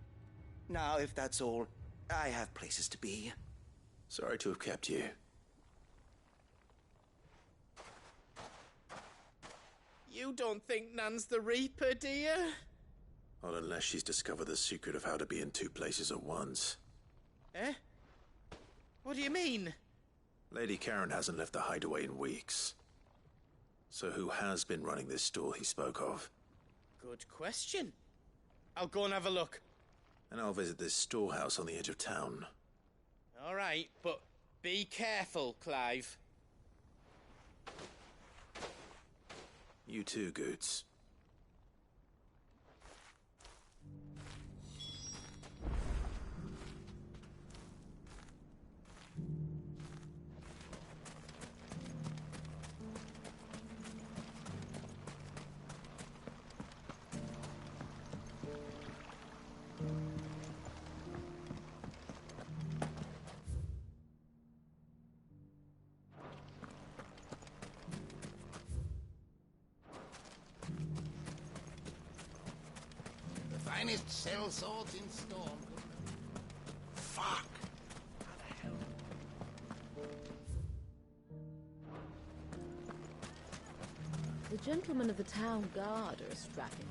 Now, if that's all, I have places to be. Sorry to have kept you. You don't think Nan's the Reaper, do you? Not unless she's discovered the secret of how to be in two places at once. Eh? What do you mean? Lady Karen hasn't left the hideaway in weeks. So who has been running this stall he spoke of? Good question. I'll go and have a look. And I'll visit this storehouse on the edge of town. All right, but be careful, Clive. You too, Goots. Finest cell swords in Storm. Fuck! The gentlemen of the town guard are strapping.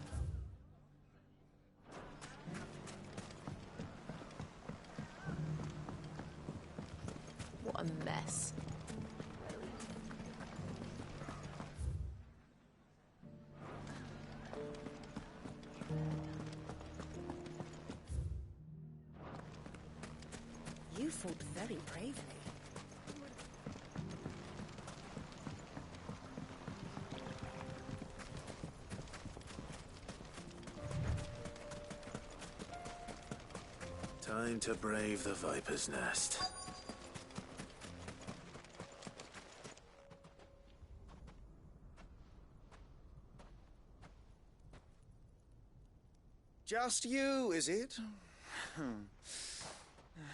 What a mess. You fought very bravely. Time to brave the Viper's Nest. Just you, is it?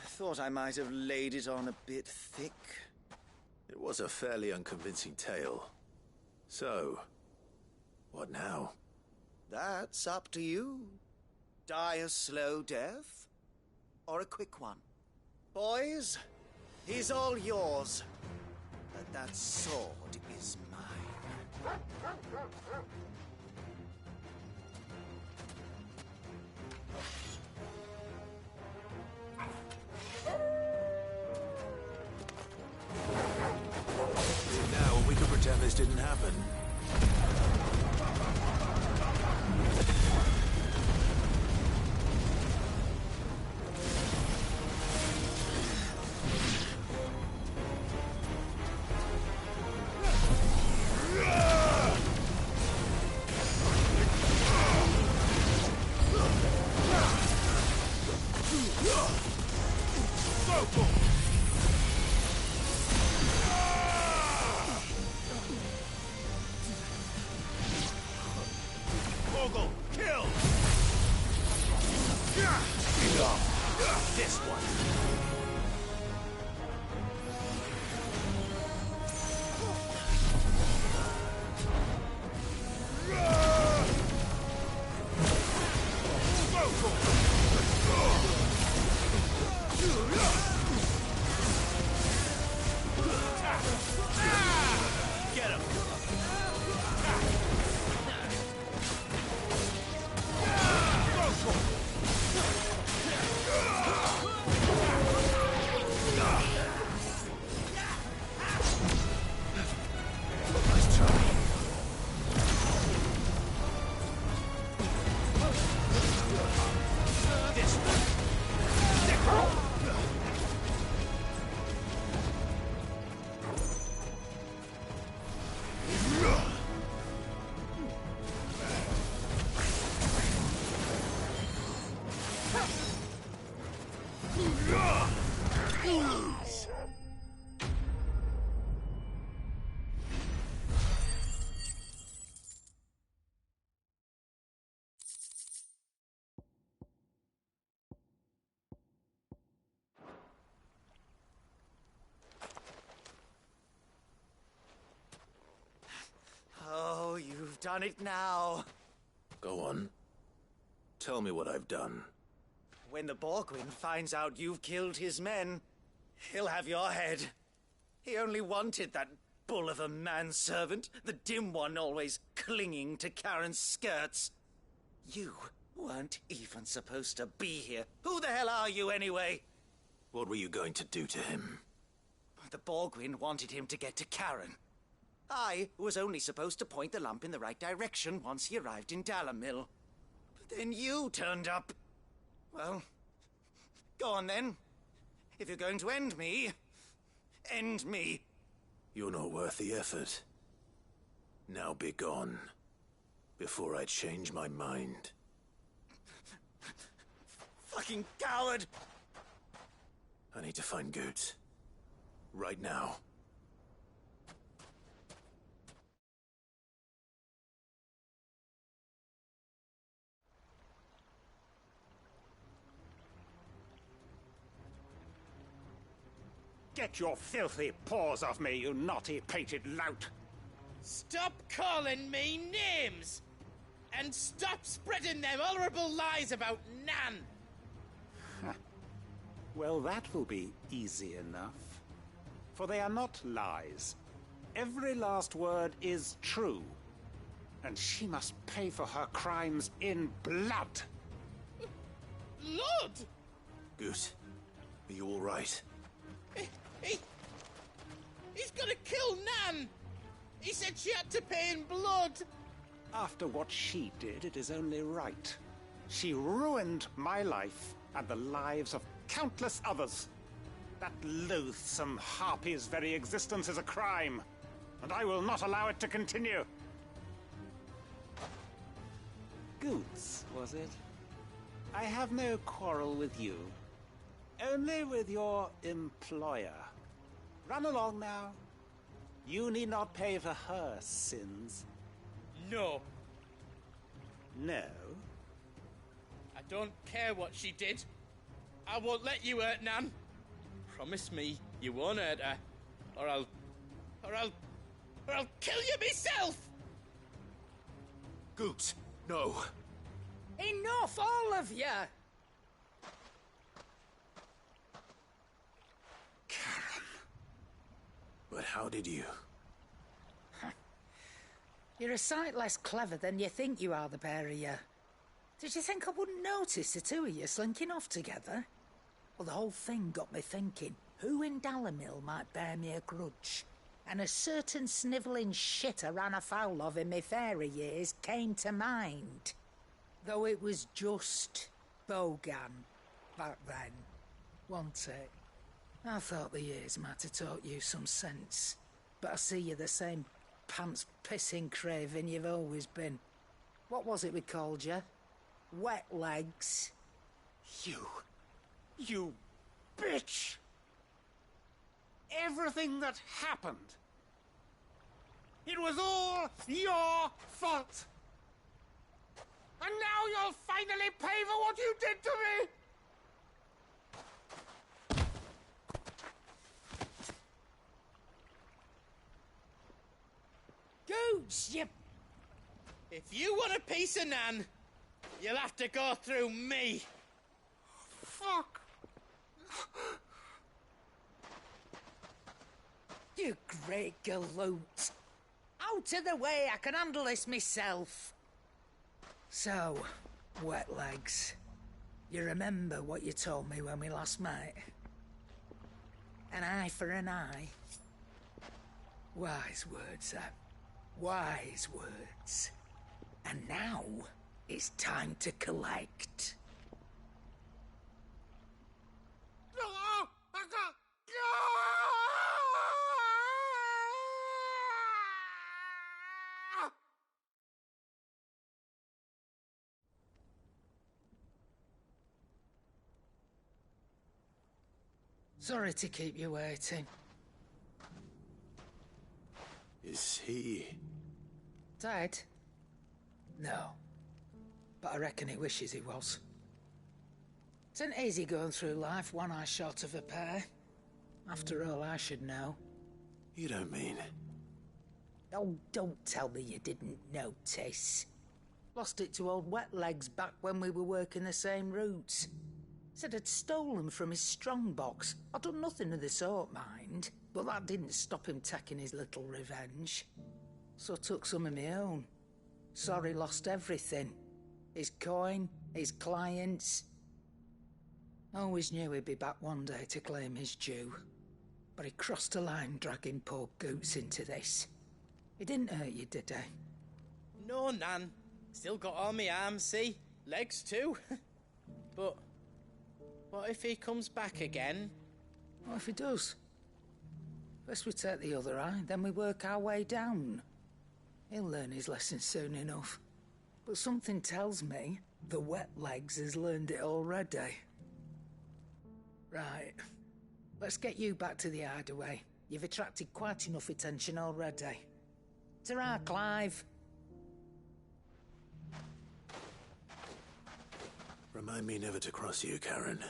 Thought I might have laid it on a bit thick. It was a fairly unconvincing tale. So, what now? That's up to you. Die a slow death, or a quick one. Boys, he's all yours. But that sword is mine. Now we can pretend this didn't happen. This one. Get him. done it now. Go on. Tell me what I've done. When the Borgwyn finds out you've killed his men, he'll have your head. He only wanted that bull of a manservant, the dim one always clinging to Karen's skirts. You weren't even supposed to be here. Who the hell are you anyway? What were you going to do to him? The Borgwyn wanted him to get to Karen. I was only supposed to point the lamp in the right direction once he arrived in Dalamil. But then you turned up. Well, go on then. If you're going to end me, end me. You're not worth the effort. Now be gone, before I change my mind. Fucking coward! I need to find Goetz. Right now. Get your filthy paws off me, you naughty-pated lout! Stop calling me names! And stop spreading them horrible lies about Nan! Well, that will be easy enough. For they are not lies. Every last word is true. And she must pay for her crimes in blood. Blood? Goot, are you all right? He's gonna kill Nan! He said she had to pay in blood! After what she did, it is only right. She ruined my life and the lives of countless others. That loathsome harpy's very existence is a crime, and I will not allow it to continue. Goetz, was it? I have no quarrel with you. Only with your employer. Run along now. You need not pay for her sins. No. No? I don't care what she did. I won't let you hurt Nan. Promise me you won't hurt her, or I'll kill you myself! Goetz, no. Enough, all of you! But how did you? You're a sight less clever than you think you are, the pair of you. Did you think I wouldn't notice the two of you slinking off together? Well, the whole thing got me thinking, who in Dalamil might bear me a grudge? And a certain snivelling shit I ran afoul of in my fairy years came to mind. Though it was just Bogan back then, wasn't it? I thought the years might have taught you some sense, but I see you're the same pants-pissing craven you've always been. What was it we called you? Wet legs? You bitch! Everything that happened, it was all your fault! And now you'll finally pay for what you did to me! Goose, you... If you want a piece of Nan, you'll have to go through me. Fuck! You great galoot. Out of the way, I can handle this myself. So, wet legs, you remember what you told me when we last met? An eye for an eye. Wise words, wise words. And now, it's time to collect. Sorry to keep you waiting. Is he... Dead? No. But I reckon he wishes he was. It isn't easy going through life one eye short of a pair. After all, I should know. You don't mean... Oh, don't tell me you didn't notice. Lost it to old Wet Legs back when we were working the same routes. Said I'd stolen from his strongbox. I'd done nothing of the sort, mind, but that didn't stop him taking his little revenge. So I took some of my own. Sorry, lost everything. His coin, his clients. Always knew he'd be back one day to claim his due. But he crossed a line dragging poor Goots into this. He didn't hurt you, did he? No, Nan. Still got all my arms, see? Legs too. But what if he comes back again? What if he does? First we take the other eye, then we work our way down. He'll learn his lesson soon enough. But something tells me the Wet Legs has learned it already. Right. Let's get you back to the hideaway. You've attracted quite enough attention already. Ta-ra, Clive. Remind me never to cross you, Karen.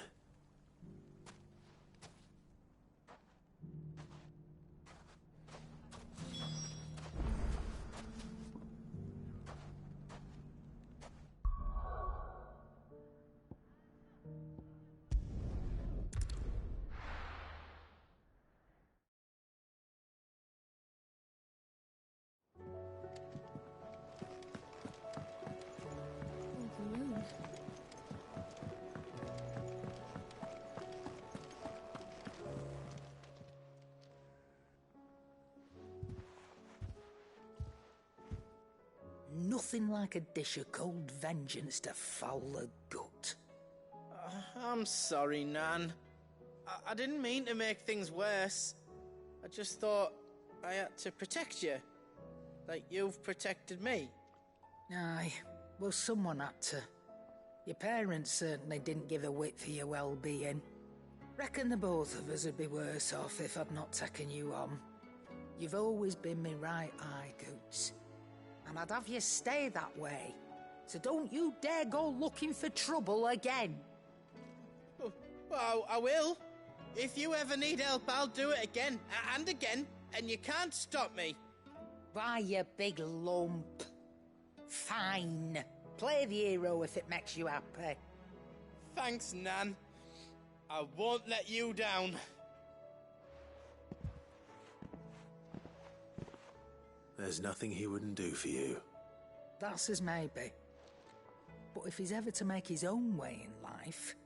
Nothing like a dish of cold vengeance to foul the gut. I'm sorry, Nan. I didn't mean to make things worse. I just thought I had to protect you. Like you've protected me. Aye, well, someone had to. Your parents certainly didn't give a whit for your well-being. Reckon the both of us would be worse off if I'd not taken you on. You've always been me right eye, Goots. And I'd have you stay that way. So don't you dare go looking for trouble again. Well, I will. If you ever need help, I'll do it again and again, and you can't stop me. Why, you big lump. Fine. Play the hero if it makes you happy. Thanks, Nan. I won't let you down. There's nothing he wouldn't do for you. That's as maybe. But if he's ever to make his own way in life,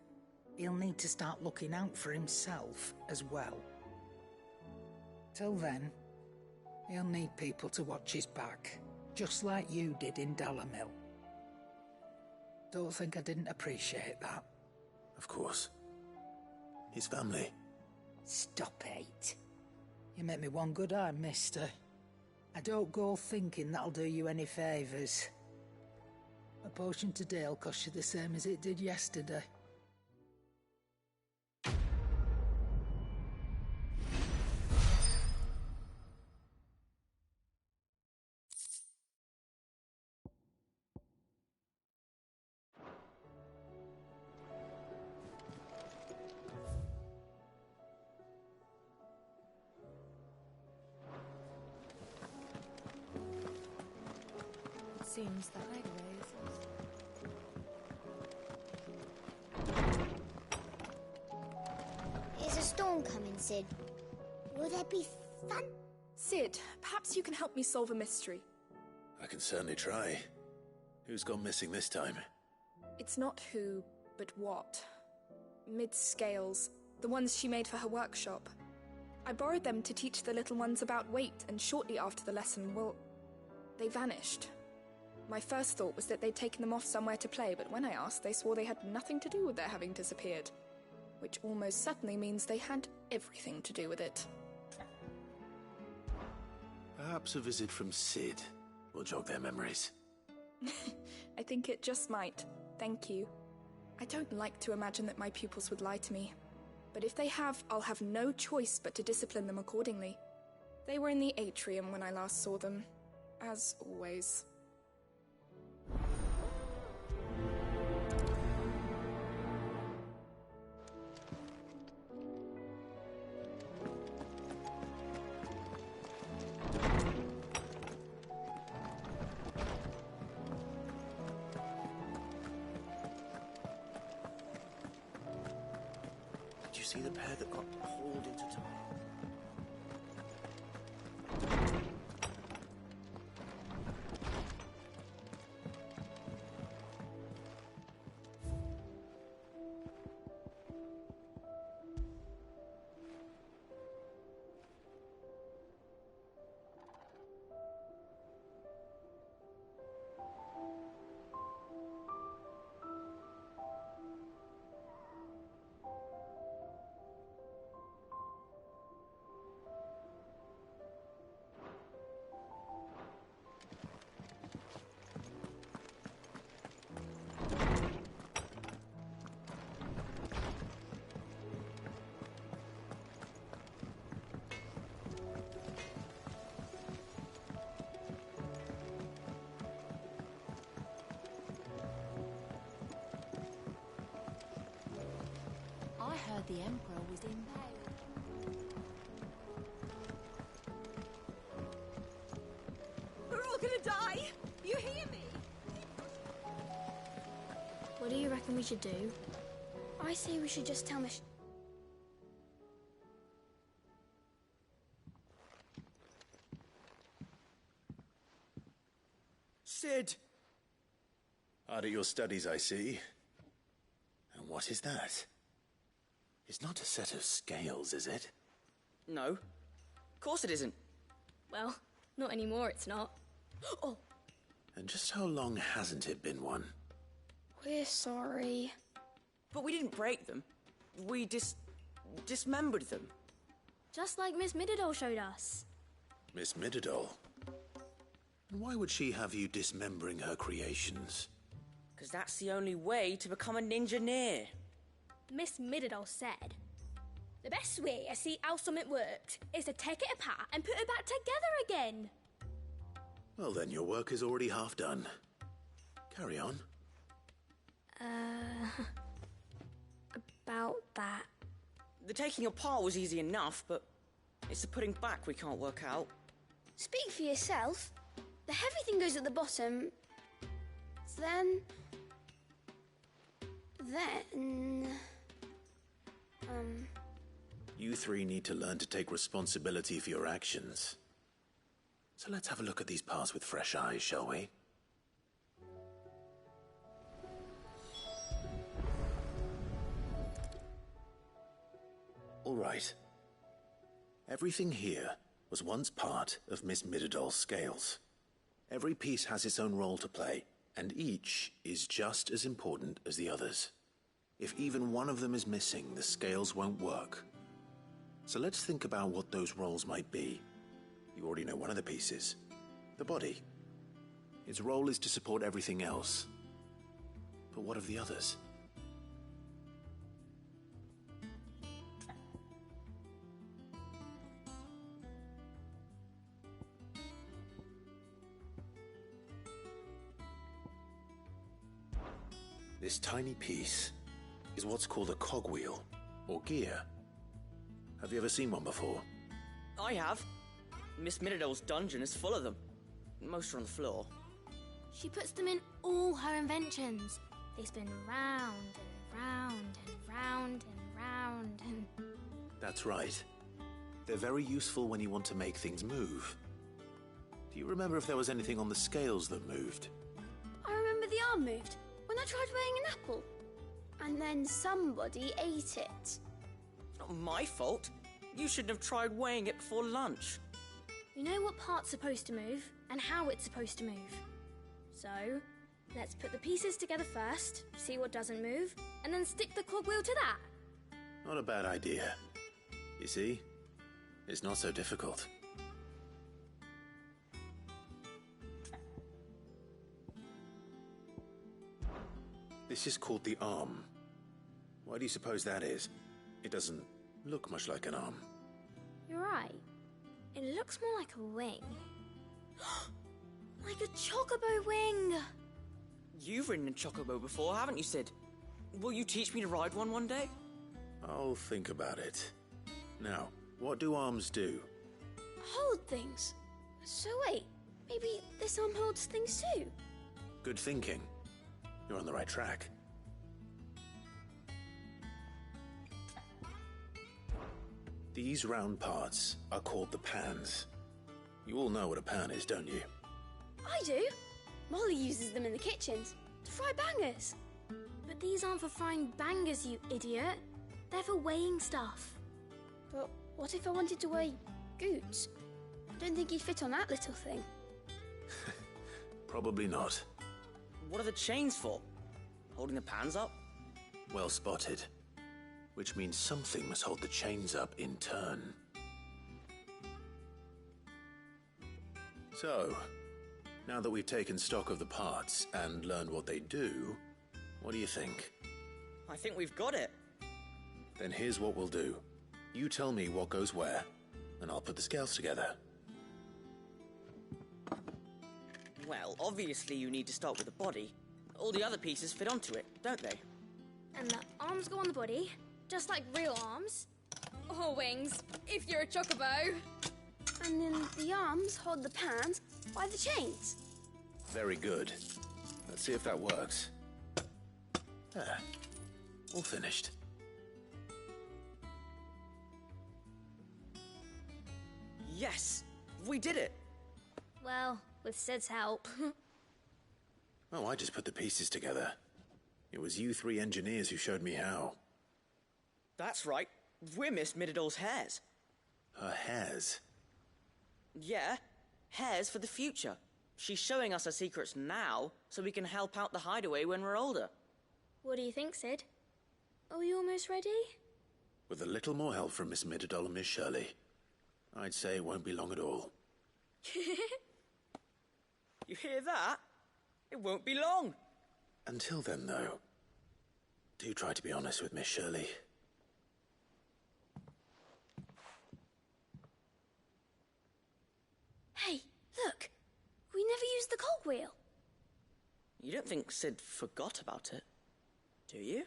he'll need to start looking out for himself as well. Till then, he'll need people to watch his back, just like you did in Dalamil. Don't think I didn't appreciate that. Of course. His family. Stop it. You make me one good eye, mister. I don't go thinking that'll do you any favours. A potion today'll cost you the same as it did yesterday. Seems the hideaway is... Is a storm coming, Sid? Will there be fun? Sid, perhaps you can help me solve a mystery. I can certainly try. Who's gone missing this time? It's not who, but what. Mid-scales, the ones she made for her workshop. I borrowed them to teach the little ones about weight, and shortly after the lesson, well, they vanished. My first thought was that they'd taken them off somewhere to play, but when I asked, they swore they had nothing to do with their having disappeared. Which almost certainly means they had everything to do with it. Perhaps a visit from Sid will jog their memories. I think it just might. Thank you. I don't like to imagine that my pupils would lie to me. But if they have, I'll have no choice but to discipline them accordingly. They were in the atrium when I last saw them. As always. See the pair that got hauled into time? I heard the Emperor was impaled. We're all gonna die! You hear me? What do you reckon we should do? I say we should just tell Miss... Sid! Hard at your studies, I see. And what is that? It's not a set of scales, is it? No. Of course it isn't. Well, not anymore, it's not. Oh! And just how long hasn't it been one? We're sorry. But we didn't break them. We dismembered them. Just like Miss Mididol showed us. Miss Mididol? And why would she have you dismembering her creations? Because that's the only way to become a ninja-neer. Miss Mididol said, the best way to see how something worked is to take it apart and put it back together again. Well then, your work is already half done. Carry on. About that. The taking apart was easy enough, but it's the putting back we can't work out. Speak for yourself. The heavy thing goes at the bottom. Then... You three need to learn to take responsibility for your actions. So let's have a look at these parts with fresh eyes, shall we? All right. Everything here was once part of Miss Mididol's scales. Every piece has its own role to play, and each is just as important as the others. If even one of them is missing, the scales won't work. So let's think about what those roles might be. You already know one of the pieces. The body. Its role is to support everything else. But what of the others? This tiny piece is what's called a cogwheel, or gear. Have you ever seen one before? I have. Miss Mididol's dungeon is full of them. Most are on the floor. She puts them in all her inventions. They spin round and round and round and round and... That's right. They're very useful when you want to make things move. Do you remember if there was anything on the scales that moved? I remember the arm moved when I tried weighing an apple. And then somebody ate it. Not my fault. You shouldn't have tried weighing it before lunch. We know what part's supposed to move and how it's supposed to move. So, let's put the pieces together first, see what doesn't move, and then stick the cogwheel to that. Not a bad idea. You see? It's not so difficult. This is called the arm. Why do you suppose that is? It doesn't look much like an arm. You're right. It looks more like a wing. Like a chocobo wing! You've ridden a chocobo before, haven't you, Sid? Will you teach me to ride one day? I'll think about it. Now, what do arms do? Hold things. So wait, maybe this arm holds things too? Good thinking. You're on the right track. These round parts are called the pans. You all know what a pan is, don't you? I do. Molly uses them in the kitchens to fry bangers. But these aren't for frying bangers, you idiot. They're for weighing stuff. But what if I wanted to weigh Goots? I don't think he'd fit on that little thing. Probably not. What are the chains for? Holding the pans up? Well spotted. Which means something must hold the chains up in turn. So, now that we've taken stock of the parts and learned what they do, what do you think? I think we've got it. Then here's what we'll do. You tell me what goes where, and I'll put the scales together. Well, obviously you need to start with the body. All the other pieces fit onto it, don't they? And the arms go on the body, just like real arms. Or wings, if you're a chocobo. And then the arms hold the pans by the chains. Very good. Let's see if that works. There. All finished. Yes! We did it! Well, with Sid's help. Oh, I just put the pieces together. It was you three engineers who showed me how. That's right. We're Miss Mididol's hairs. Her hairs? Yeah, hairs for the future. She's showing us her secrets now, so we can help out the hideaway when we're older. What do you think, Sid? Are we almost ready? With a little more help from Miss Mididol and Miss Shirley, I'd say it won't be long at all. You hear that? It won't be long. Until then, though, do try to be honest with Miss Shirley. Hey, look! We never used the cogwheel. You don't think Sid forgot about it, do you?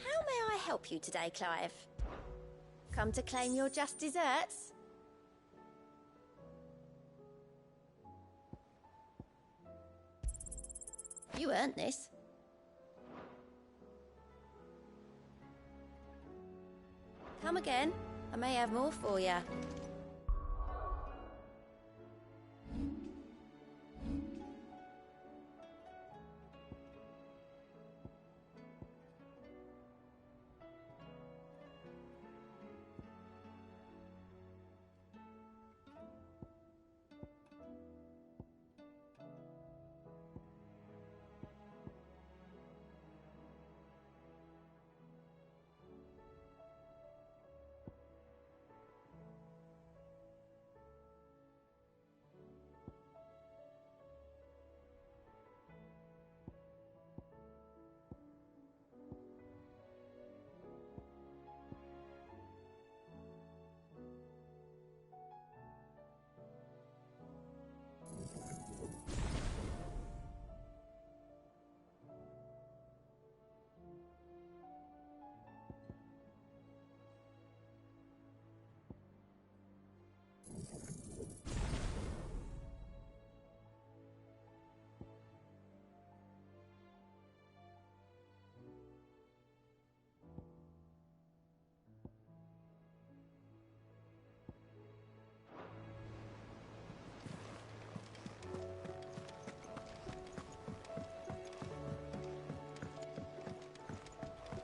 How may I help you today, Clive? Come to claim your just desserts? You earned this. Come again. I may have more for you.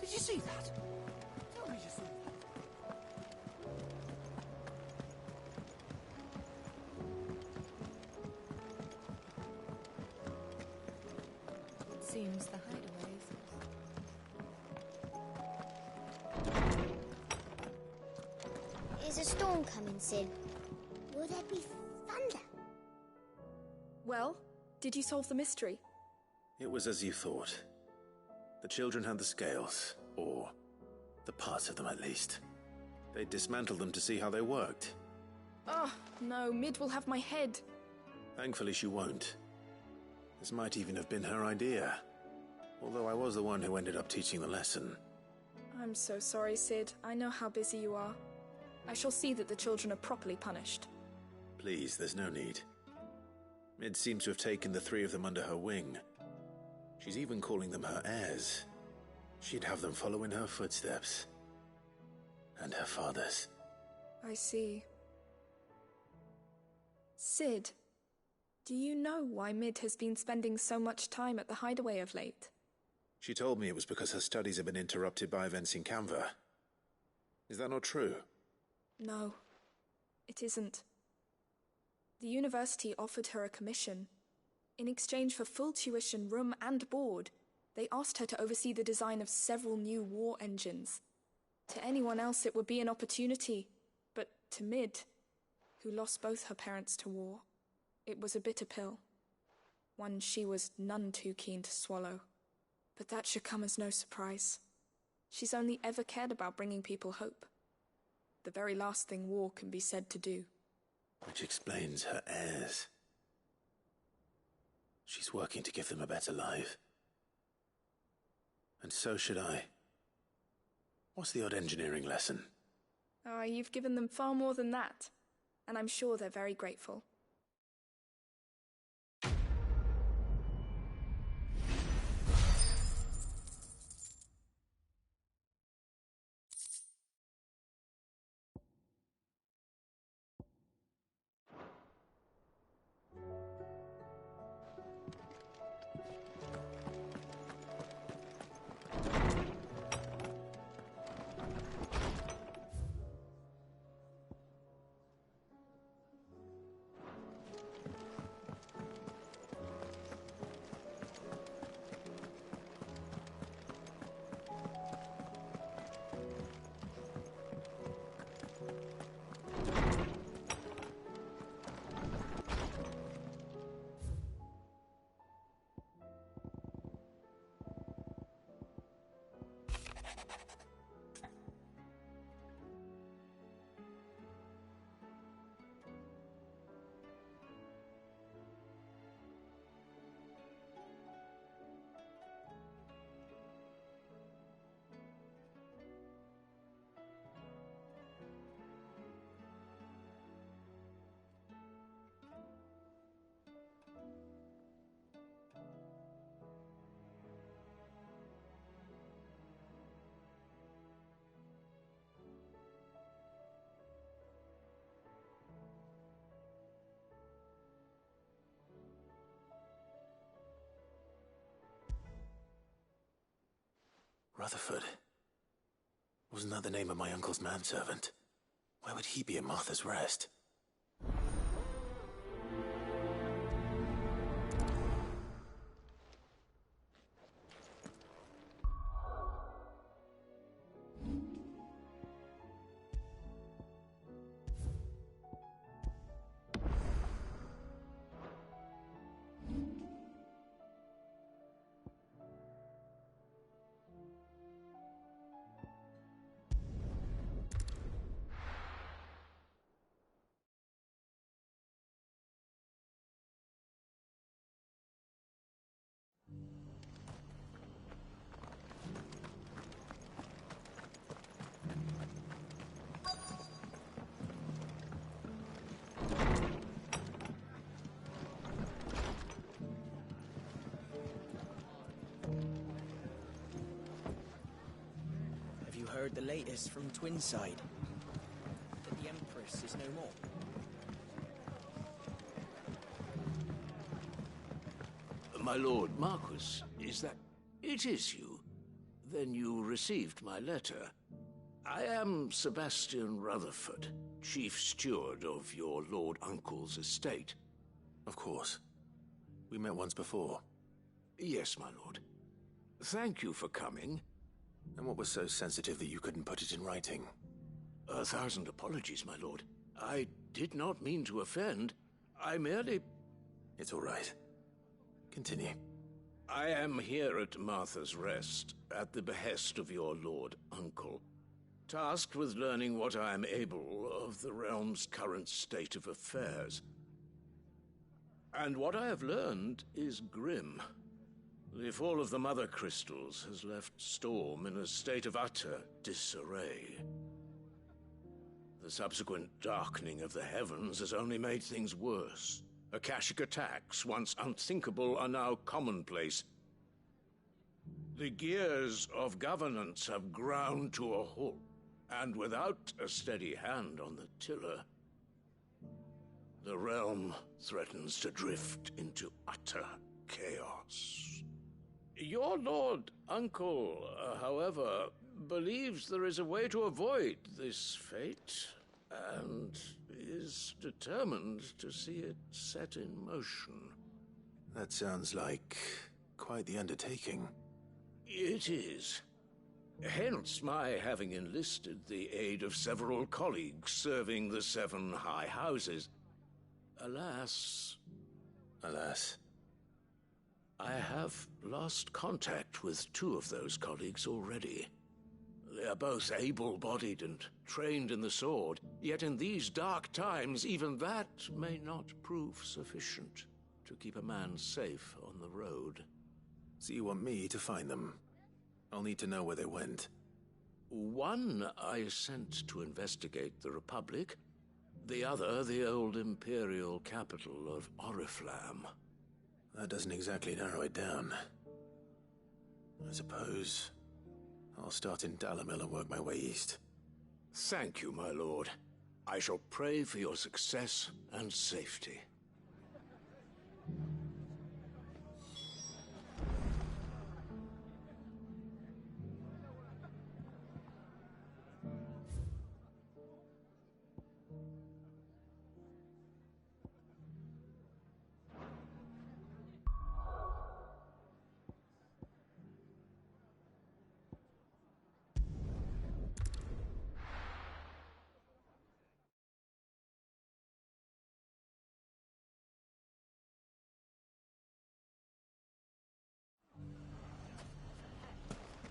Did you see that? Tell me you saw that. It seems the hideaways. Is a storm coming, Sid? Will there be thunder? Well, did you solve the mystery? It was as you thought. The children had the scales, or the parts of them at least. They dismantled them to see how they worked. Oh, no, Mid will have my head. Thankfully she won't. This might even have been her idea. Although I was the one who ended up teaching the lesson. I'm so sorry, Sid. I know how busy you are. I shall see that the children are properly punished. Please, there's no need. Mid seems to have taken the three of them under her wing. She's even calling them her heirs. She'd have them follow in her footsteps. And her father's. I see. Sid, do you know why Mid has been spending so much time at the Hideaway of late? She told me it was because her studies have been interrupted by events in Canva. Is that not true? No, it isn't. The university offered her a commission. In exchange for full tuition, room and board, they asked her to oversee the design of several new war engines. To anyone else it would be an opportunity, but to Mid, who lost both her parents to war, it was a bitter pill. One she was none too keen to swallow. But that should come as no surprise. She's only ever cared about bringing people hope. The very last thing war can be said to do. Which explains her heirs. She's working to give them a better life. And so should I. What's the odd engineering lesson? Ah, you've given them far more than that. And I'm sure they're very grateful. Rutherford. Wasn't that the name of my uncle's manservant? Why would he be at Martha's Rest? Heard the latest from Twinside. That the Empress is no more. My lord Marquis, is that... It is you. Then you received my letter. I am Sebastian Rutherford, chief steward of your lord uncle's estate. Of course. We met once before. Yes, my lord. Thank you for coming. And what was so sensitive that you couldn't put it in writing? 1,000 apologies, my lord. I did not mean to offend. I merely... It's all right. Continue. I am here at Martha's Rest, at the behest of your lord uncle, tasked with learning what I am able of the realm's current state of affairs. And what I have learned is grim. The fall of the Mother Crystals has left Storm in a state of utter disarray. The subsequent darkening of the heavens has only made things worse. Akashic attacks, once unthinkable, are now commonplace. The gears of governance have ground to a halt, and without a steady hand on the tiller, the realm threatens to drift into utter chaos. Your lord uncle, however, believes there is a way to avoid this fate, and is determined to see it set in motion. That sounds like quite the undertaking. It is. Hence my having enlisted the aid of several colleagues serving the 7 high houses. Alas, I have lost contact with 2 of those colleagues already. They are both able-bodied and trained in the sword, yet in these dark times, even that may not prove sufficient to keep a man safe on the road. So you want me to find them? I'll need to know where they went. One I sent to investigate the Republic, the other the old Imperial capital of Oriflamme. That doesn't exactly narrow it down. I suppose I'll start in Dalimil and work my way east. Thank you, my lord. I shall pray for your success and safety.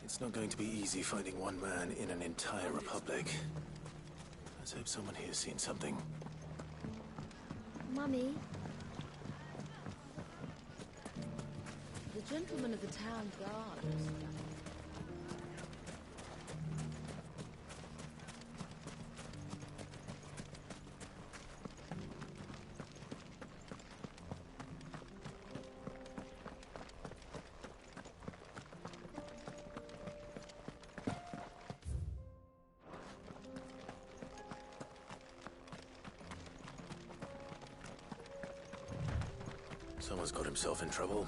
It's not going to be easy finding one man in an entire republic. Let's hope someone here's seen something. Mummy? The gentleman of the town guard. Someone's got himself in trouble.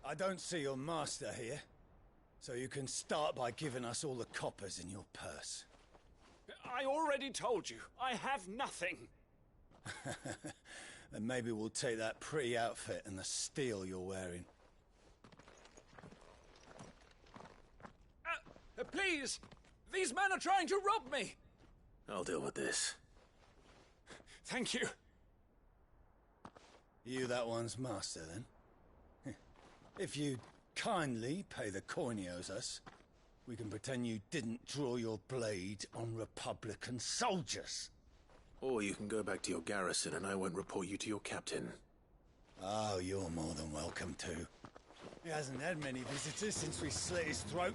I don't see your master here, so you can start by giving us all the coppers in your purse. I already told you, I have nothing. Then maybe we'll take that pretty outfit and the steel you're wearing. Please! These men are trying to rob me! I'll deal with this. Thank you. You that one's master, then? If you'd kindly pay the coin he owes us, we can pretend you didn't draw your blade on Republican soldiers. Or you can go back to your garrison and I won't report you to your captain. Oh, you're more than welcome to. He hasn't had many visitors since we slit his throat.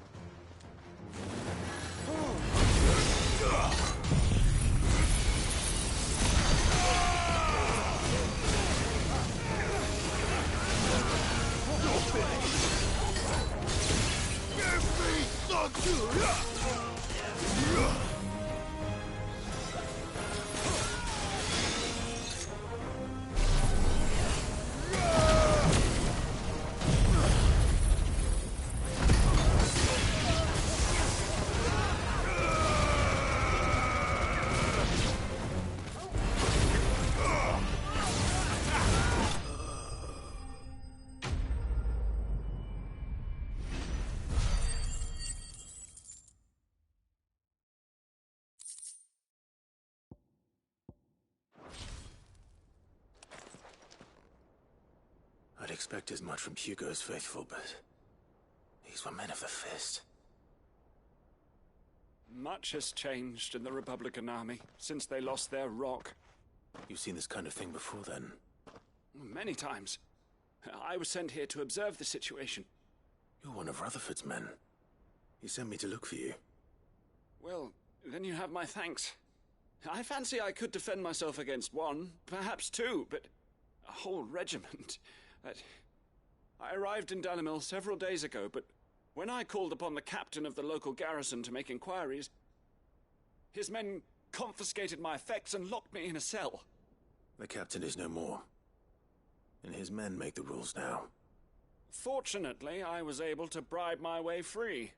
expect as much from Hugo's faithful, but these were men of the fist. Much has changed in the Republican army since they lost their rock. You've seen this kind of thing before, then? Many times. I was sent here to observe the situation. You're one of Rutherford's men. He sent me to look for you. Well, then you have my thanks. I fancy I could defend myself against one, perhaps two, but a whole regiment. I arrived in Dalimil several days ago, but when I called upon the captain of the local garrison to make inquiries, his men confiscated my effects and locked me in a cell. The captain is no more, and his men make the rules now. Fortunately, I was able to bribe my way free,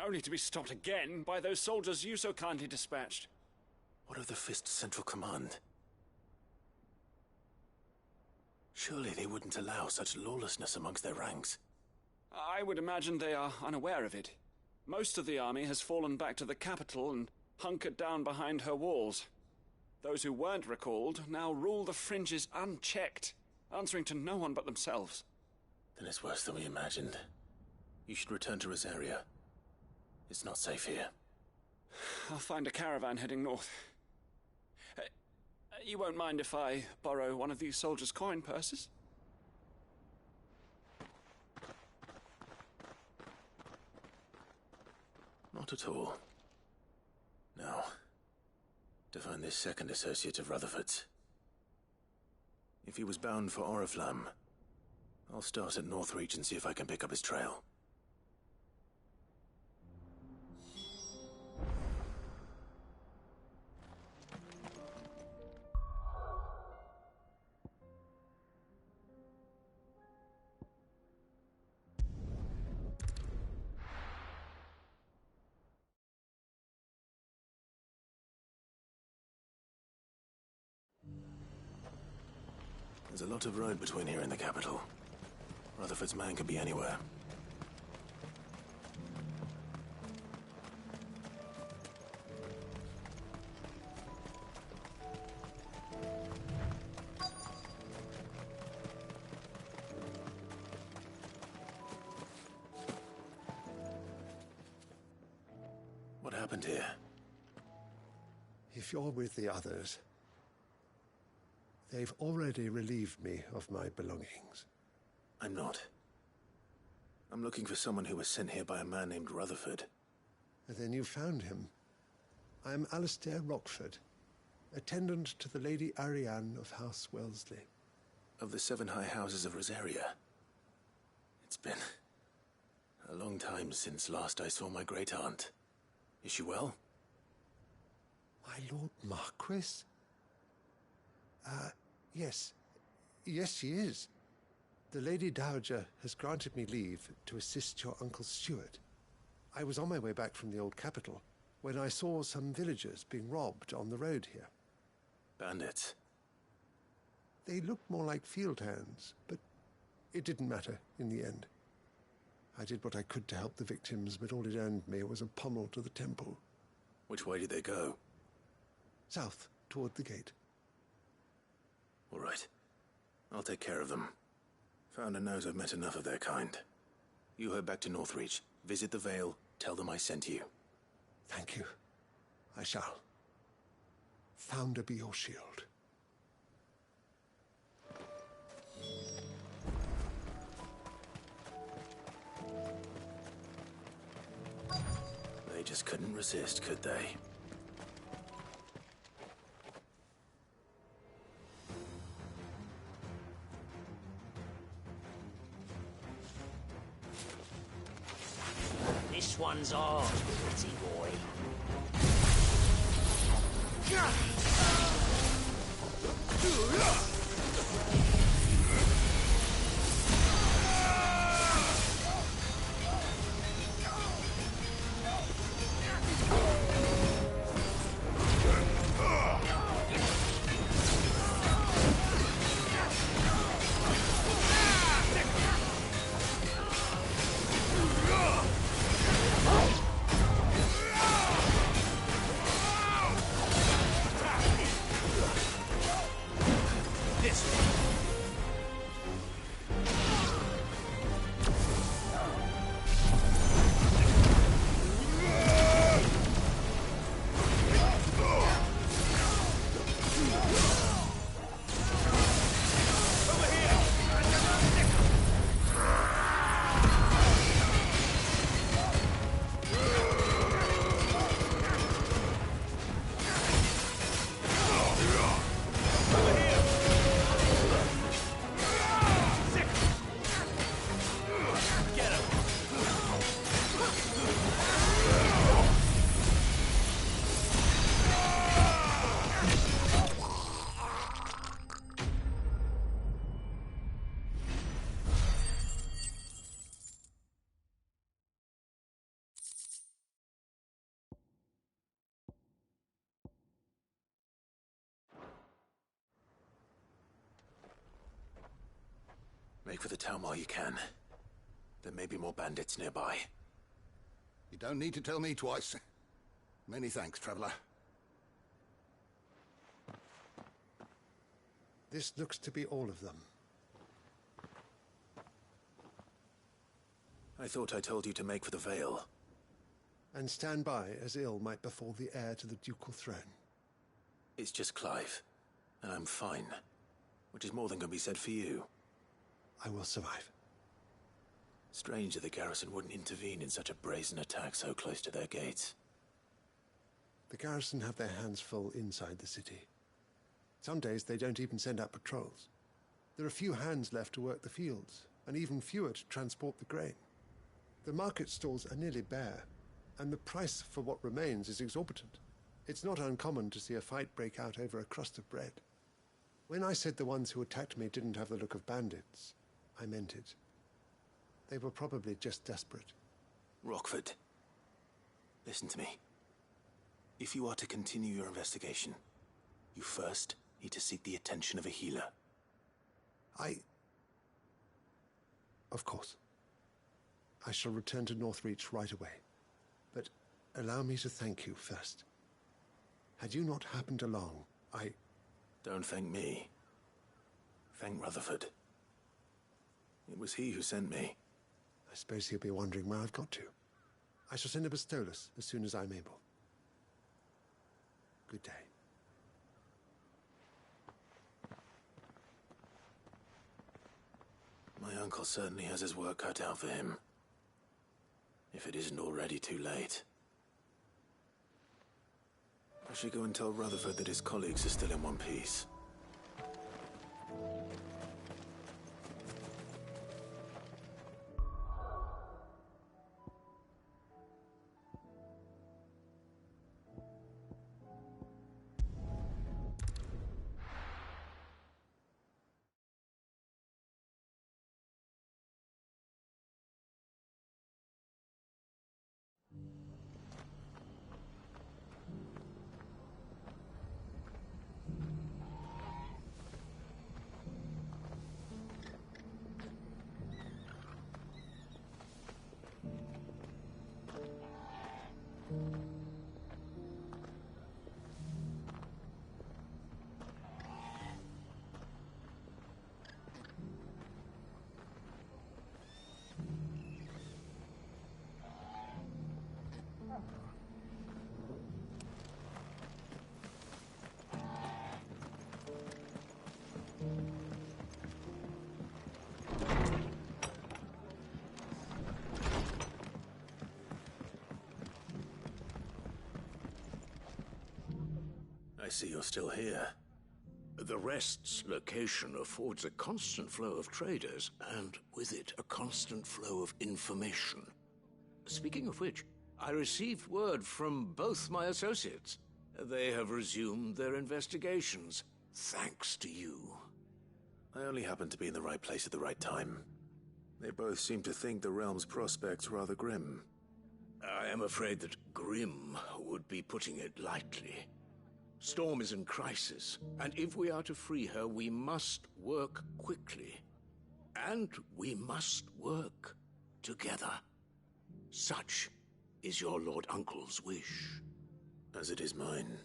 only to be stopped again by those soldiers you so kindly dispatched. What of the Fist's Central Command? Surely they wouldn't allow such lawlessness amongst their ranks. I would imagine they are unaware of it. Most of the army has fallen back to the capital and hunkered down behind her walls. Those who weren't recalled now rule the fringes unchecked, answering to no one but themselves. Then it's worse than we imagined. You should return to Rosaria. It's not safe here. I'll find a caravan heading north. You won't mind if I borrow one of these soldiers' coin purses? Not at all. Now, to find this second associate of Rutherford's. If he was bound for Oriflamme, I'll start at Northreach and see if I can pick up his trail. There's a lot of road between here and the capital. Rutherford's man could be anywhere. What happened here? If you're with the others, they've already relieved me of my belongings. I'm not. I'm looking for someone who was sent here by a man named Rutherford. And then you found him. I am Alistair Rockford, attendant to the Lady Ariane of House Wellesley. Of the 7 high houses of Rosaria. It's been a long time since last I saw my great-aunt. Is she well? My Lord Marquis? Yes. Yes, she is. The Lady Dowager has granted me leave to assist your Uncle Stuart. I was on my way back from the old capital when I saw some villagers being robbed on the road here. Bandits? They looked more like field hands, but it didn't matter in the end. I did what I could to help the victims, but all it earned me was a pommel to the temple. Which way did they go? South, toward the gate. All right. I'll take care of them. Founder knows I've met enough of their kind. You head back to Northreach, visit the Vale, tell them I sent you. Thank you. I shall. Founder be your shield. They just couldn't resist, could they? This one's ours, pretty boy. Make for the town while you can. There may be more bandits nearby. You don't need to tell me twice. Many thanks, traveler. This looks to be all of them. I thought I told you to make for the Vale. And stand by as ill might befall the heir to the ducal throne. It's just Clive, and I'm fine. Which is more than can be said for you. I will survive. Strange that the garrison wouldn't intervene in such a brazen attack so close to their gates. The garrison have their hands full inside the city. Some days they don't even send out patrols. There are few hands left to work the fields, and even fewer to transport the grain. The market stalls are nearly bare, and the price for what remains is exorbitant. It's not uncommon to see a fight break out over a crust of bread. When I said the ones who attacked me didn't have the look of bandits, I meant it. They were probably just desperate. Rockford, listen to me. If you are to continue your investigation, you first need to seek the attention of a healer. Of course. I shall return to Northreach right away. But allow me to thank you first. Had you not happened along, Don't thank me. Thank Rutherford. It was he who sent me. I suppose he'll be wondering where I've got to. I shall send a Bastolus as soon as I'm able. Good day. My uncle certainly has his work cut out for him. If it isn't already too late. I should go and tell Rutherford that his colleagues are still in one piece. I see you're still here. The Rest's location affords a constant flow of traders, and with it, a constant flow of information. Speaking of which, I received word from both my associates. They have resumed their investigations, thanks to you. I only happened to be in the right place at the right time. They both seem to think the realm's prospects rather grim. I am afraid that grim would be putting it lightly. Storm is in crisis, and if we are to free her, we must work quickly. And we must work together. Such is your Lord Uncle's wish. As it is mine.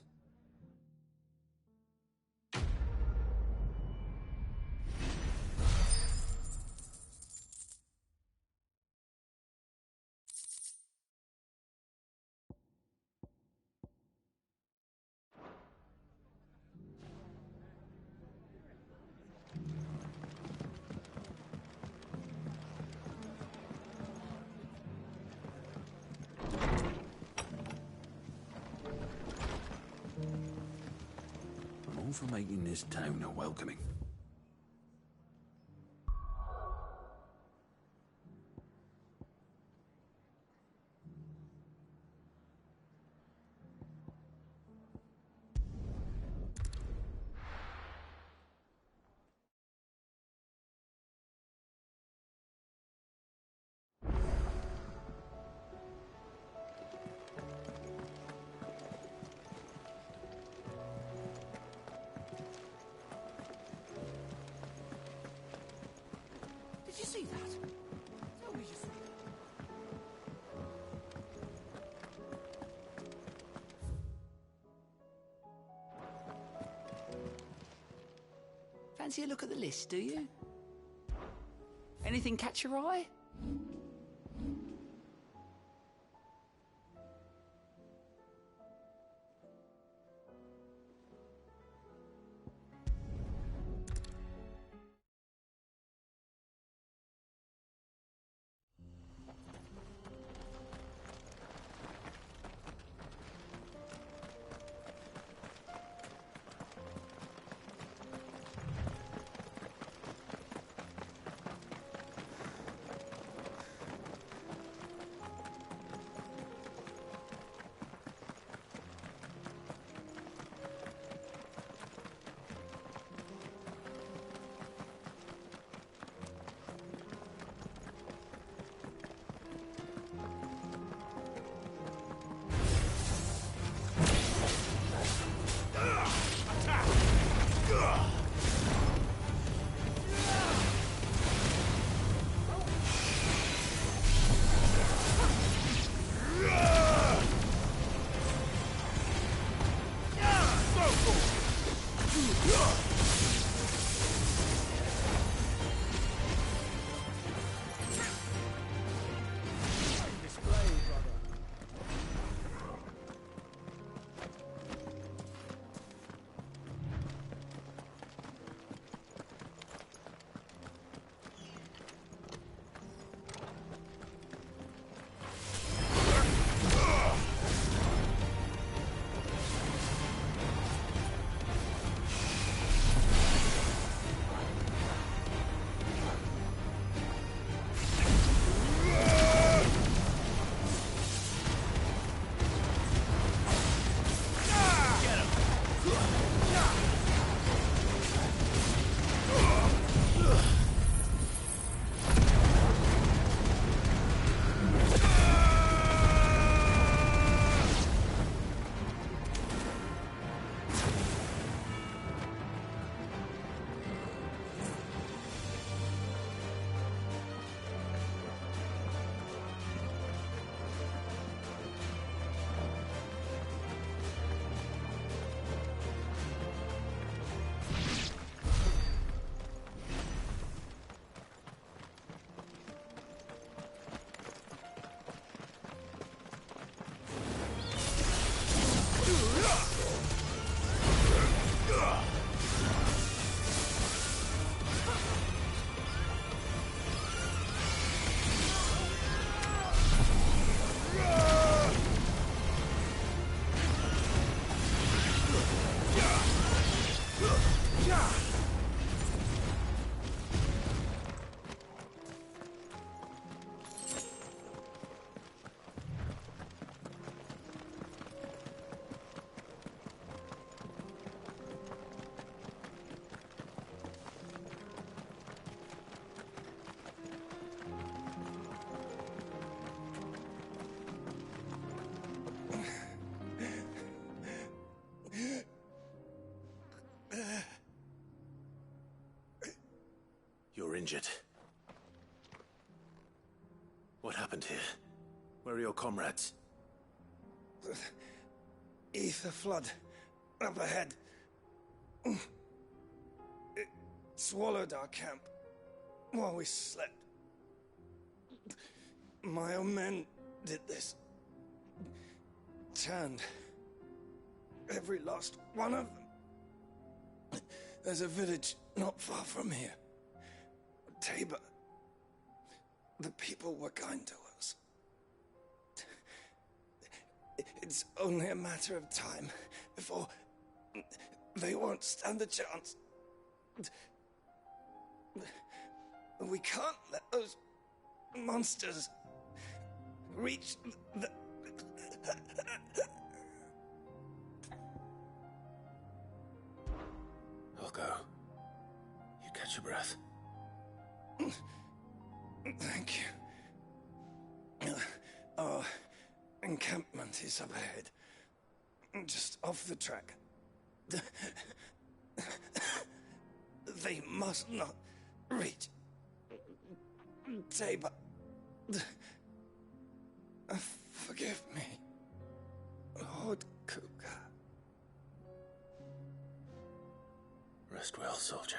I'm all for making this town a welcoming. Fancy a look at the list, do you? Anything catch your eye? You're injured. What happened here? Where are your comrades? Ether flood. Up ahead. It swallowed our camp while we slept. My own men did this. Turned every last one of them. There's a village not far from here. Tabor. The people were kind to us. It's only a matter of time before they won't stand a chance. We can't let those monsters reach the... I'll go. You catch your breath. Thank you. Our encampment is up ahead. Just off the track. They must not reach Tabor. Forgive me, Lord Kuka. Rest well, soldier.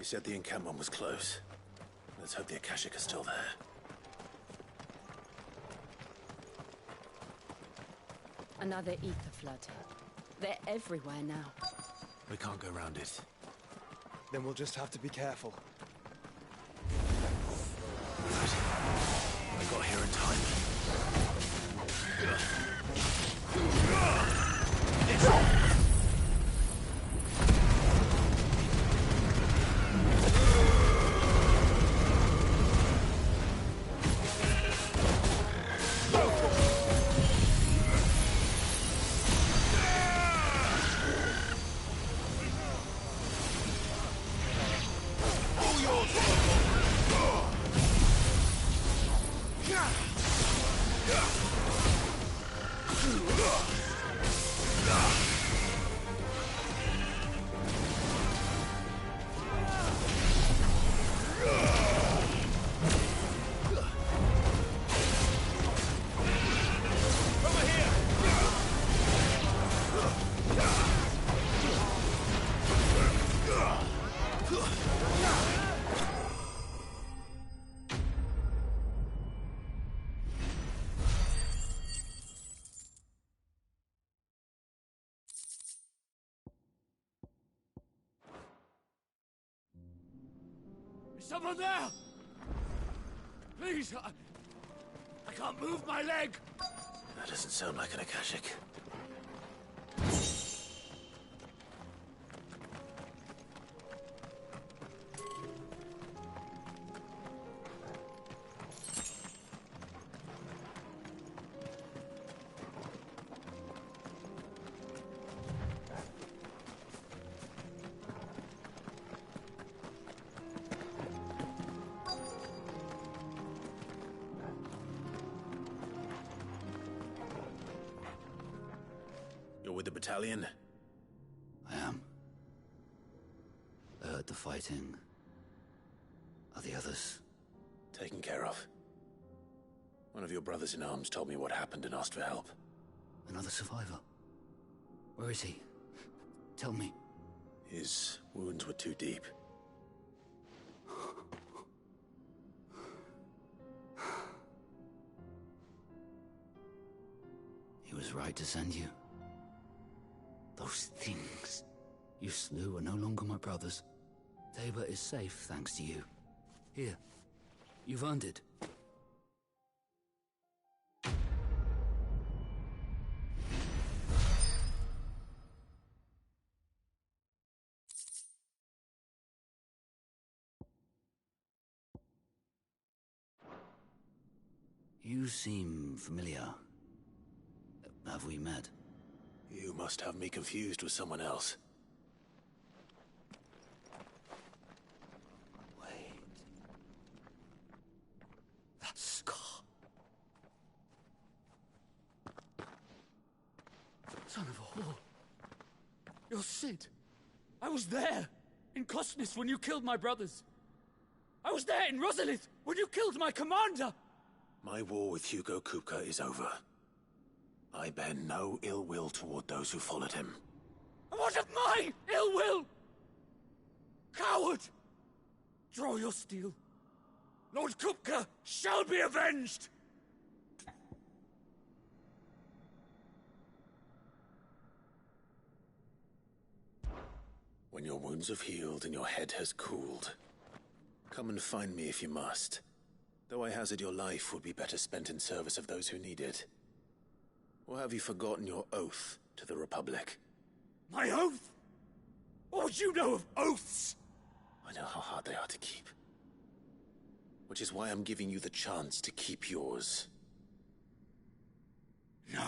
You said the encampment was close. Let's hope the Akashic are still there. Another ether flood. They're everywhere now. We can't go around it. Then we'll just have to be careful. I got here in time. Someone there! Please, I can't move my leg! That doesn't sound like an Akashic. With the battalion? I am. I heard the fighting. Are the others? Taken care of. One of your brothers in arms told me what happened and asked for help. Another survivor? Where is he? Tell me. His wounds were too deep. He was right to send you. Those things you slew are no longer my brothers. Tabor is safe thanks to you. Here, you've earned it. You seem familiar. Have we met? You must have me confused with someone else. Wait. That scar. Son of a whore. You're Sid. I was there, in Cosnis, when you killed my brothers. I was there in Rosalith, when you killed my commander. My war with Hugo Kupka is over. I bear no ill will toward those who followed him. And what of my ill will? Coward! Draw your steel. Lord Kupka shall be avenged! When your wounds have healed and your head has cooled, come and find me if you must. Though I hazard your life would be better spent in service of those who need it. Or have you forgotten your oath to the Republic? My oath? What would you know of oaths? I know how hard they are to keep. Which is why I'm giving you the chance to keep yours. No.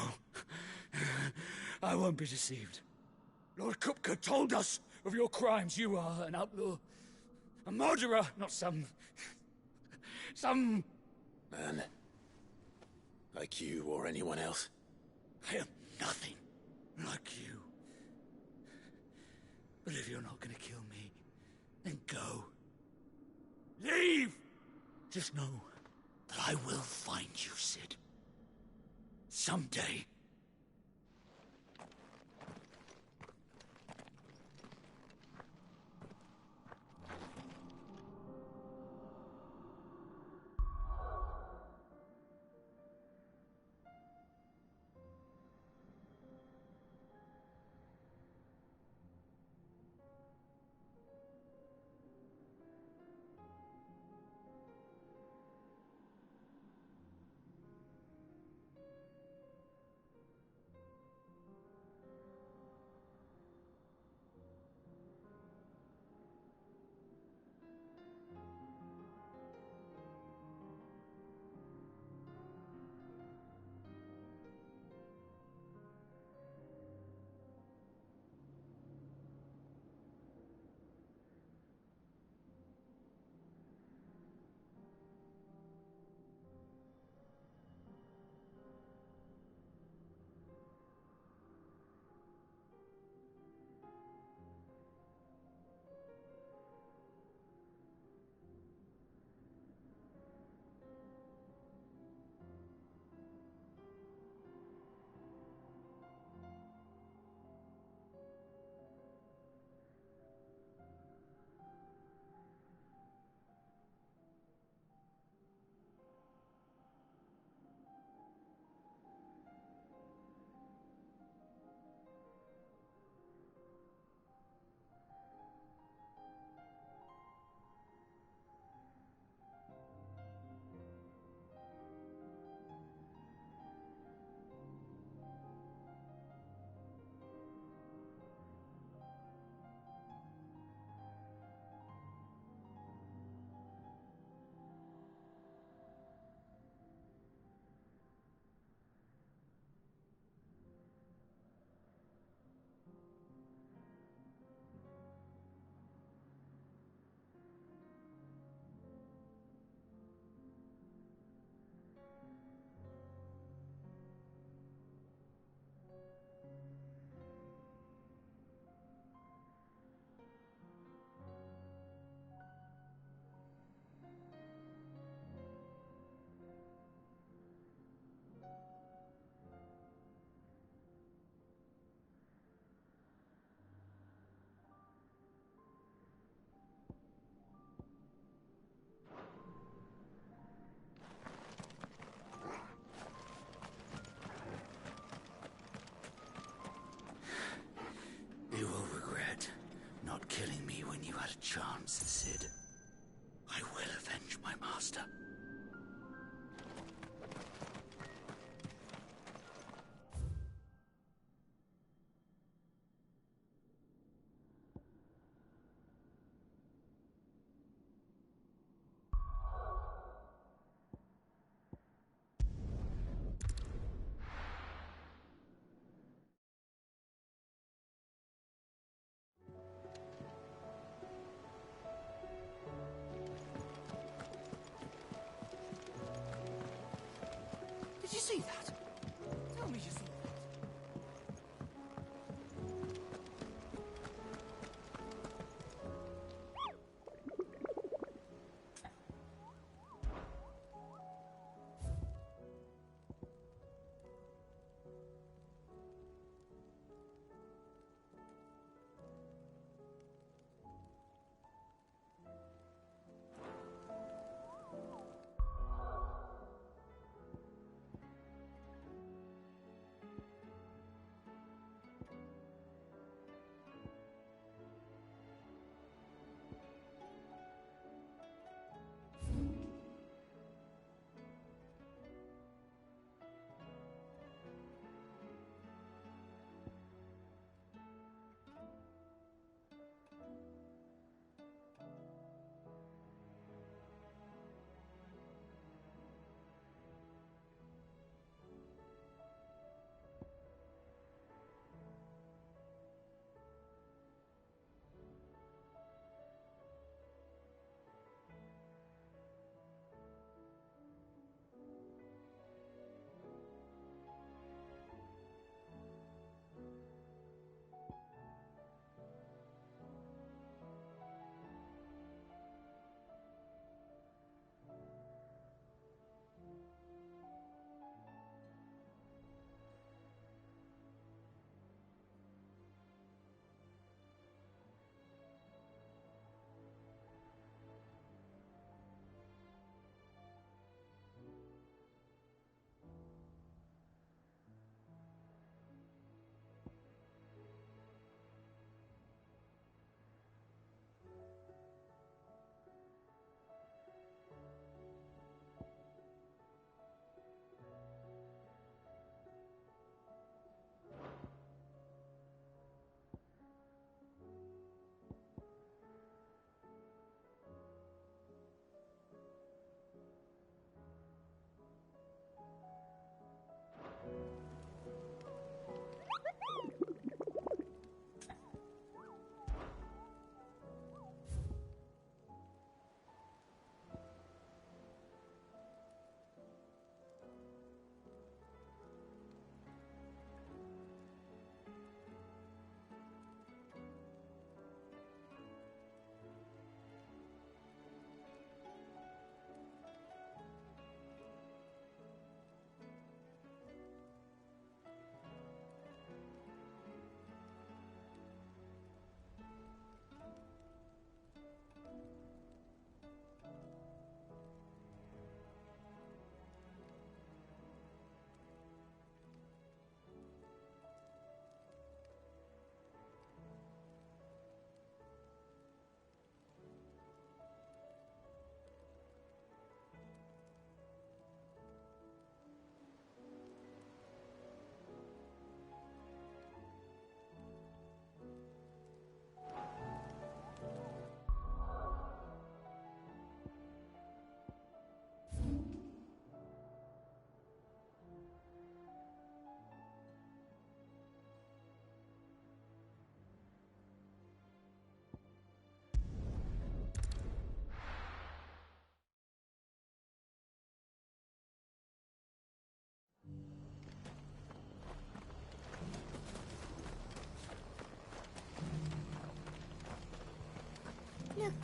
I won't be deceived. Lord Kupka told us of your crimes. You are an outlaw. A murderer, not some man. Like you or anyone else. I am nothing like you. But if you're not gonna kill me, then go. Leave! Just know that I will find you, Sid. Someday.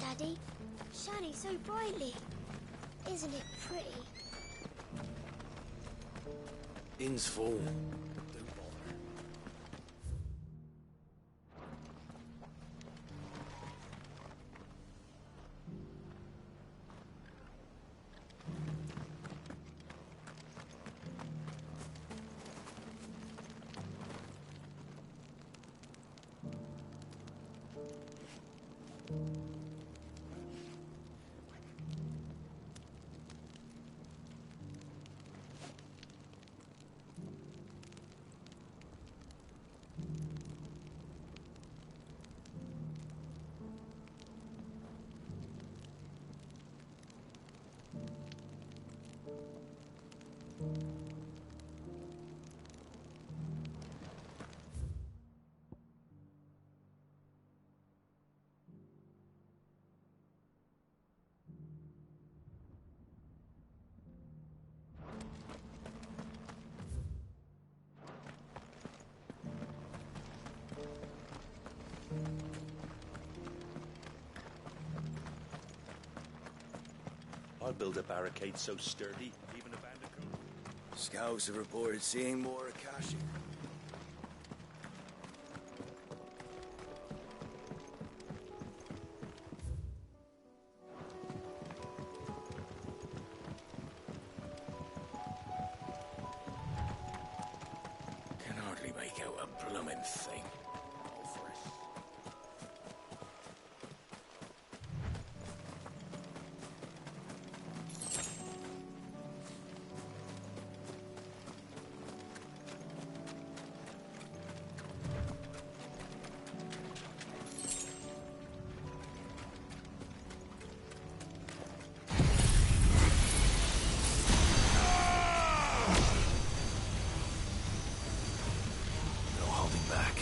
Daddy. Shining so brightly. Isn't it pretty? Inn's full. I'll build a barricade so sturdy, even a bandicoot. Scouts have reported seeing more Akashi. Can hardly make out a bloomin' thing. No holding back.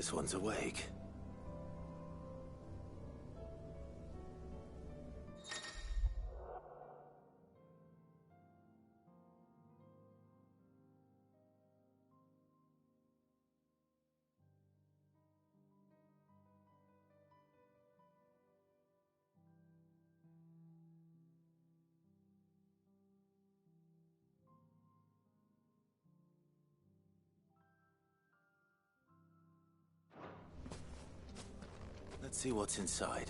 This one's awake. Let's see what's inside.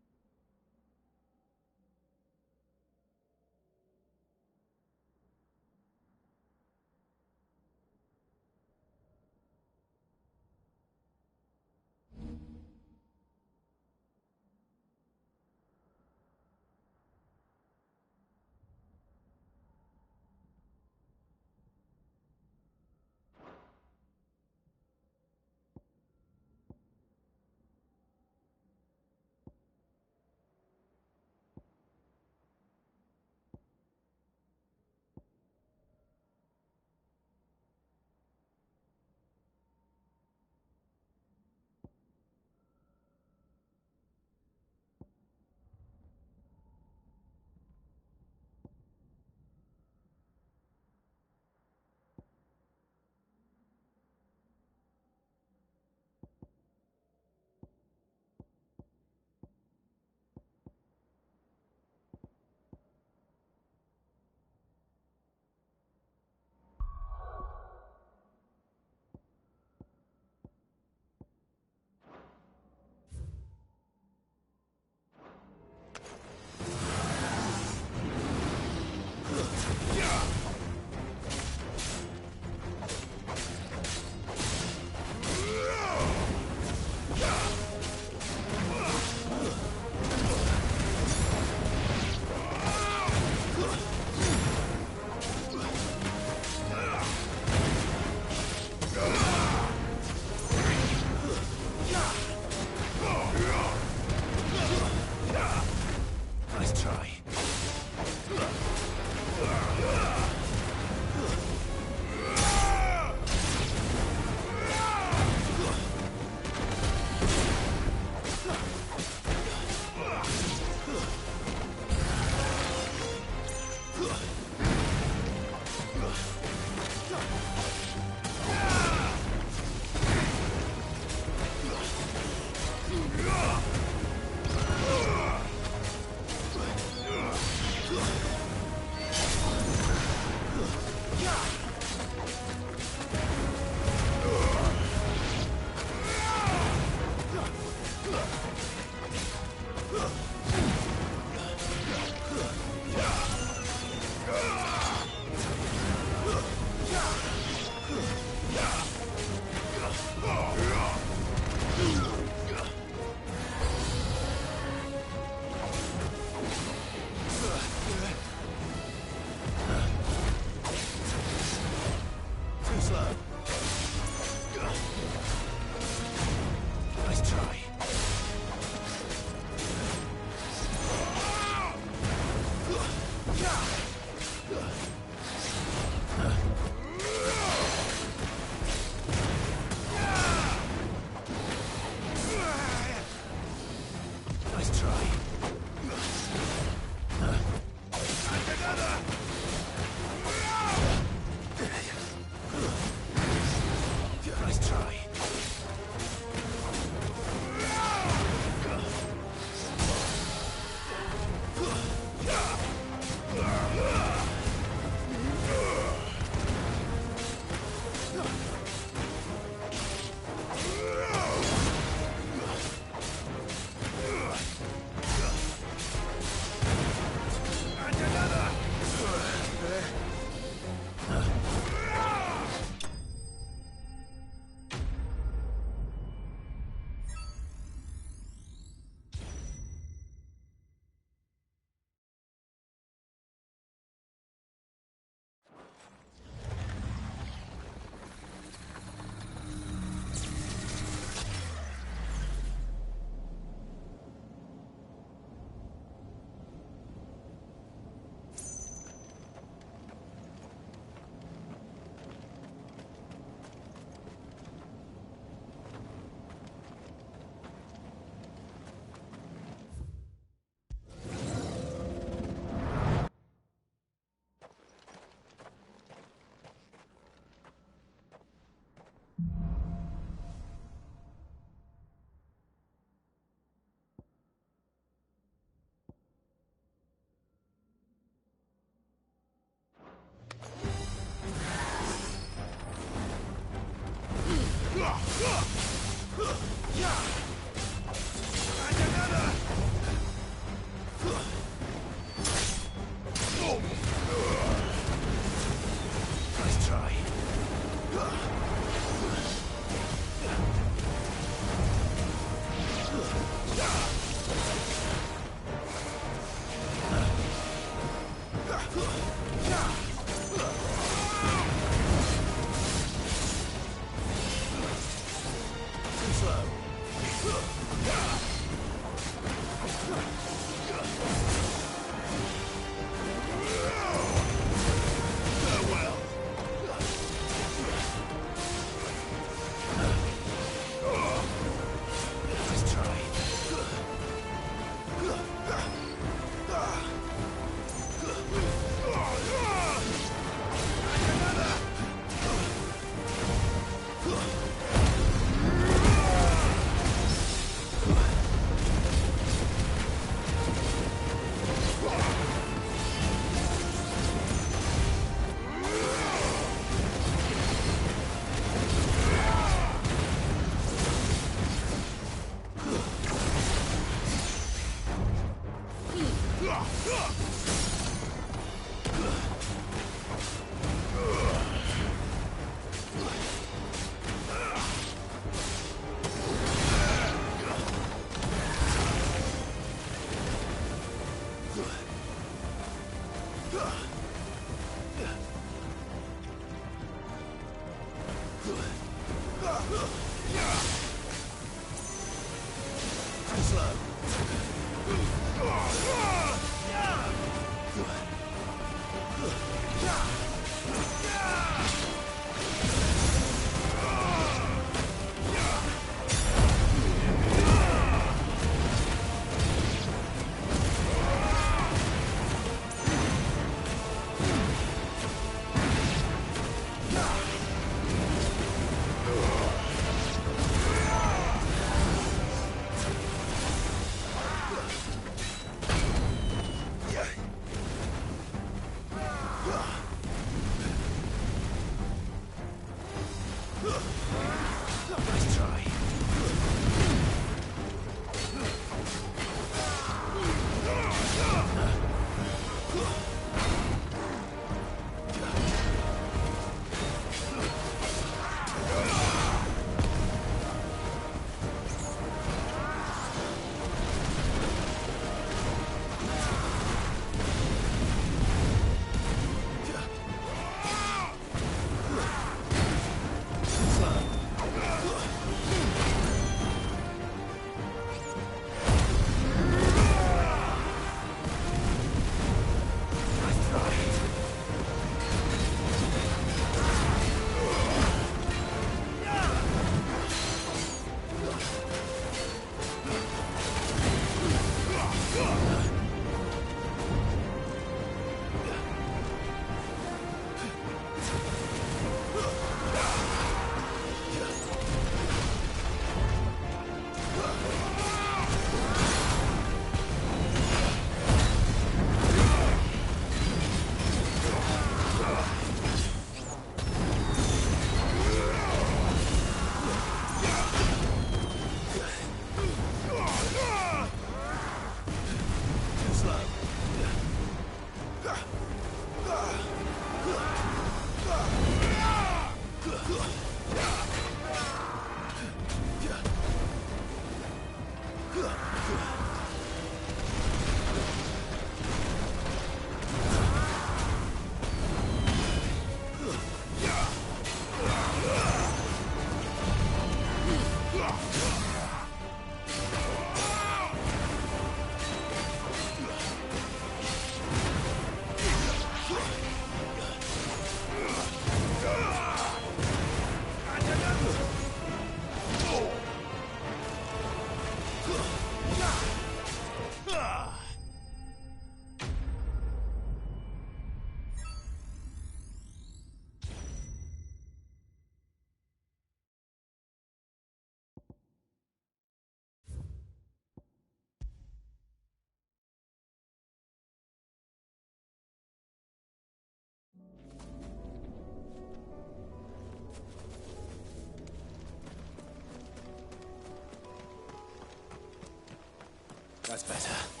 That's better.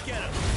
Get him!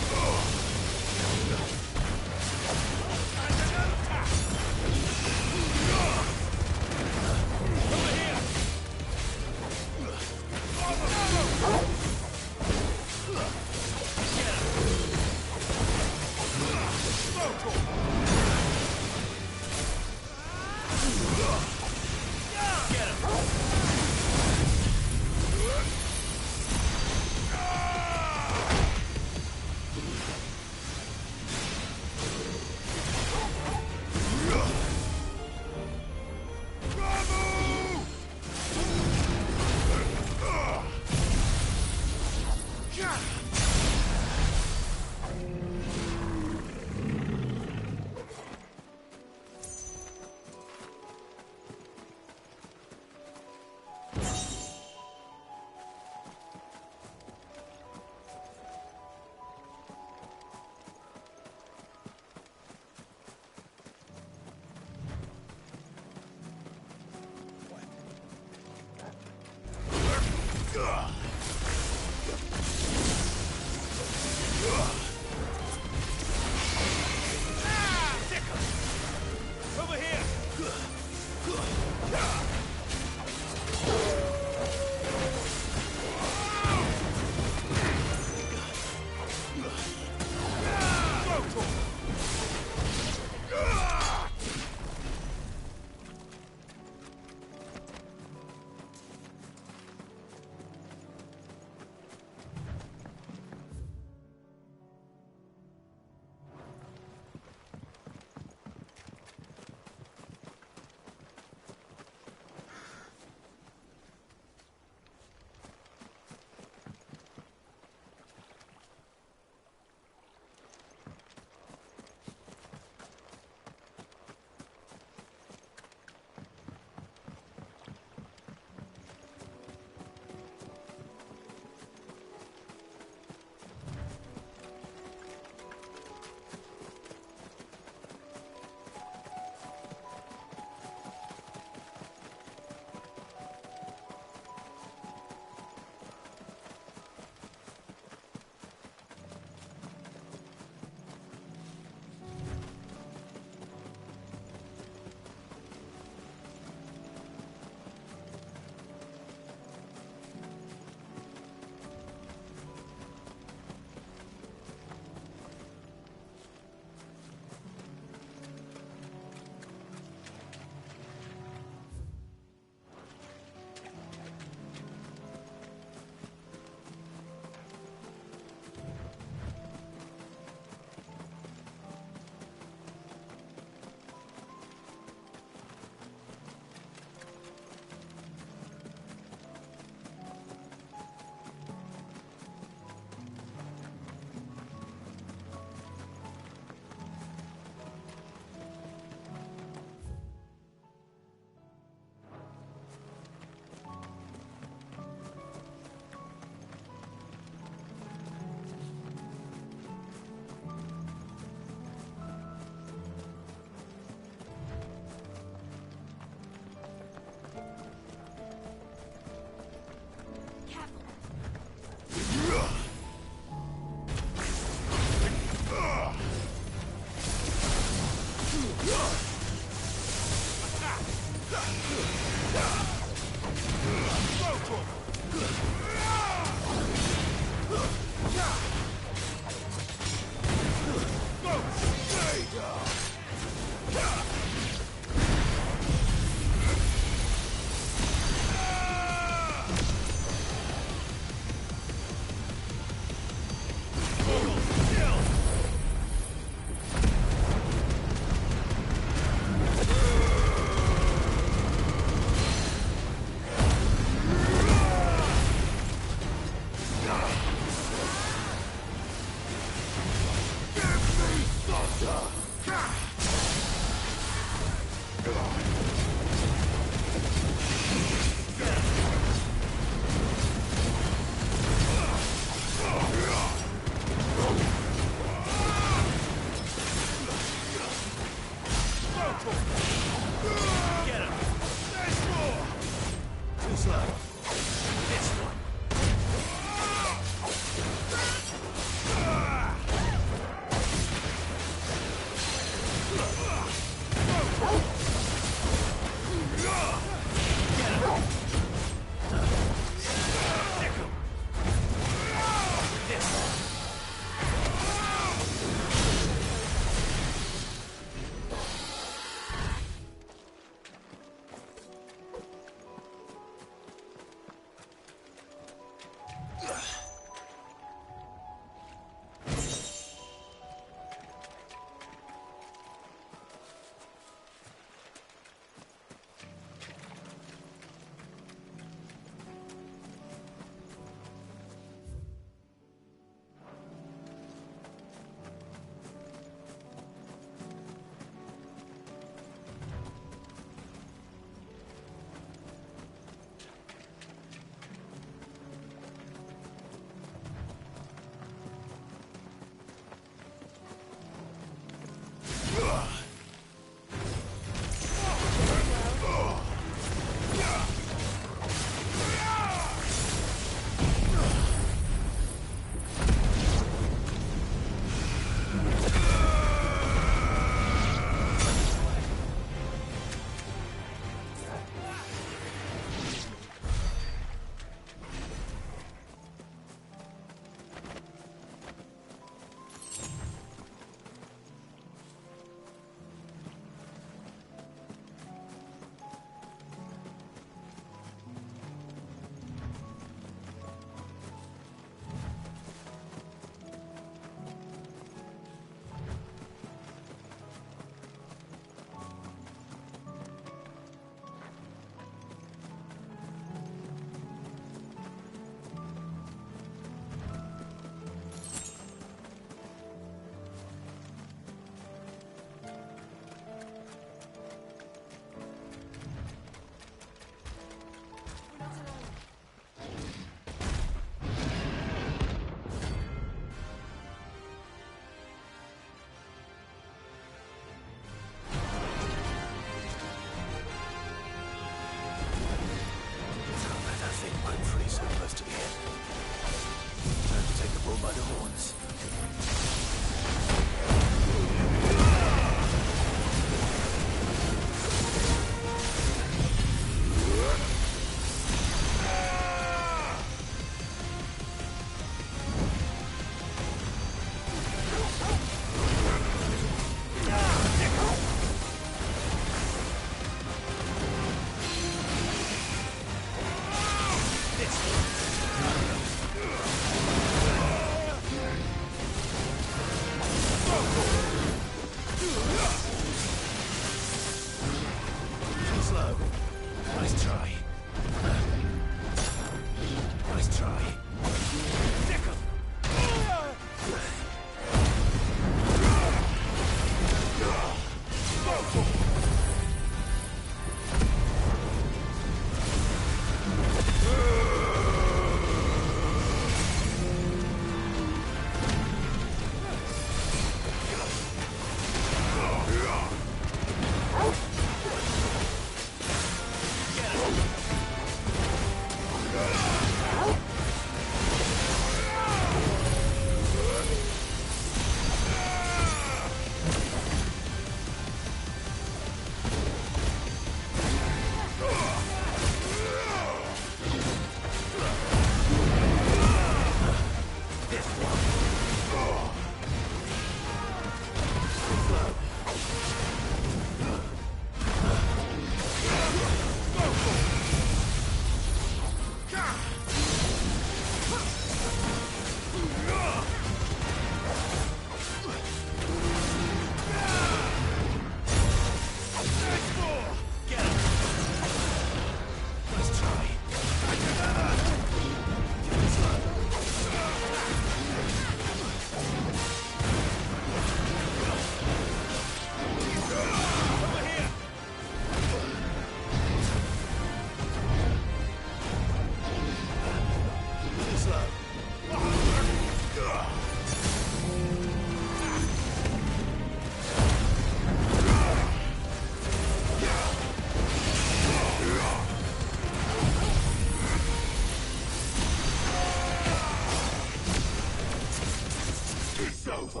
over.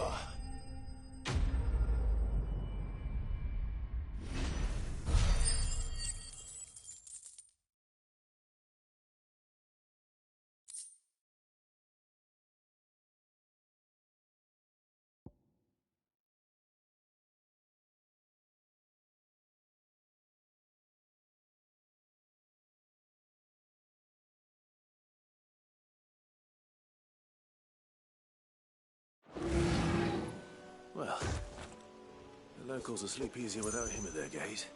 Well, the locals will sleep easier without him at their gate.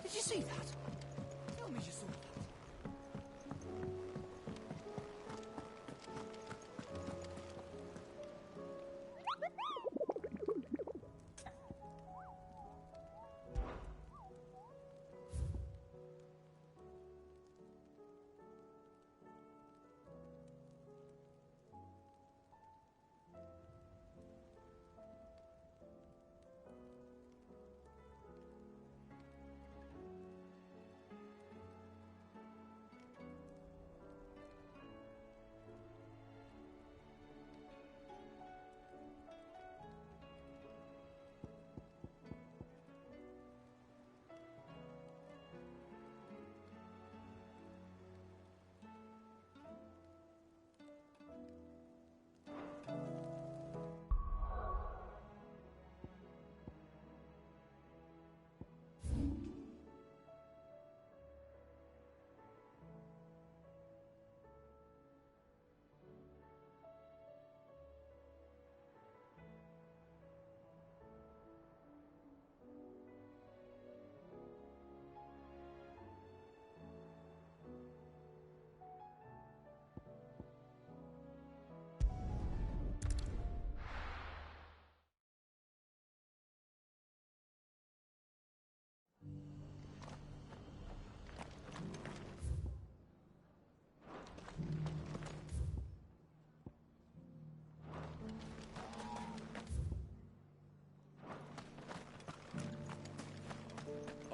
Did you see that? Tell me you saw that.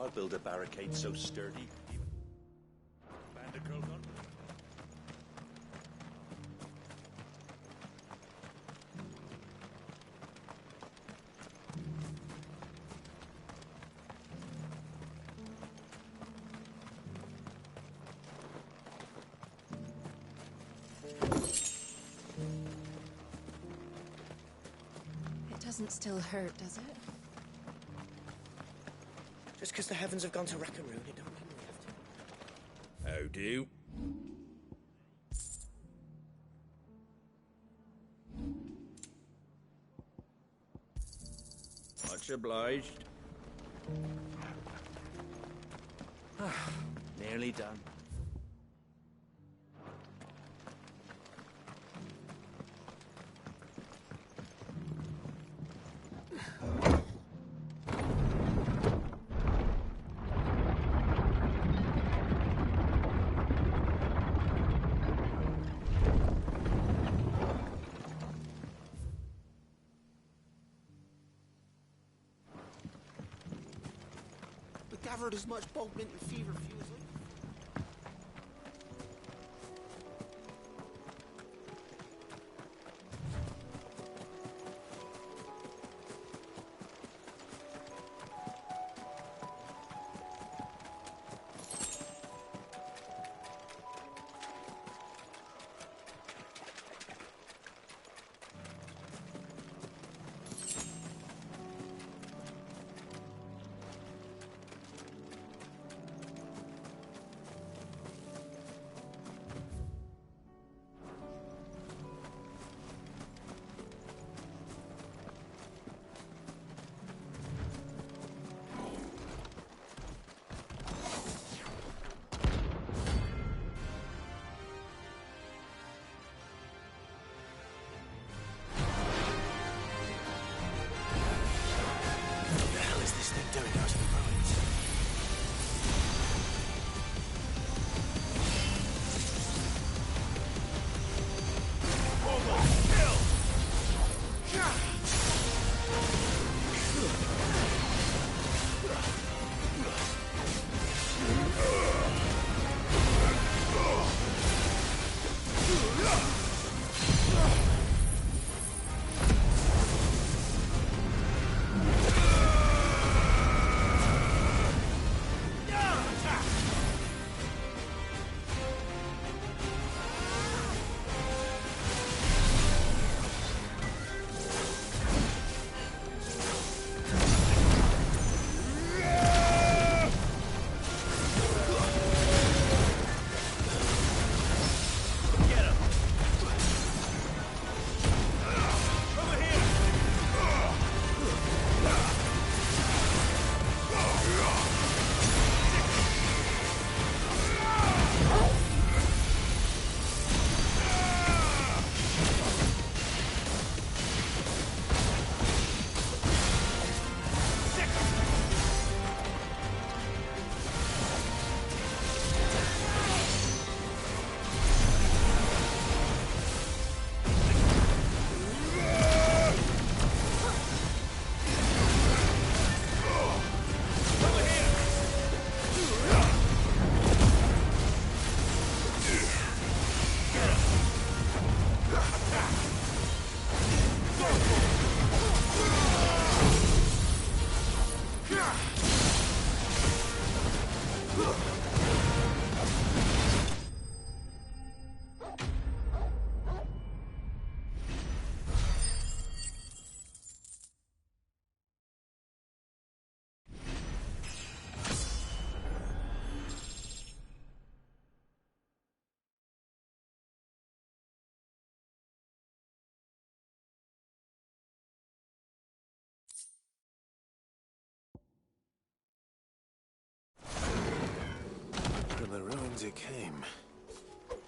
I'll build a barricade so sturdy. Bandit girls on. It doesn't still hurt, does it? Just because the heavens have gone to rack and ruin, it don't mean we have to. How do? Much obliged. Nearly done. Gathered as much bulk mint and fever fuel as From the ruins it came,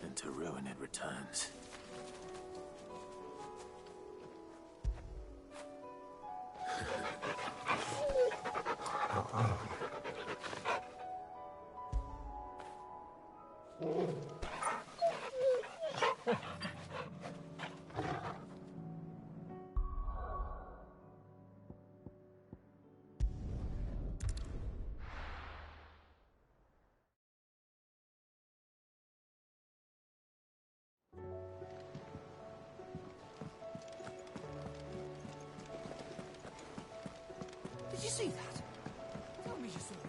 and to ruin it returns. Did you see that? Tell me you saw that.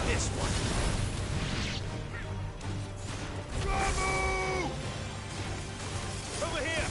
This one. Bravo! Over here.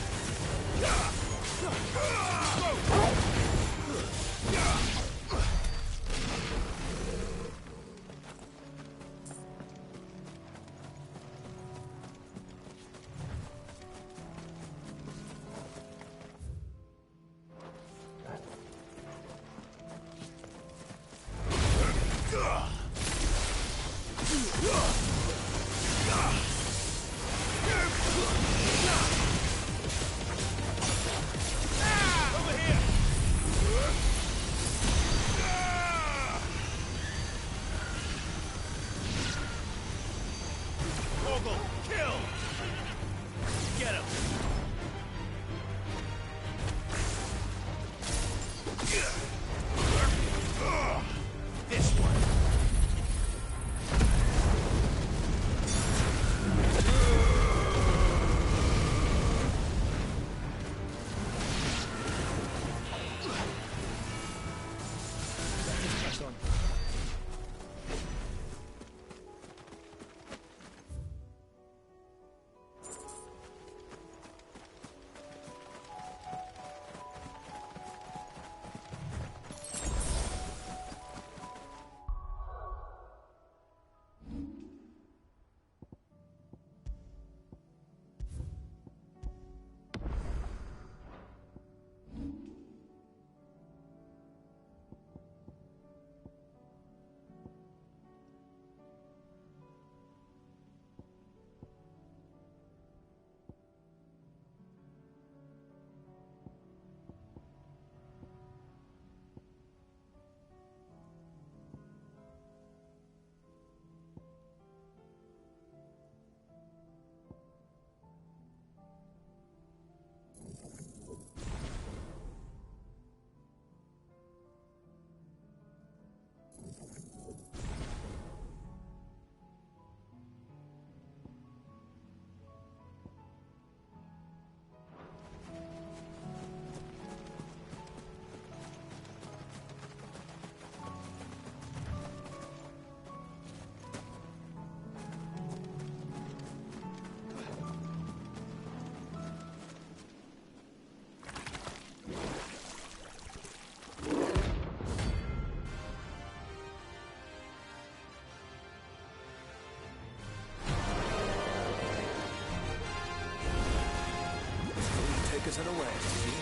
take us unawares, did he?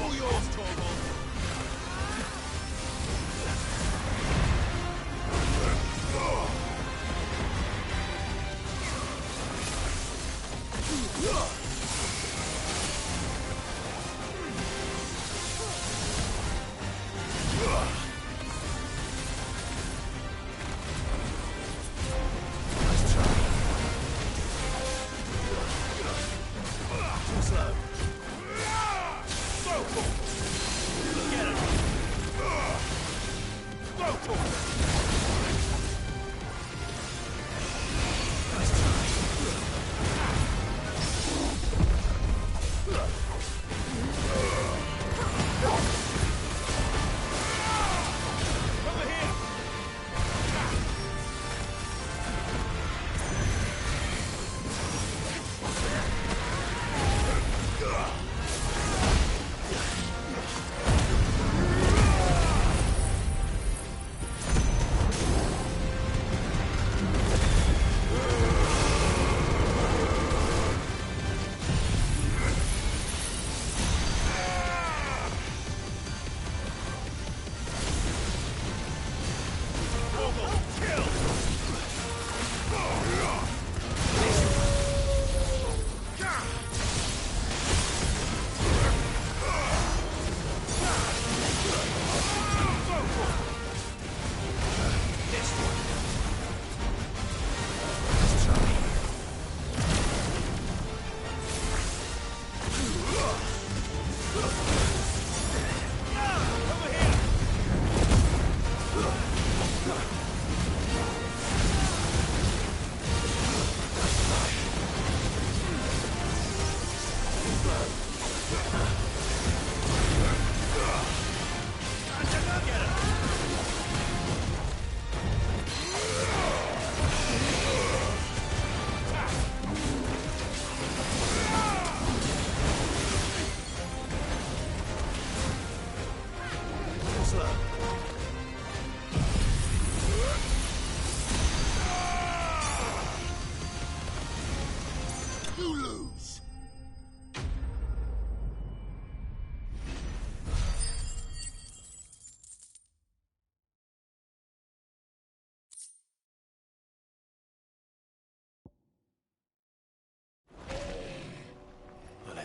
All yours, Torvald.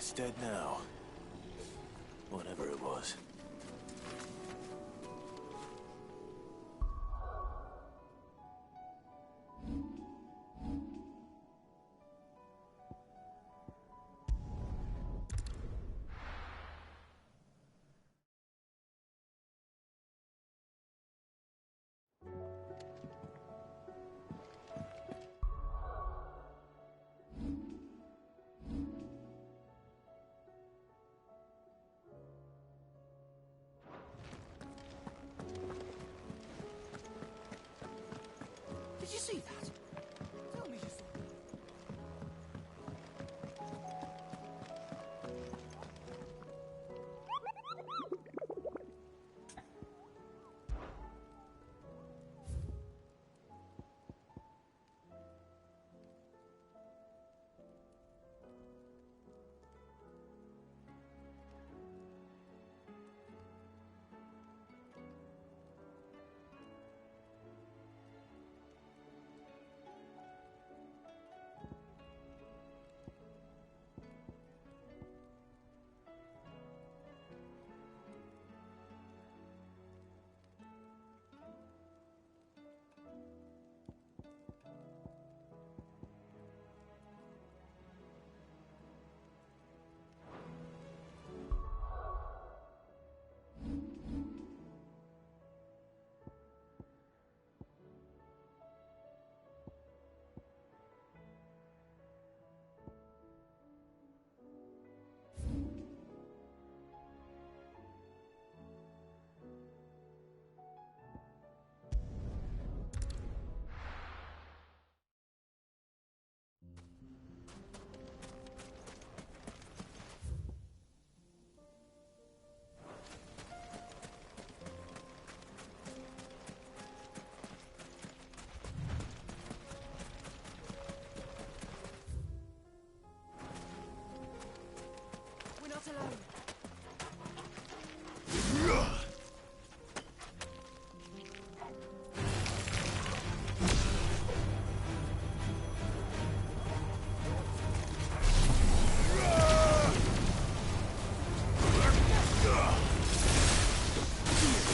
It's dead now. Whatever it was. Did you see that? Tell me just...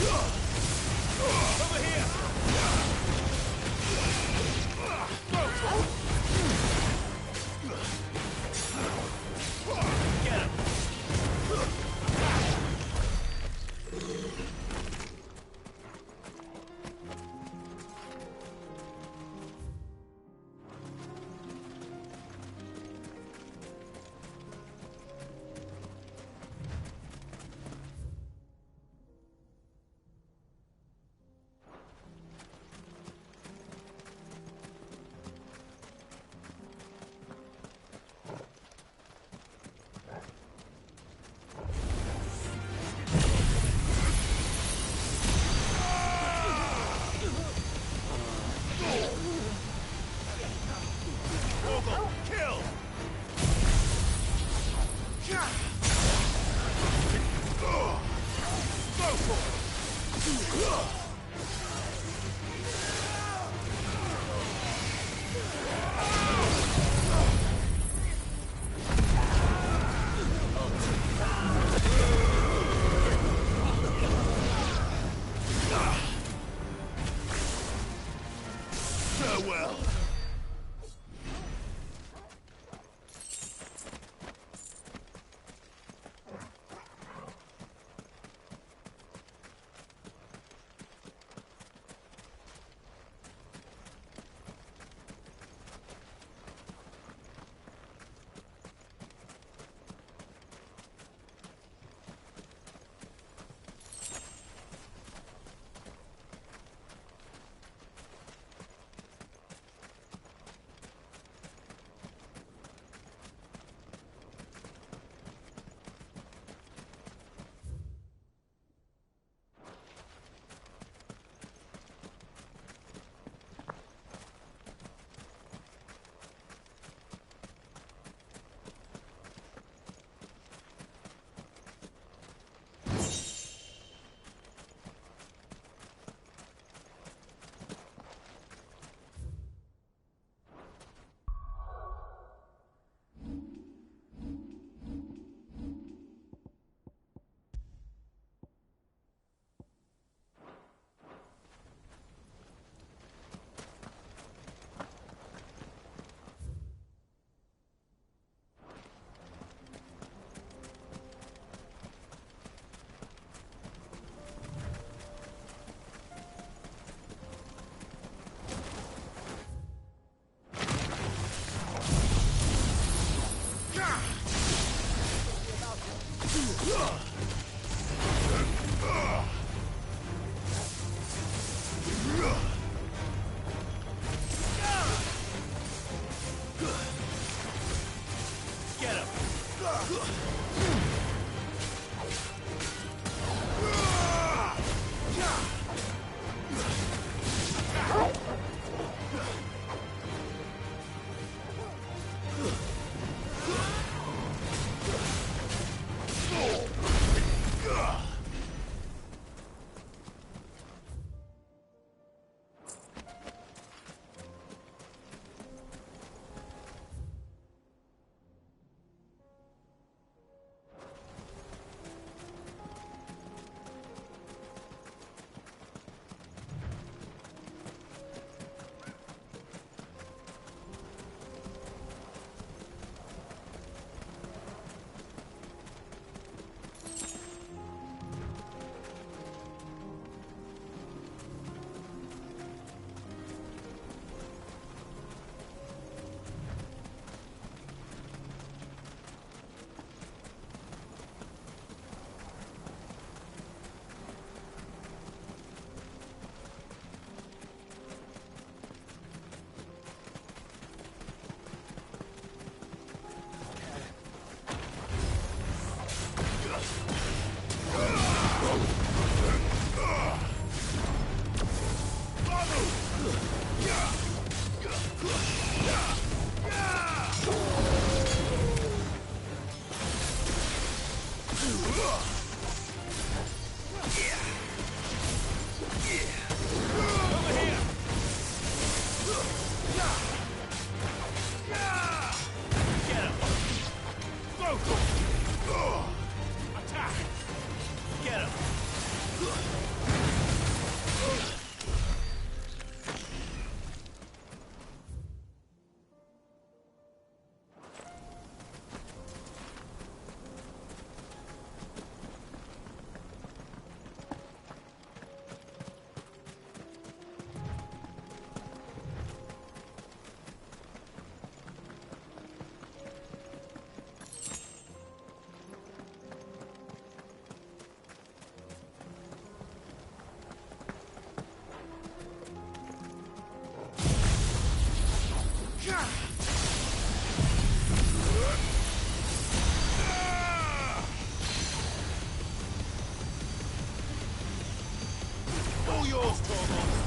Over here! Get him! Farewell. Attack! Get him! All yours, Torgal.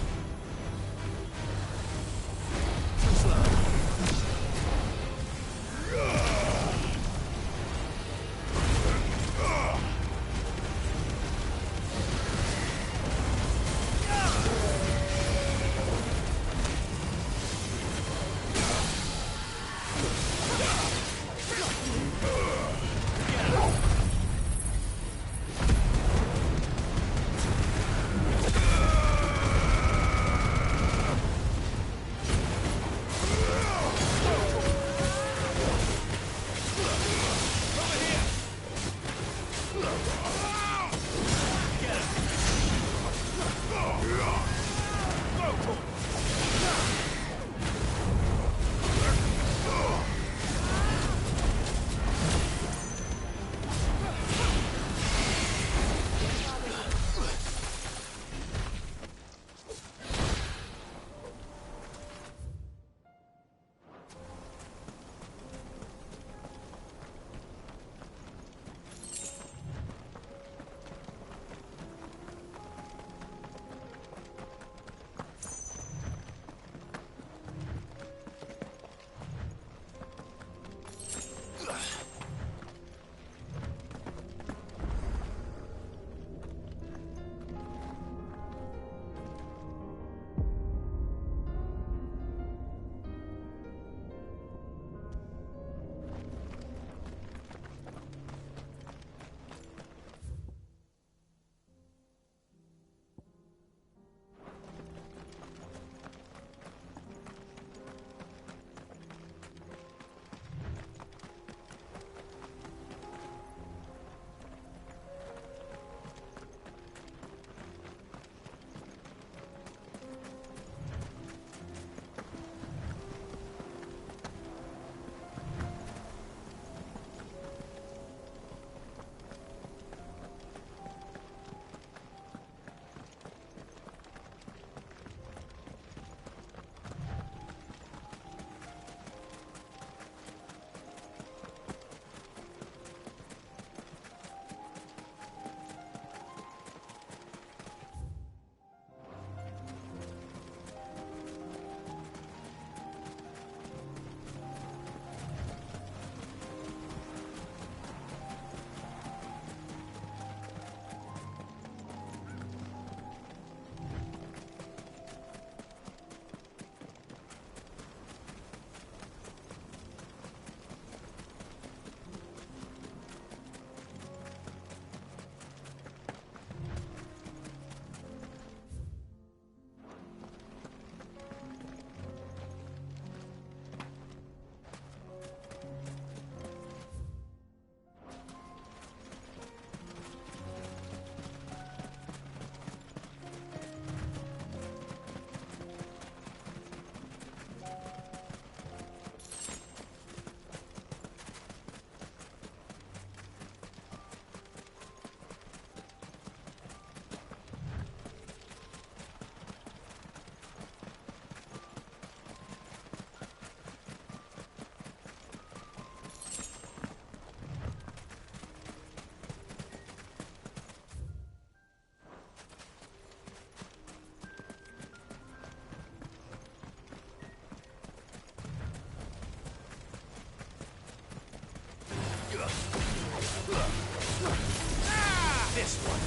This one.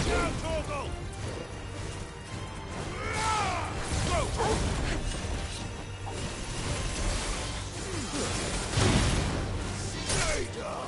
Down, Torgal! Stay down!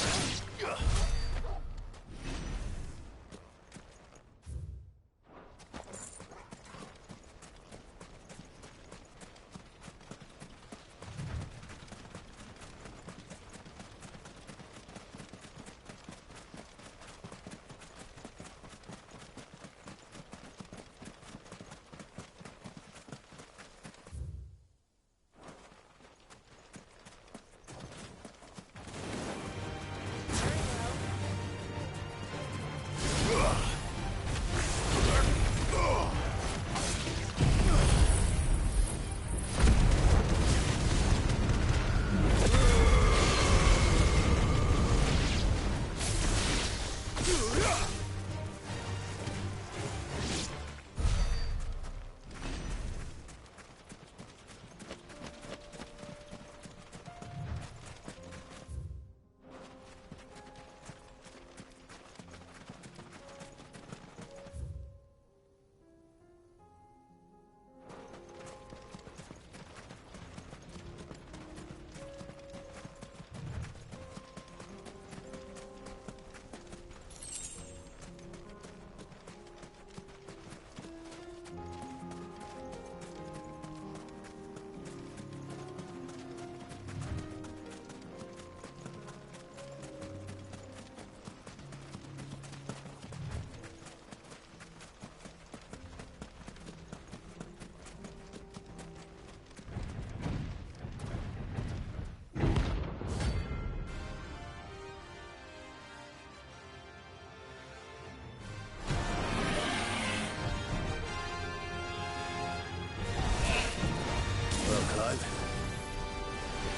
alive?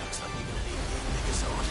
Looks like you're gonna need a bigger sword.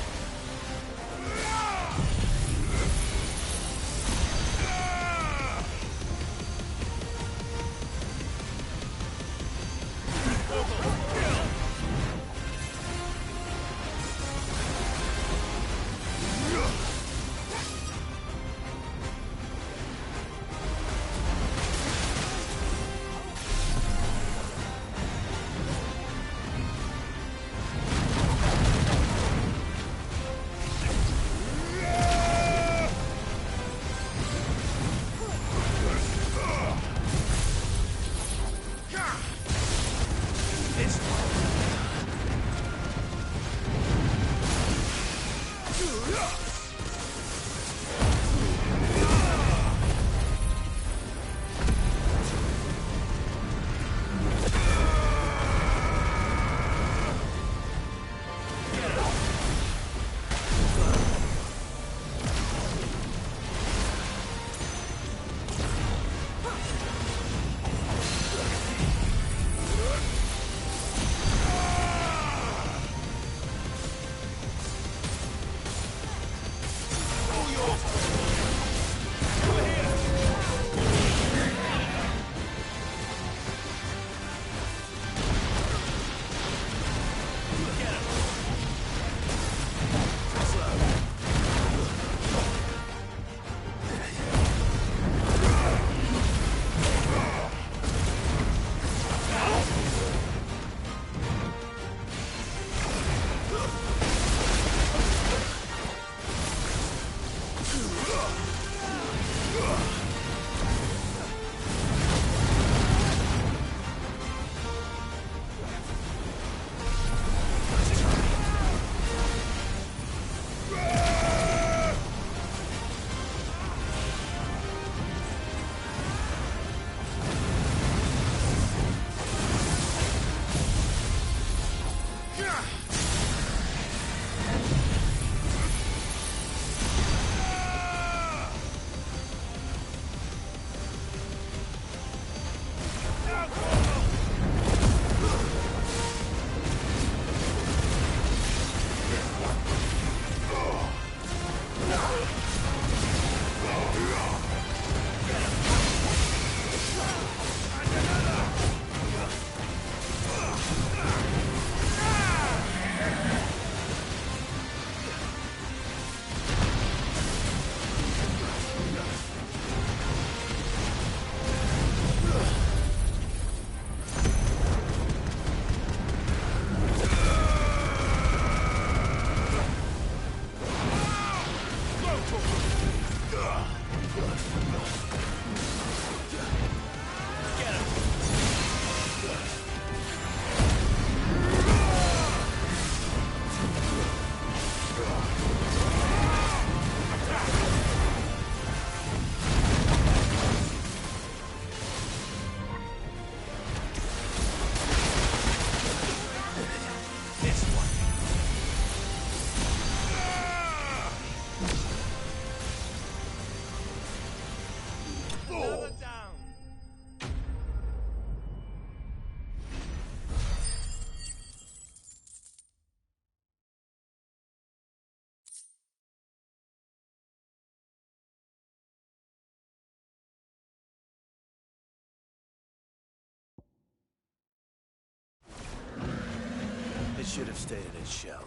It should have stayed in its shell.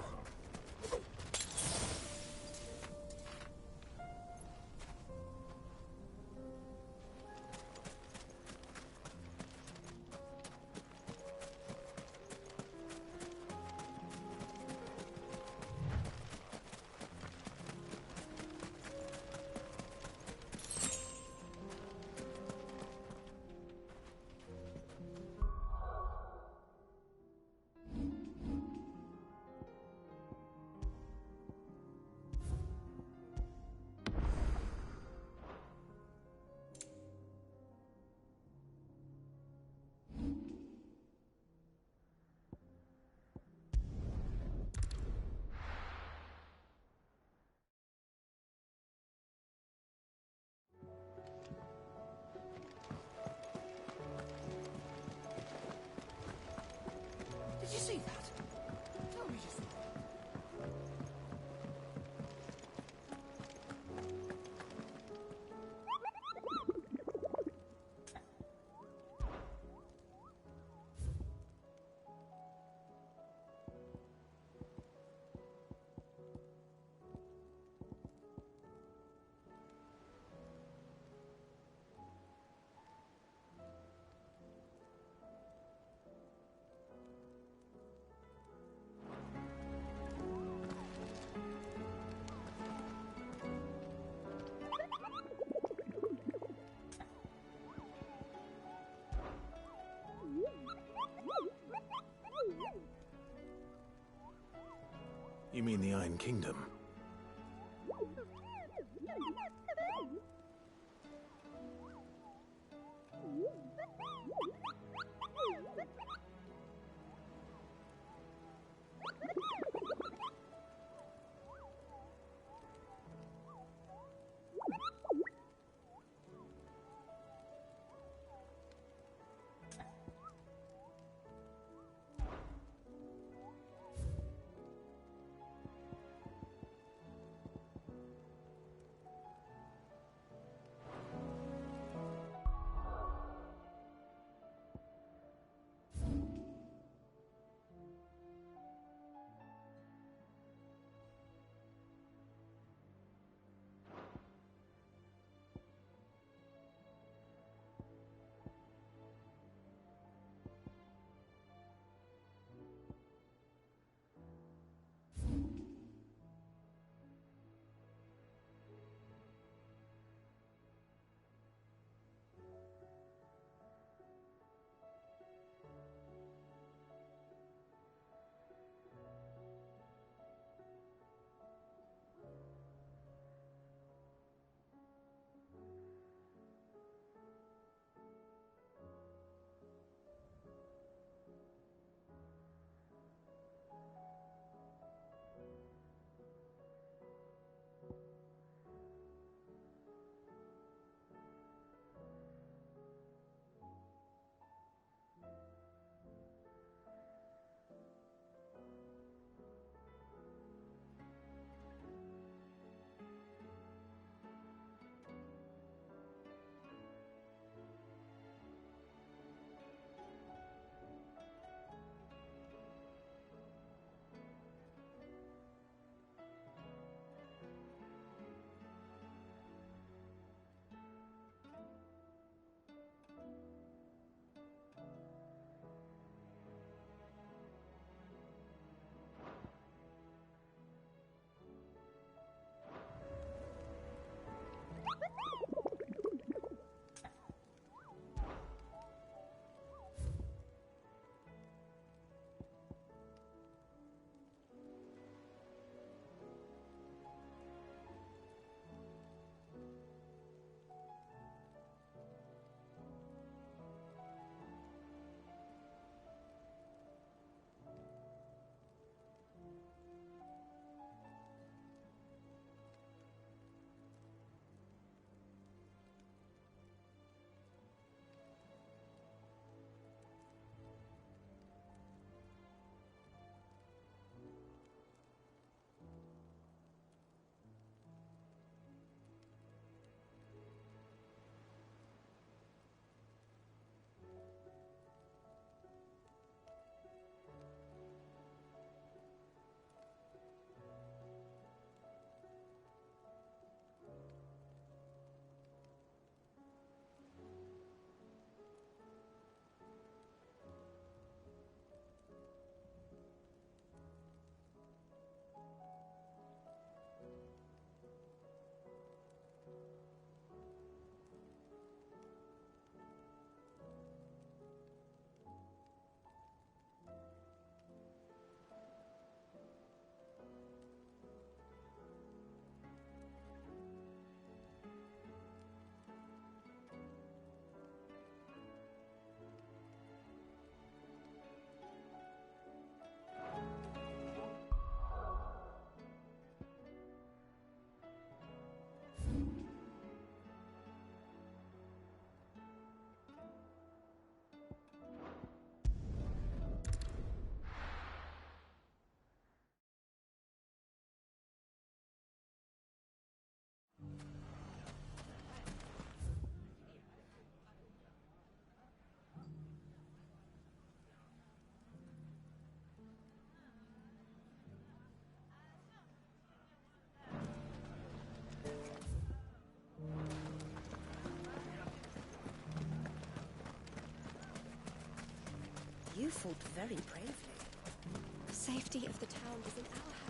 You mean the Iron Kingdom? You fought very bravely. The safety of the town is in our hands.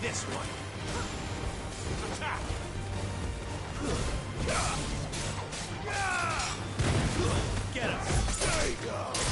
This one. Attack! Get him! There you go!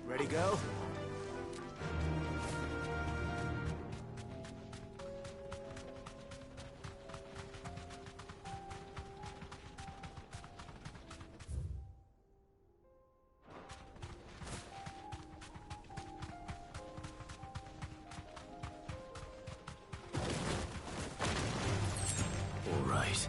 Ready, go? All right.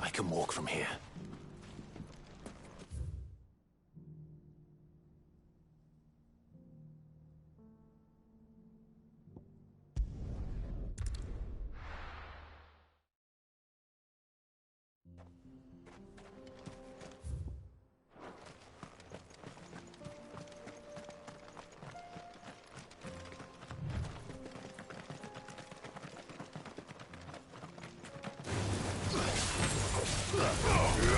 I can walk from here. Oh!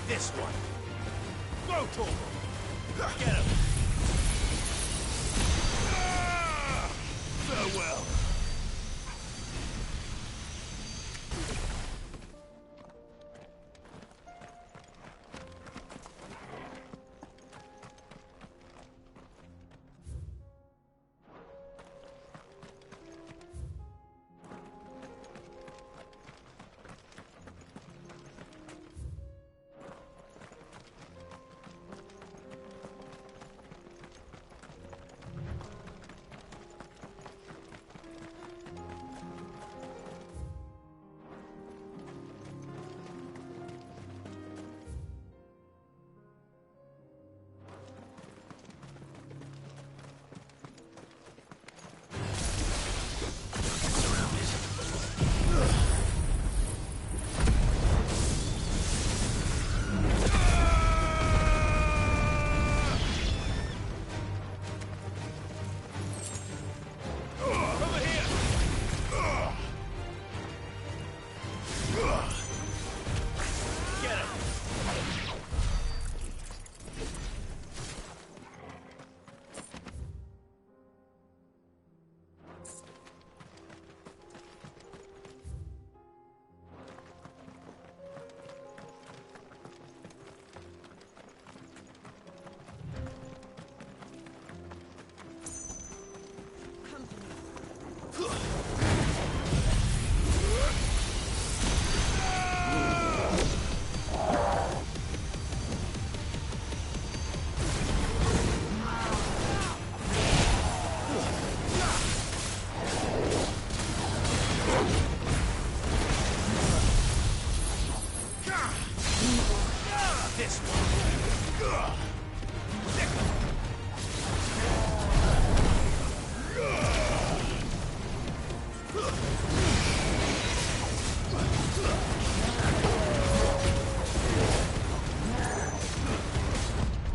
This one. Go, Torgal. Get him. Farewell. This one.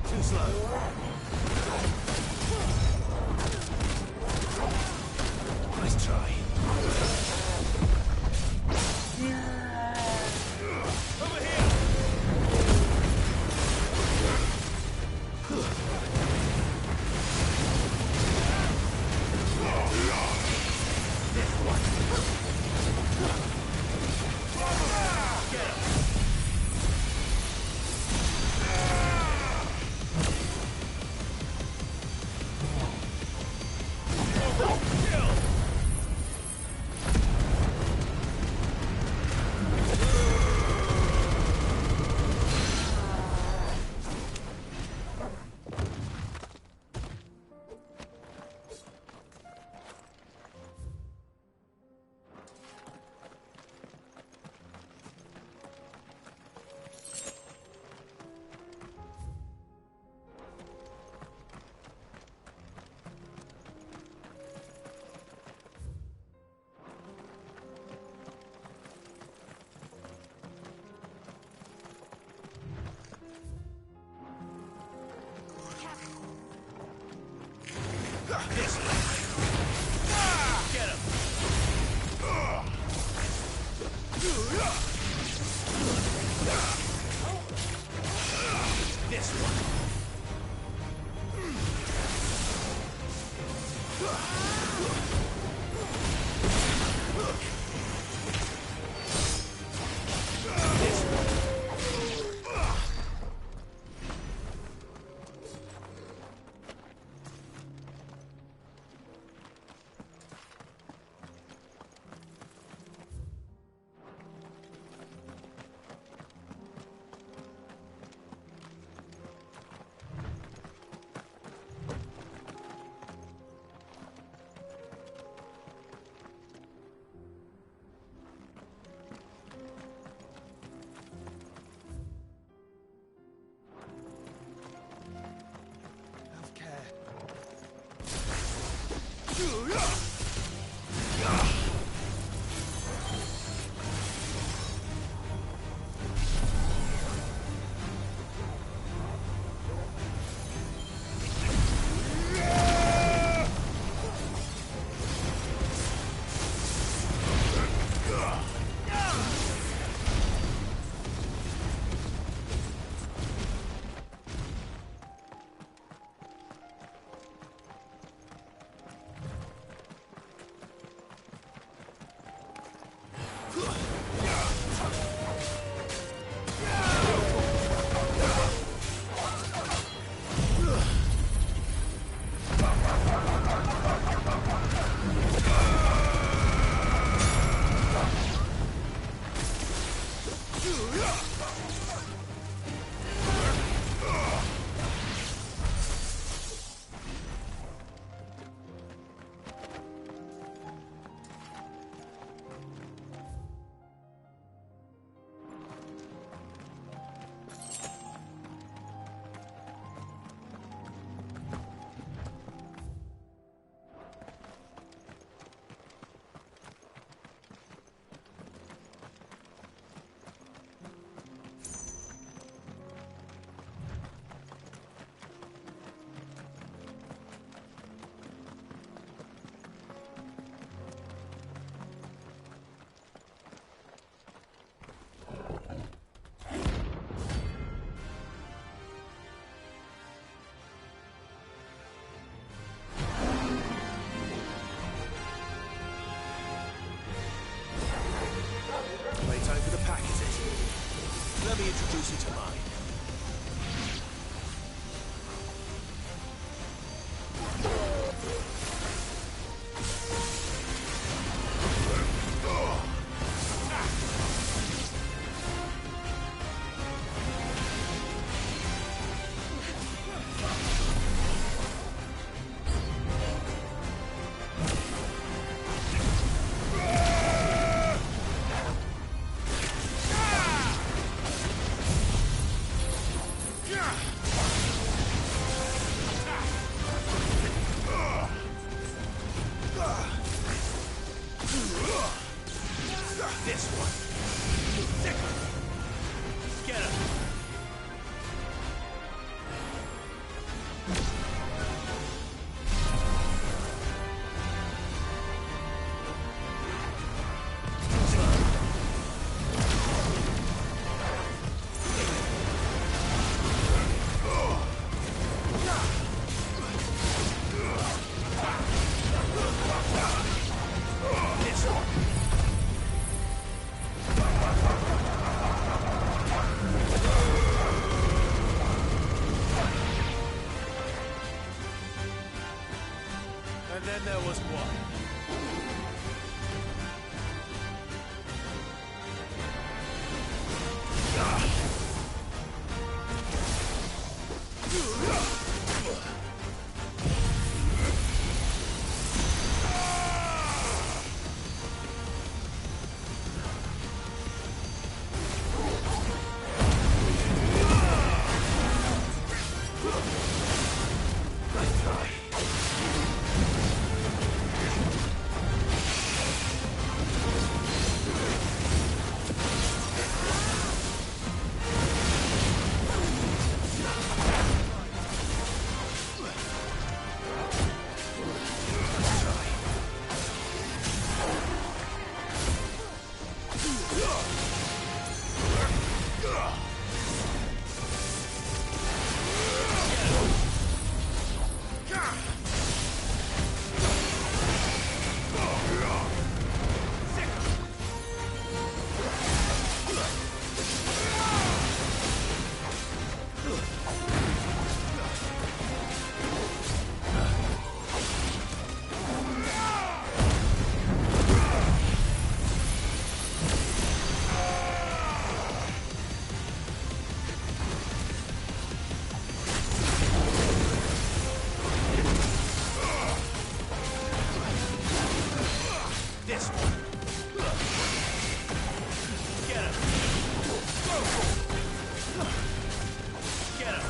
Too slow. Nice try. Over here! to mine. This one. Get him. This one. And then there was one. This one. Get him. Get him.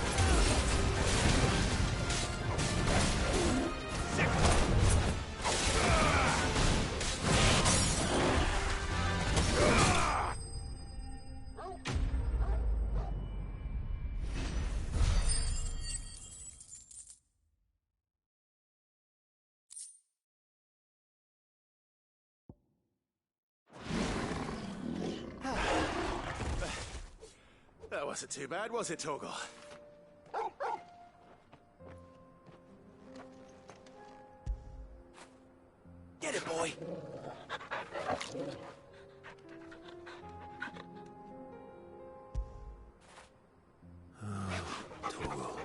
That wasn't too bad, was it, Torgal? Get it, boy! Torgal.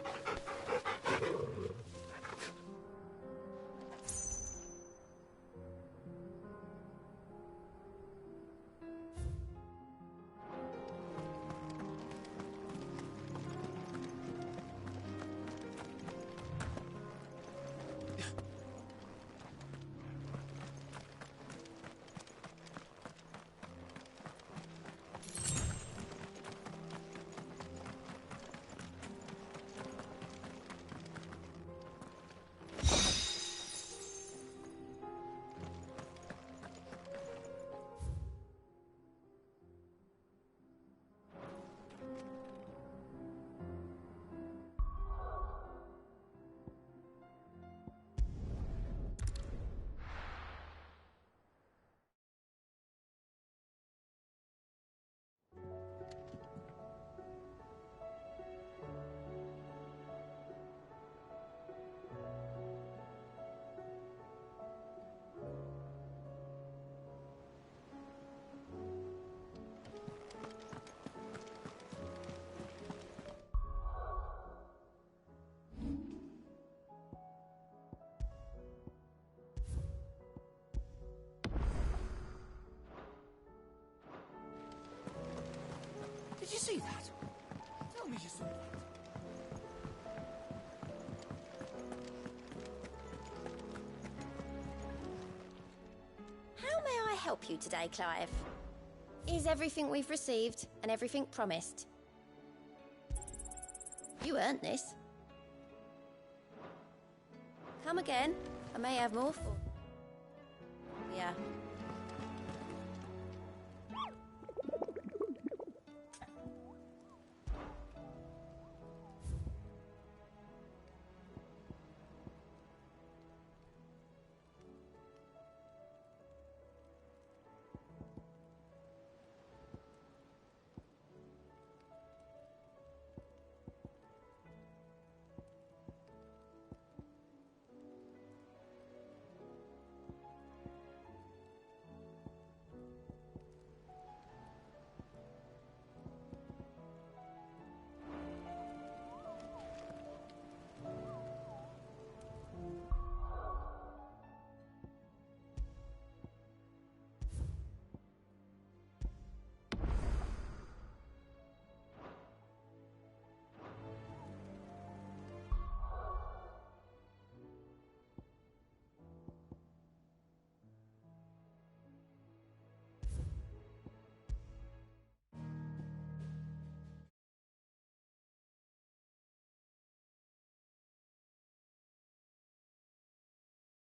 help you today, Clive? Is everything we've received and everything promised? You earned this. Come again. I may have more for... Yeah.